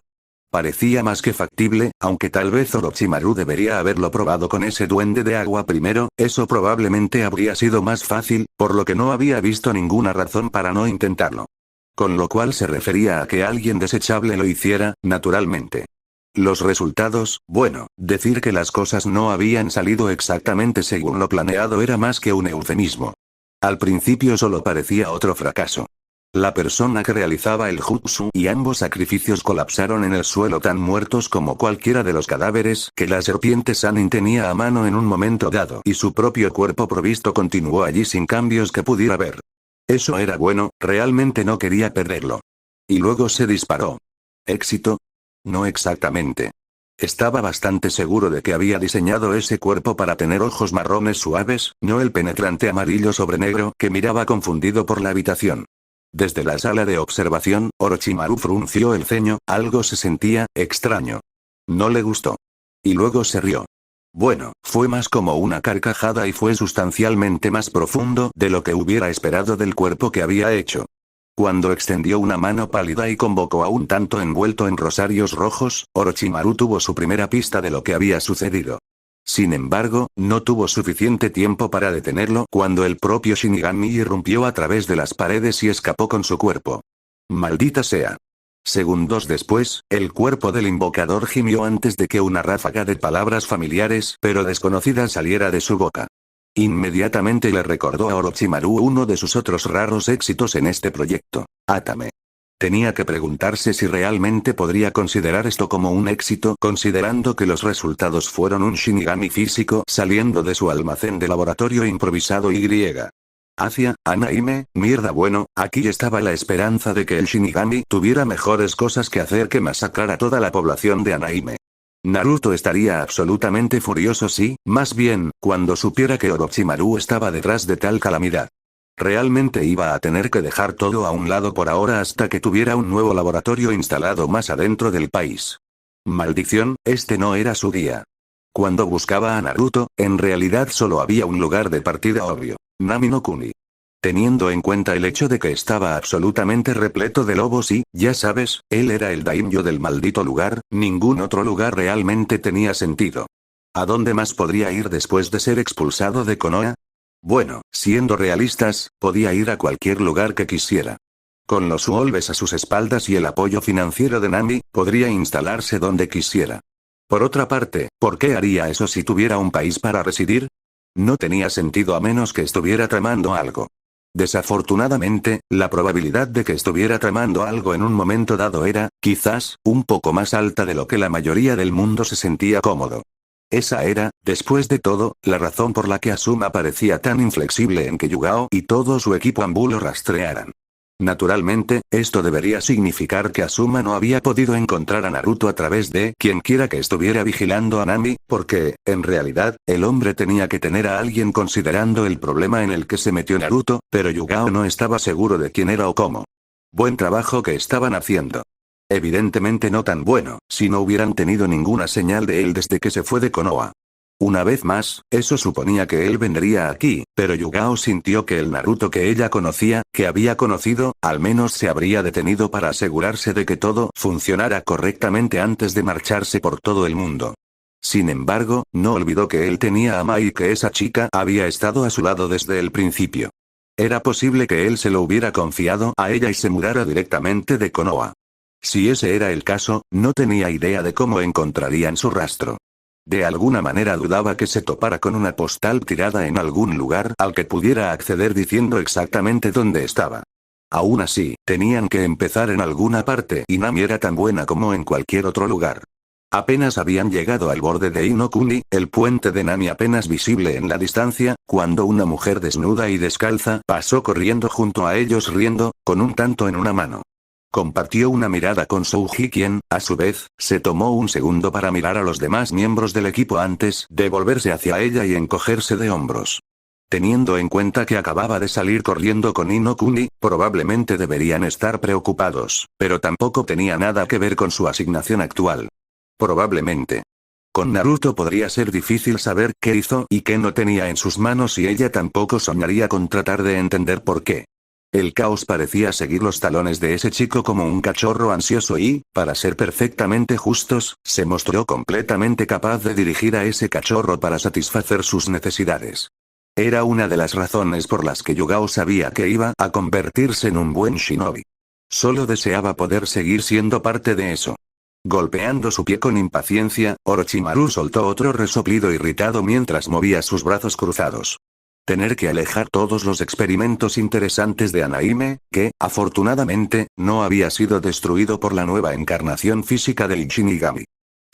Parecía más que factible, aunque tal vez Orochimaru debería haberlo probado con ese duende de agua primero, eso probablemente habría sido más fácil, por lo que no había visto ninguna razón para no intentarlo. Con lo cual se refería a que alguien desechable lo hiciera, naturalmente. Los resultados, bueno, decir que las cosas no habían salido exactamente según lo planeado era más que un eufemismo. Al principio solo parecía otro fracaso. La persona que realizaba el jutsu y ambos sacrificios colapsaron en el suelo tan muertos como cualquiera de los cadáveres que la serpiente Sannin tenía a mano en un momento dado y su propio cuerpo provisto continuó allí sin cambios que pudiera ver. Eso era bueno, realmente no quería perderlo. Y luego se disparó. ¿Éxito? No exactamente. Estaba bastante seguro de que había diseñado ese cuerpo para tener ojos marrones suaves, no el penetrante amarillo sobre negro que miraba confundido por la habitación. Desde la sala de observación, Orochimaru frunció el ceño, algo se sentía extraño. No le gustó. Y luego se rió. Bueno, fue más como una carcajada y fue sustancialmente más profundo de lo que hubiera esperado del cuerpo que había hecho. Cuando extendió una mano pálida y convocó a un tanto envuelto en rosarios rojos, Orochimaru tuvo su primera pista de lo que había sucedido. Sin embargo, no tuvo suficiente tiempo para detenerlo cuando el propio Shinigami irrumpió a través de las paredes y escapó con su cuerpo. ¡Maldita sea! Segundos después, el cuerpo del invocador gimió antes de que una ráfaga de palabras familiares pero desconocidas saliera de su boca. Inmediatamente le recordó a Orochimaru uno de sus otros raros éxitos en este proyecto, Atame. Tenía que preguntarse si realmente podría considerar esto como un éxito considerando que los resultados fueron un Shinigami físico saliendo de su almacén de laboratorio improvisado y. Hacia, Anaime, mierda bueno, aquí estaba la esperanza de que el Shinigami tuviera mejores cosas que hacer que masacrar a toda la población de Anaime. Naruto estaría absolutamente furioso si, más bien, cuando supiera que Orochimaru estaba detrás de tal calamidad. Realmente iba a tener que dejar todo a un lado por ahora hasta que tuviera un nuevo laboratorio instalado más adentro del país. Maldición, este no era su día. Cuando buscaba a Naruto, en realidad solo había un lugar de partida obvio, Nami no Kuni. Teniendo en cuenta el hecho de que estaba absolutamente repleto de lobos y, ya sabes, él era el daimyo del maldito lugar, ningún otro lugar realmente tenía sentido. ¿A dónde más podría ir después de ser expulsado de Konoha? Bueno, siendo realistas, podía ir a cualquier lugar que quisiera. Con los Wolves a sus espaldas y el apoyo financiero de Nami, podría instalarse donde quisiera. Por otra parte, ¿por qué haría eso si tuviera un país para residir? No tenía sentido a menos que estuviera tramando algo. Desafortunadamente, la probabilidad de que estuviera tramando algo en un momento dado era, quizás, un poco más alta de lo que la mayoría del mundo se sentía cómodo. Esa era, después de todo, la razón por la que Asuma parecía tan inflexible en que Yugao y todo su equipo Anbu lo rastrearan. Naturalmente, esto debería significar que Asuma no había podido encontrar a Naruto a través de quienquiera que estuviera vigilando a Nami, porque, en realidad, el hombre tenía que tener a alguien considerando el problema en el que se metió Naruto, pero Yugao no estaba seguro de quién era o cómo. Buen trabajo que estaban haciendo. Evidentemente no tan bueno, si no hubieran tenido ninguna señal de él desde que se fue de Konoha. Una vez más, eso suponía que él vendría aquí, pero Yugao sintió que el Naruto que ella conocía, que había conocido, al menos se habría detenido para asegurarse de que todo funcionara correctamente antes de marcharse por todo el mundo. Sin embargo, no olvidó que él tenía a Mai y que esa chica había estado a su lado desde el principio. Era posible que él se lo hubiera confiado a ella y se mudara directamente de Konoha. Si ese era el caso, no tenía idea de cómo encontrarían su rastro. De alguna manera dudaba que se topara con una postal tirada en algún lugar al que pudiera acceder diciendo exactamente dónde estaba. Aún así, tenían que empezar en alguna parte y Nami era tan buena como en cualquier otro lugar. Apenas habían llegado al borde de Inokuni, el puente de Nami apenas visible en la distancia, cuando una mujer desnuda y descalza pasó corriendo junto a ellos riendo, con un tanto en una mano. Compartió una mirada con Souji quien, a su vez, se tomó un segundo para mirar a los demás miembros del equipo antes de volverse hacia ella y encogerse de hombros. Teniendo en cuenta que acababa de salir corriendo con Inokuni, probablemente deberían estar preocupados, pero tampoco tenía nada que ver con su asignación actual. Probablemente. Con Naruto podría ser difícil saber qué hizo y qué no tenía en sus manos y ella tampoco soñaría con tratar de entender por qué. El caos parecía seguir los talones de ese chico como un cachorro ansioso y, para ser perfectamente justos, se mostró completamente capaz de dirigir a ese cachorro para satisfacer sus necesidades. Era una de las razones por las que Yugao sabía que iba a convertirse en un buen shinobi. Solo deseaba poder seguir siendo parte de eso. Golpeando su pie con impaciencia, Orochimaru soltó otro resoplido irritado mientras movía sus brazos cruzados. Tener que alejar todos los experimentos interesantes de Anaime, que, afortunadamente, no había sido destruido por la nueva encarnación física del Shinigami.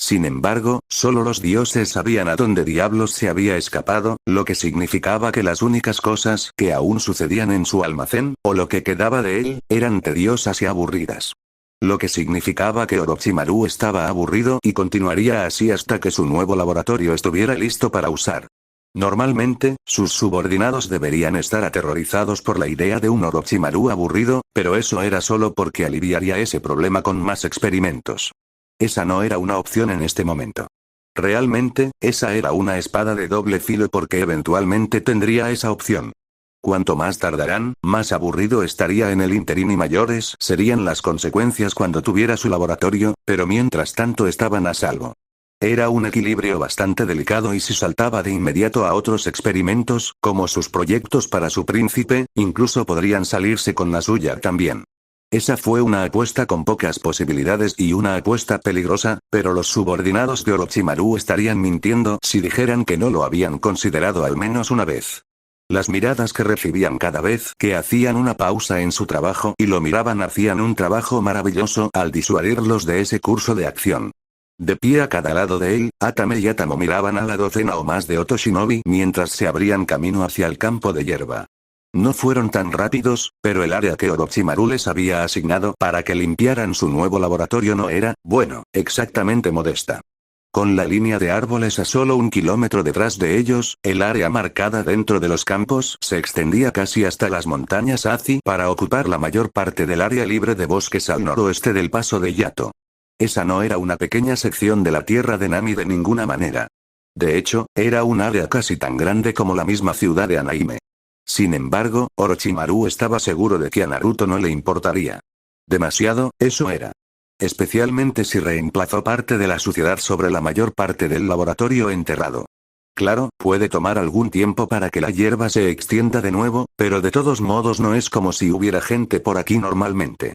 Sin embargo, solo los dioses sabían a dónde diablos se había escapado, lo que significaba que las únicas cosas que aún sucedían en su almacén, o lo que quedaba de él, eran tediosas y aburridas. Lo que significaba que Orochimaru estaba aburrido y continuaría así hasta que su nuevo laboratorio estuviera listo para usar. Normalmente, sus subordinados deberían estar aterrorizados por la idea de un Orochimaru aburrido, pero eso era solo porque aliviaría ese problema con más experimentos. Esa no era una opción en este momento. Realmente, esa era una espada de doble filo porque eventualmente tendría esa opción. Cuanto más tardarán, más aburrido estaría en el interín y mayores serían las consecuencias cuando tuviera su laboratorio, pero mientras tanto estaban a salvo. Era un equilibrio bastante delicado y si saltaba de inmediato a otros experimentos, como sus proyectos para su príncipe, incluso podrían salirse con la suya también. Esa fue una apuesta con pocas posibilidades y una apuesta peligrosa, pero los subordinados de Orochimaru estarían mintiendo si dijeran que no lo habían considerado al menos una vez. Las miradas que recibían cada vez que hacían una pausa en su trabajo y lo miraban hacían un trabajo maravilloso al disuadirlos de ese curso de acción. De pie a cada lado de él, Atame y Atamo miraban a la docena o más de Otoshinobi mientras se abrían camino hacia el campo de hierba. No fueron tan rápidos, pero el área que Orochimaru les había asignado para que limpiaran su nuevo laboratorio no era, bueno, exactamente modesta. Con la línea de árboles a solo 1 kilómetro detrás de ellos, el área marcada dentro de los campos se extendía casi hasta las montañas Azi para ocupar la mayor parte del área libre de bosques al noroeste del paso de Yato. Esa no era una pequeña sección de la tierra de Nami de ninguna manera. De hecho, era un área casi tan grande como la misma ciudad de Anaime. Sin embargo, Orochimaru estaba seguro de que a Naruto no le importaría. Demasiado, eso era. Especialmente si reemplazó parte de la suciedad sobre la mayor parte del laboratorio enterrado. Claro, puede tomar algún tiempo para que la hierba se extienda de nuevo, pero de todos modos no es como si hubiera gente por aquí normalmente.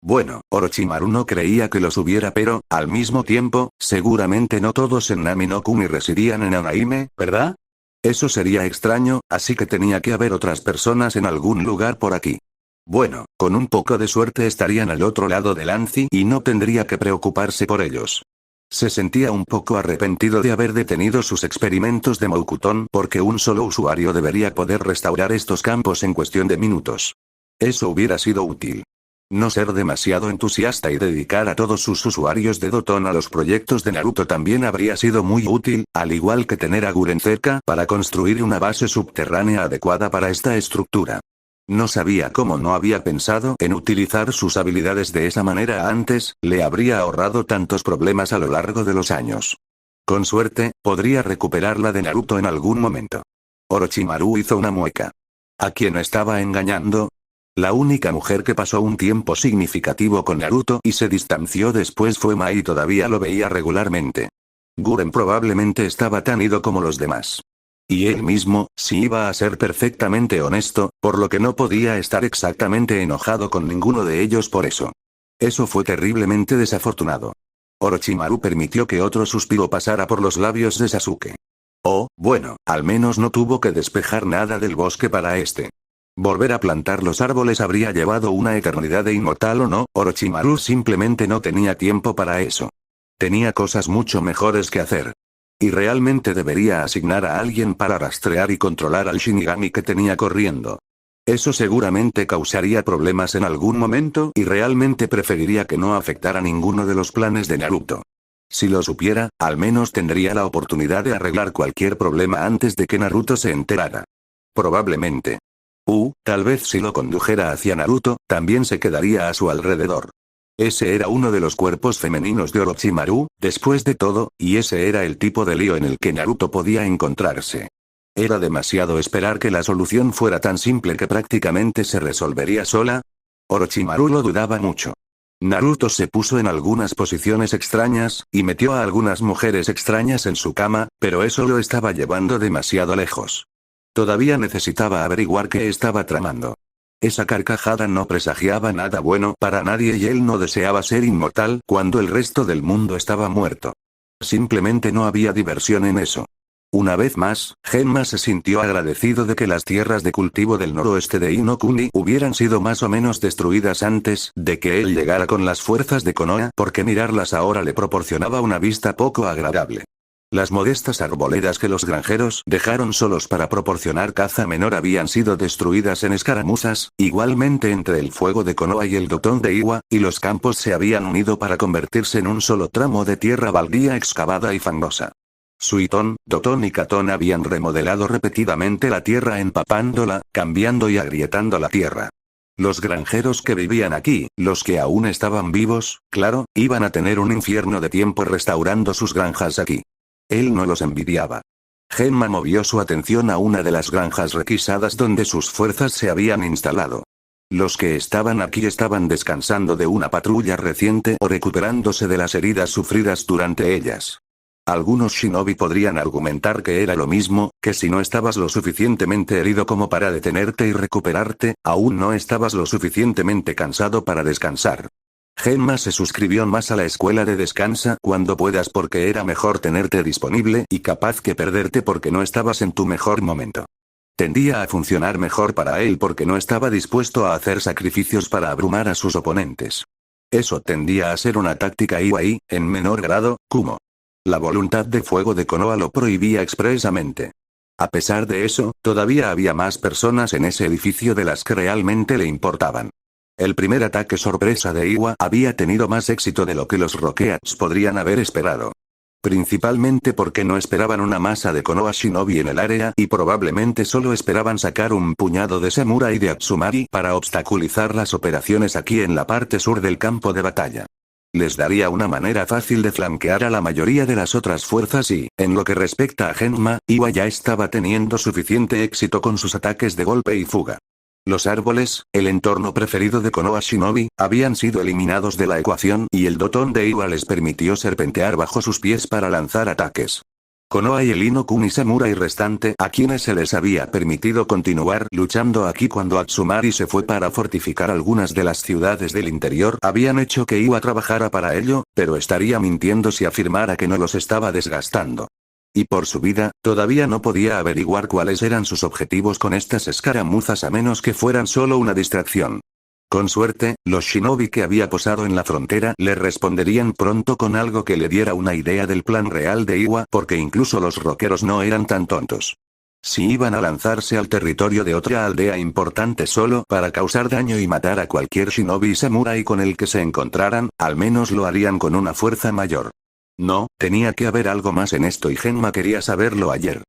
Bueno, Orochimaru no creía que los hubiera pero, al mismo tiempo, seguramente no todos en Nami no Kuni residían en Anaime, ¿verdad? Eso sería extraño, así que tenía que haber otras personas en algún lugar por aquí. Bueno, con un poco de suerte estarían al otro lado del Anzi y no tendría que preocuparse por ellos. Se sentía un poco arrepentido de haber detenido sus experimentos de Moukutón porque un solo usuario debería poder restaurar estos campos en cuestión de minutos. Eso hubiera sido útil. No ser demasiado entusiasta y dedicar a todos sus usuarios de Doton a los proyectos de Naruto también habría sido muy útil, al igual que tener a Guren cerca para construir una base subterránea adecuada para esta estructura. No sabía cómo no había pensado en utilizar sus habilidades de esa manera antes, le habría ahorrado tantos problemas a lo largo de los años. Con suerte, podría recuperar la de Naruto en algún momento. Orochimaru hizo una mueca. ¿A quién estaba engañando? La única mujer que pasó un tiempo significativo con Naruto y se distanció después fue Mai y todavía lo veía regularmente. Guren probablemente estaba tan ido como los demás. Y él mismo, si iba a ser perfectamente honesto, por lo que no podía estar exactamente enojado con ninguno de ellos por eso. Eso fue terriblemente desafortunado. Orochimaru permitió que otro suspiro pasara por los labios de Sasuke. Oh, bueno, al menos no tuvo que despejar nada del bosque para este. Volver a plantar los árboles habría llevado una eternidad de inmortal o no, Orochimaru simplemente no tenía tiempo para eso. Tenía cosas mucho mejores que hacer. Y realmente debería asignar a alguien para rastrear y controlar al Shinigami que tenía corriendo. Eso seguramente causaría problemas en algún momento y realmente preferiría que no afectara ninguno de los planes de Naruto. Si lo supiera, al menos tendría la oportunidad de arreglar cualquier problema antes de que Naruto se enterara. Probablemente. Tal vez si lo condujera hacia Naruto, también se quedaría a su alrededor. Ese era uno de los cuerpos femeninos de Orochimaru, después de todo, y ese era el tipo de lío en el que Naruto podía encontrarse. ¿Era demasiado esperar que la solución fuera tan simple que prácticamente se resolvería sola? Orochimaru lo dudaba mucho. Naruto se puso en algunas posiciones extrañas, y metió a algunas mujeres extrañas en su cama, pero eso lo estaba llevando demasiado lejos. Todavía necesitaba averiguar qué estaba tramando. Esa carcajada no presagiaba nada bueno para nadie y él no deseaba ser inmortal cuando el resto del mundo estaba muerto. Simplemente no había diversión en eso. Una vez más, Genma se sintió agradecido de que las tierras de cultivo del noroeste de Inokuni hubieran sido más o menos destruidas antes de que él llegara con las fuerzas de Konoha, porque mirarlas ahora le proporcionaba una vista poco agradable. Las modestas arboledas que los granjeros dejaron solos para proporcionar caza menor habían sido destruidas en escaramuzas, igualmente entre el fuego de Konoha y el Dotón de Iwa, y los campos se habían unido para convertirse en un solo tramo de tierra baldía excavada y fangosa. Suiton, Dotón y Katon habían remodelado repetidamente la tierra empapándola, cambiando y agrietando la tierra. Los granjeros que vivían aquí, los que aún estaban vivos, claro, iban a tener un infierno de tiempo restaurando sus granjas aquí. Él no los envidiaba. Genma movió su atención a una de las granjas requisadas donde sus fuerzas se habían instalado. Los que estaban aquí estaban descansando de una patrulla reciente o recuperándose de las heridas sufridas durante ellas. Algunos shinobi podrían argumentar que era lo mismo, que si no estabas lo suficientemente herido como para detenerte y recuperarte, aún no estabas lo suficientemente cansado para descansar. Genma se suscribió más a la escuela de descansa cuando puedas porque era mejor tenerte disponible y capaz que perderte porque no estabas en tu mejor momento. Tendía a funcionar mejor para él porque no estaba dispuesto a hacer sacrificios para abrumar a sus oponentes. Eso tendía a ser una táctica Iwai, en menor grado, Kumo. La voluntad de fuego de Konoha lo prohibía expresamente. A pesar de eso, todavía había más personas en ese edificio de las que realmente le importaban. El primer ataque sorpresa de Iwa había tenido más éxito de lo que los Rokeats podrían haber esperado. Principalmente porque no esperaban una masa de Konoha Shinobi en el área y probablemente solo esperaban sacar un puñado de Samurai de Atsumari para obstaculizar las operaciones aquí en la parte sur del campo de batalla. Les daría una manera fácil de flanquear a la mayoría de las otras fuerzas y, en lo que respecta a Genma, Iwa ya estaba teniendo suficiente éxito con sus ataques de golpe y fuga. Los árboles, el entorno preferido de Konoha Shinobi, habían sido eliminados de la ecuación y el Dotón de Iwa les permitió serpentear bajo sus pies para lanzar ataques. Konoha y el Inokuni Samurai restante a quienes se les había permitido continuar luchando aquí cuando Atsumari se fue para fortificar algunas de las ciudades del interior habían hecho que Iwa trabajara para ello, pero estaría mintiendo si afirmara que no los estaba desgastando. Y por su vida, todavía no podía averiguar cuáles eran sus objetivos con estas escaramuzas a menos que fueran solo una distracción. Con suerte, los shinobi que había posado en la frontera le responderían pronto con algo que le diera una idea del plan real de Iwa porque incluso los rockeros no eran tan tontos. Si iban a lanzarse al territorio de otra aldea importante solo para causar daño y matar a cualquier shinobi samurai con el que se encontraran, al menos lo harían con una fuerza mayor. No, tenía que haber algo más en esto y Genma quería saberlo ayer.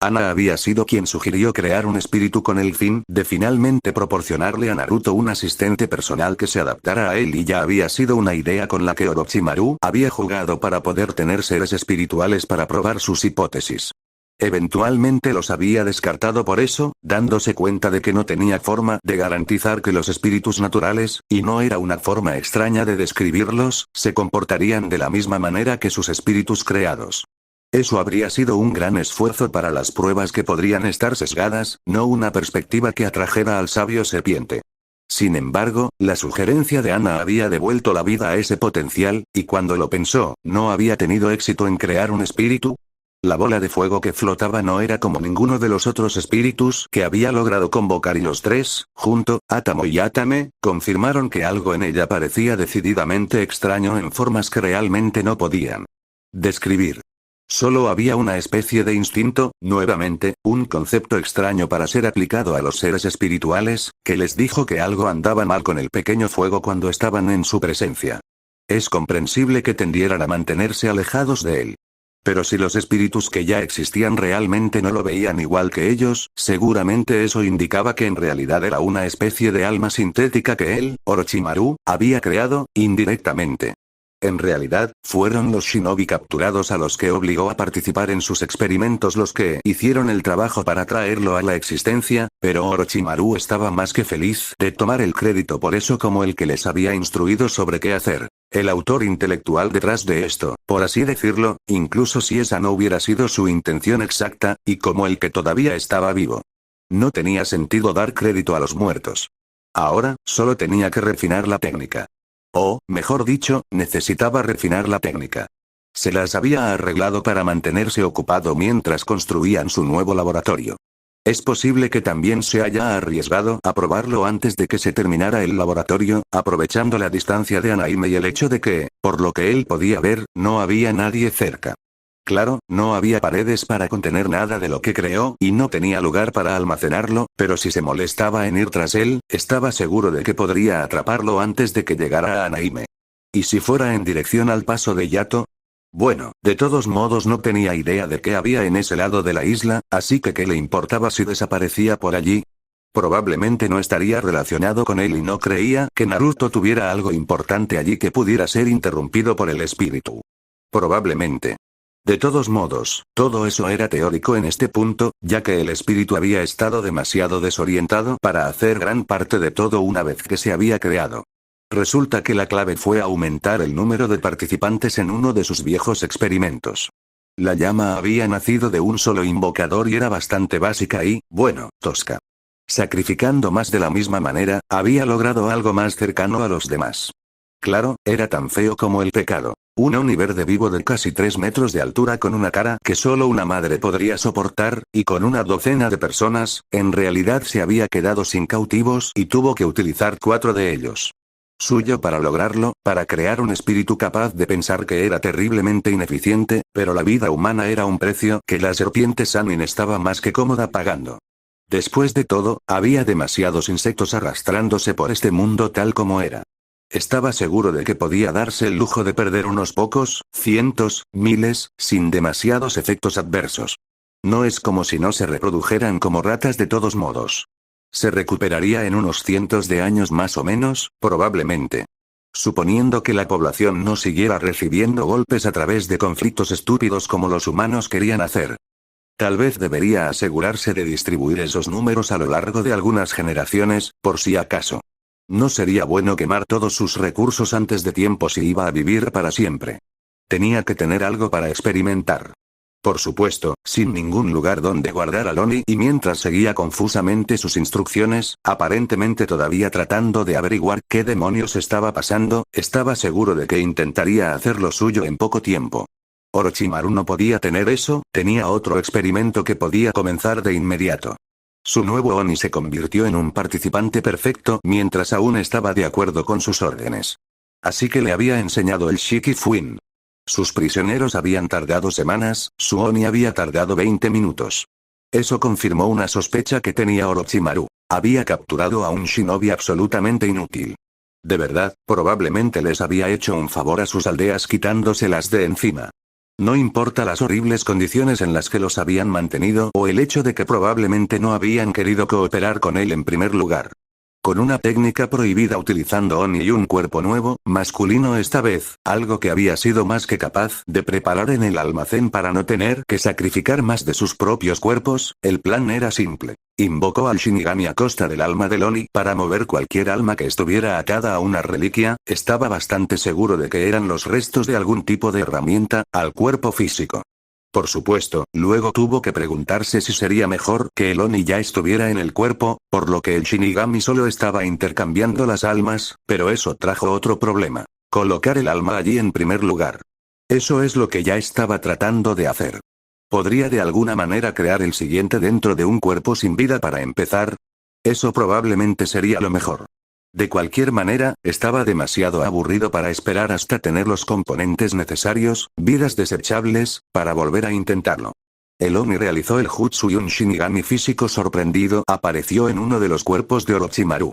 Ana había sido quien sugirió crear un espíritu con el fin de finalmente proporcionarle a Naruto un asistente personal que se adaptara a él y ya había sido una idea con la que Orochimaru había jugado para poder tener seres espirituales para probar sus hipótesis. Eventualmente los había descartado por eso, dándose cuenta de que no tenía forma de garantizar que los espíritus naturales, y no era una forma extraña de describirlos, se comportarían de la misma manera que sus espíritus creados. Eso habría sido un gran esfuerzo para las pruebas que podrían estar sesgadas, no una perspectiva que atrajera al sabio serpiente. Sin embargo, la sugerencia de Ana había devuelto la vida a ese potencial, y cuando lo pensó, ¿no había tenido éxito en crear un espíritu? La bola de fuego que flotaba no era como ninguno de los otros espíritus que había logrado convocar y los tres, junto, Atamo y Atame, confirmaron que algo en ella parecía decididamente extraño en formas que realmente no podían describir. Solo había una especie de instinto, nuevamente, un concepto extraño para ser aplicado a los seres espirituales, que les dijo que algo andaba mal con el pequeño fuego cuando estaban en su presencia. Es comprensible que tendieran a mantenerse alejados de él. Pero si los espíritus que ya existían realmente no lo veían igual que ellos, seguramente eso indicaba que en realidad era una especie de alma sintética que él, Orochimaru, había creado, indirectamente. En realidad, fueron los shinobi capturados a los que obligó a participar en sus experimentos los que hicieron el trabajo para traerlo a la existencia, pero Orochimaru estaba más que feliz de tomar el crédito por eso como el que les había instruido sobre qué hacer. El autor intelectual detrás de esto, por así decirlo, incluso si esa no hubiera sido su intención exacta, y como el que todavía estaba vivo. No tenía sentido dar crédito a los muertos. Ahora, solo tenía que refinar la técnica. O, mejor dicho, necesitaba refinar la técnica. Se las había arreglado para mantenerse ocupado mientras construían su nuevo laboratorio. Es posible que también se haya arriesgado a probarlo antes de que se terminara el laboratorio, aprovechando la distancia de Anaime y el hecho de que, por lo que él podía ver, no había nadie cerca. Claro, no había paredes para contener nada de lo que creó y no tenía lugar para almacenarlo, pero si se molestaba en ir tras él, estaba seguro de que podría atraparlo antes de que llegara a Anaime. ¿Y si fuera en dirección al paso de Yato? Bueno, de todos modos no tenía idea de qué había en ese lado de la isla, así que ¿qué le importaba si desaparecía por allí? Probablemente no estaría relacionado con él y no creía que Naruto tuviera algo importante allí que pudiera ser interrumpido por el espíritu. Probablemente. De todos modos, todo eso era teórico en este punto, ya que el espíritu había estado demasiado desorientado para hacer gran parte de todo una vez que se había creado. Resulta que la clave fue aumentar el número de participantes en uno de sus viejos experimentos. La llama había nacido de un solo invocador y era bastante básica y, bueno, tosca. Sacrificando más de la misma manera, había logrado algo más cercano a los demás. Claro, era tan feo como el pecado. Un Oni verde vivo de casi 3 metros de altura con una cara que solo una madre podría soportar, y con una docena de personas, en realidad se había quedado sin cautivos y tuvo que utilizar 4 de ellos. Suyo para lograrlo, para crear un espíritu capaz de pensar que era terriblemente ineficiente, pero la vida humana era un precio que la serpiente Sanmin estaba más que cómoda pagando. Después de todo, había demasiados insectos arrastrándose por este mundo tal como era. Estaba seguro de que podía darse el lujo de perder unos pocos, cientos, miles, sin demasiados efectos adversos. No es como si no se reprodujeran como ratas de todos modos. Se recuperaría en unos cientos de años más o menos, probablemente. Suponiendo que la población no siguiera recibiendo golpes a través de conflictos estúpidos como los humanos querían hacer. Tal vez debería asegurarse de distribuir esos números a lo largo de algunas generaciones, por si acaso. No sería bueno quemar todos sus recursos antes de tiempo si iba a vivir para siempre. Tenía que tener algo para experimentar. Por supuesto, sin ningún lugar donde guardar al Oni y mientras seguía confusamente sus instrucciones, aparentemente todavía tratando de averiguar qué demonios estaba pasando, estaba seguro de que intentaría hacer lo suyo en poco tiempo. Orochimaru no podía tener eso, tenía otro experimento que podía comenzar de inmediato. Su nuevo Oni se convirtió en un participante perfecto mientras aún estaba de acuerdo con sus órdenes. Así que le había enseñado el Shikifuin. Sus prisioneros habían tardado semanas, su Oni había tardado 20 minutos. Eso confirmó una sospecha que tenía Orochimaru. Había capturado a un shinobi absolutamente inútil. De verdad, probablemente les había hecho un favor a sus aldeas quitándoselas de encima. No importa las horribles condiciones en las que los habían mantenido o el hecho de que probablemente no habían querido cooperar con él en primer lugar. Con una técnica prohibida utilizando Oni y un cuerpo nuevo, masculino esta vez, algo que había sido más que capaz de preparar en el almacén para no tener que sacrificar más de sus propios cuerpos, el plan era simple. Invocó al Shinigami a costa del alma del Oni para mover cualquier alma que estuviera atada a una reliquia, estaba bastante seguro de que eran los restos de algún tipo de herramienta, al cuerpo físico. Por supuesto, luego tuvo que preguntarse si sería mejor que el Oni ya estuviera en el cuerpo, por lo que el Shinigami solo estaba intercambiando las almas, pero eso trajo otro problema. Colocar el alma allí en primer lugar. Eso es lo que ya estaba tratando de hacer. ¿Podría de alguna manera crear el siguiente dentro de un cuerpo sin vida para empezar? Eso probablemente sería lo mejor. De cualquier manera, estaba demasiado aburrido para esperar hasta tener los componentes necesarios, vidas desechables, para volver a intentarlo. El Oni realizó el jutsu y un Shinigami físico sorprendido apareció en uno de los cuerpos de Orochimaru.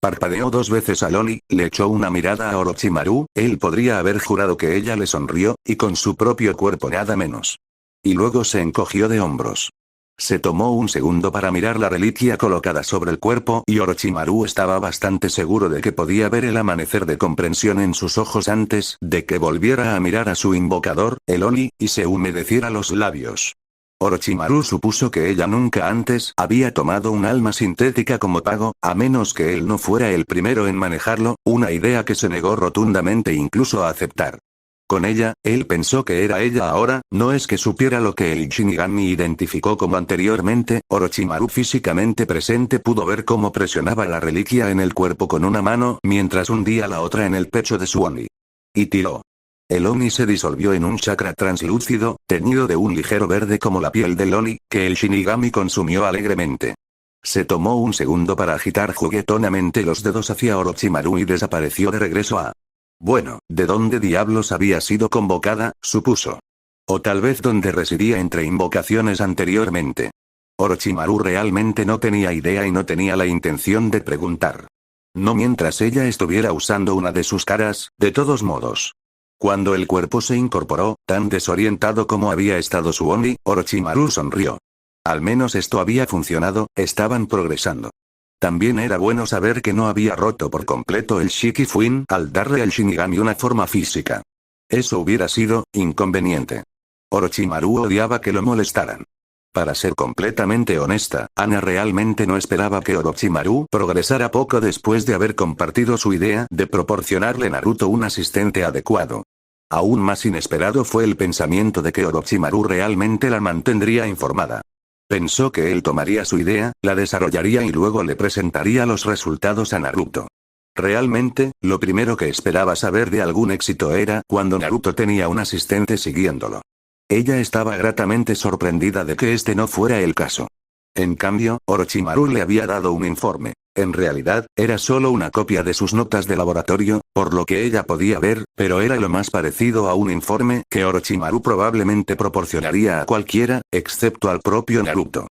Parpadeó 2 veces a Loli, le echó una mirada a Orochimaru, él podría haber jurado que ella le sonrió, y con su propio cuerpo nada menos. Y luego se encogió de hombros. Se tomó un segundo para mirar la reliquia colocada sobre el cuerpo y Orochimaru estaba bastante seguro de que podía ver el amanecer de comprensión en sus ojos antes de que volviera a mirar a su invocador, el Oni, y se humedeciera los labios. Orochimaru supuso que ella nunca antes había tomado un alma sintética como pago, a menos que él no fuera el primero en manejarlo, una idea que se negó rotundamente incluso a aceptar. Con ella, él pensó que era ella ahora, no es que supiera lo que el Shinigami identificó como anteriormente, Orochimaru físicamente presente pudo ver cómo presionaba la reliquia en el cuerpo con una mano mientras hundía la otra en el pecho de su Oni. Y tiró. El Oni se disolvió en un chakra translúcido, teñido de un ligero verde como la piel del Oni, que el Shinigami consumió alegremente. Se tomó un segundo para agitar juguetonamente los dedos hacia Orochimaru y desapareció de regreso a... Bueno, ¿de dónde diablos había sido convocada?, supuso. O tal vez donde residía entre invocaciones anteriormente. Orochimaru realmente no tenía idea y no tenía la intención de preguntar. No mientras ella estuviera usando una de sus caras, de todos modos. Cuando el cuerpo se incorporó, tan desorientado como había estado su Oni, Orochimaru sonrió. Al menos esto había funcionado, estaban progresando. También era bueno saber que no había roto por completo el Shikifuin al darle al Shinigami una forma física. Eso hubiera sido inconveniente. Orochimaru odiaba que lo molestaran. Para ser completamente honesta, Ana realmente no esperaba que Orochimaru progresara poco después de haber compartido su idea de proporcionarle a Naruto un asistente adecuado. Aún más inesperado fue el pensamiento de que Orochimaru realmente la mantendría informada. Pensó que él tomaría su idea, la desarrollaría y luego le presentaría los resultados a Naruto. Realmente, lo primero que esperaba saber de algún éxito era cuando Naruto tenía un asistente siguiéndolo. Ella estaba gratamente sorprendida de que este no fuera el caso. En cambio, Orochimaru le había dado un informe. En realidad, era solo una copia de sus notas de laboratorio, por lo que ella podía ver, pero era lo más parecido a un informe que Orochimaru probablemente proporcionaría a cualquiera, excepto al propio Naruto.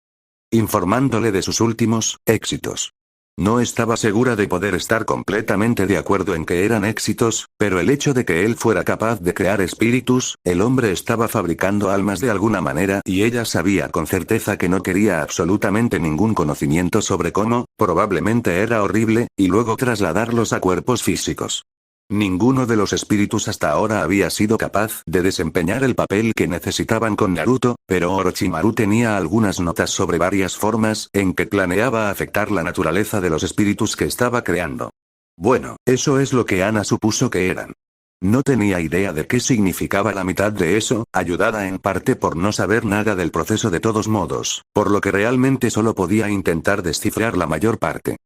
Informándole de sus últimos éxitos. No estaba segura de poder estar completamente de acuerdo en que eran éxitos, pero el hecho de que él fuera capaz de crear espíritus, el hombre estaba fabricando almas de alguna manera y ella sabía con certeza que no quería absolutamente ningún conocimiento sobre cómo, probablemente era horrible, y luego trasladarlos a cuerpos físicos. Ninguno de los espíritus hasta ahora había sido capaz de desempeñar el papel que necesitaban con Naruto, pero Orochimaru tenía algunas notas sobre varias formas en que planeaba afectar la naturaleza de los espíritus que estaba creando. Bueno, eso es lo que Ana supuso que eran. No tenía idea de qué significaba la mitad de eso, ayudada en parte por no saber nada del proceso de todos modos, por lo que realmente solo podía intentar descifrar la mayor parte.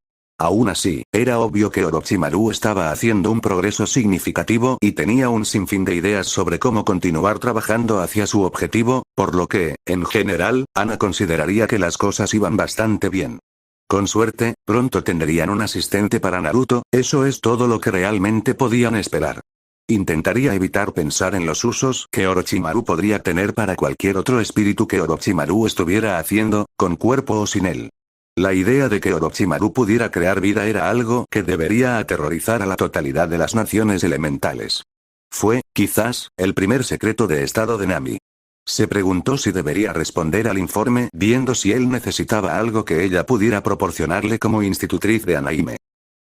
Aún así, era obvio que Orochimaru estaba haciendo un progreso significativo y tenía un sinfín de ideas sobre cómo continuar trabajando hacia su objetivo, por lo que, en general, Ana consideraría que las cosas iban bastante bien. Con suerte, pronto tendrían un asistente para Naruto, eso es todo lo que realmente podían esperar. Intentaría evitar pensar en los usos que Orochimaru podría tener para cualquier otro espíritu que Orochimaru estuviera haciendo, con cuerpo o sin él. La idea de que Orochimaru pudiera crear vida era algo que debería aterrorizar a la totalidad de las naciones elementales. Fue, quizás, el primer secreto de estado de Nami. Se preguntó si debería responder al informe viendo si él necesitaba algo que ella pudiera proporcionarle como institutriz de Anaime.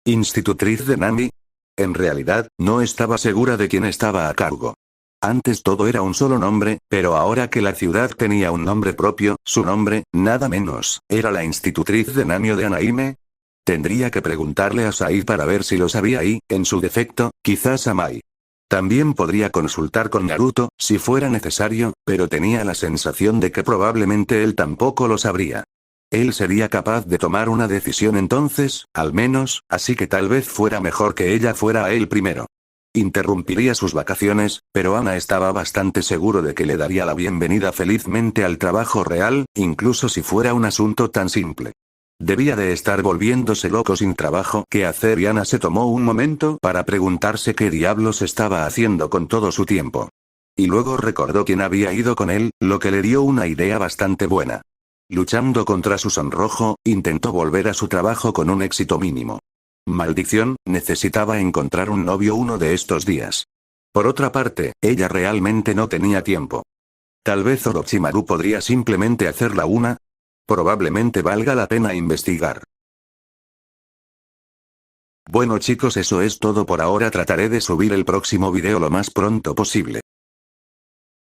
¿Institutriz de Nami? En realidad, no estaba segura de quién estaba a cargo. Antes todo era un solo nombre, pero ahora que la ciudad tenía un nombre propio, su nombre, nada menos, era la institutriz de Namio de Anaime. Tendría que preguntarle a Sai para ver si lo sabía y, en su defecto, quizás a Mai. También podría consultar con Naruto, si fuera necesario, pero tenía la sensación de que probablemente él tampoco lo sabría. Él sería capaz de tomar una decisión entonces, al menos, así que tal vez fuera mejor que ella fuera a él primero. Interrumpiría sus vacaciones, pero Ana estaba bastante seguro de que le daría la bienvenida felizmente al trabajo real, incluso si fuera un asunto tan simple. Debía de estar volviéndose loco sin trabajo que hacer y Ana se tomó un momento para preguntarse qué diablos estaba haciendo con todo su tiempo. Y luego recordó quién había ido con él, lo que le dio una idea bastante buena. Luchando contra su sonrojo, intentó volver a su trabajo con un éxito mínimo. Maldición, necesitaba encontrar un novio uno de estos días. Por otra parte, ella realmente no tenía tiempo. Tal vez Orochimaru podría simplemente hacerla una. Probablemente valga la pena investigar. Bueno chicos, eso es todo por ahora. Trataré de subir el próximo video lo más pronto posible.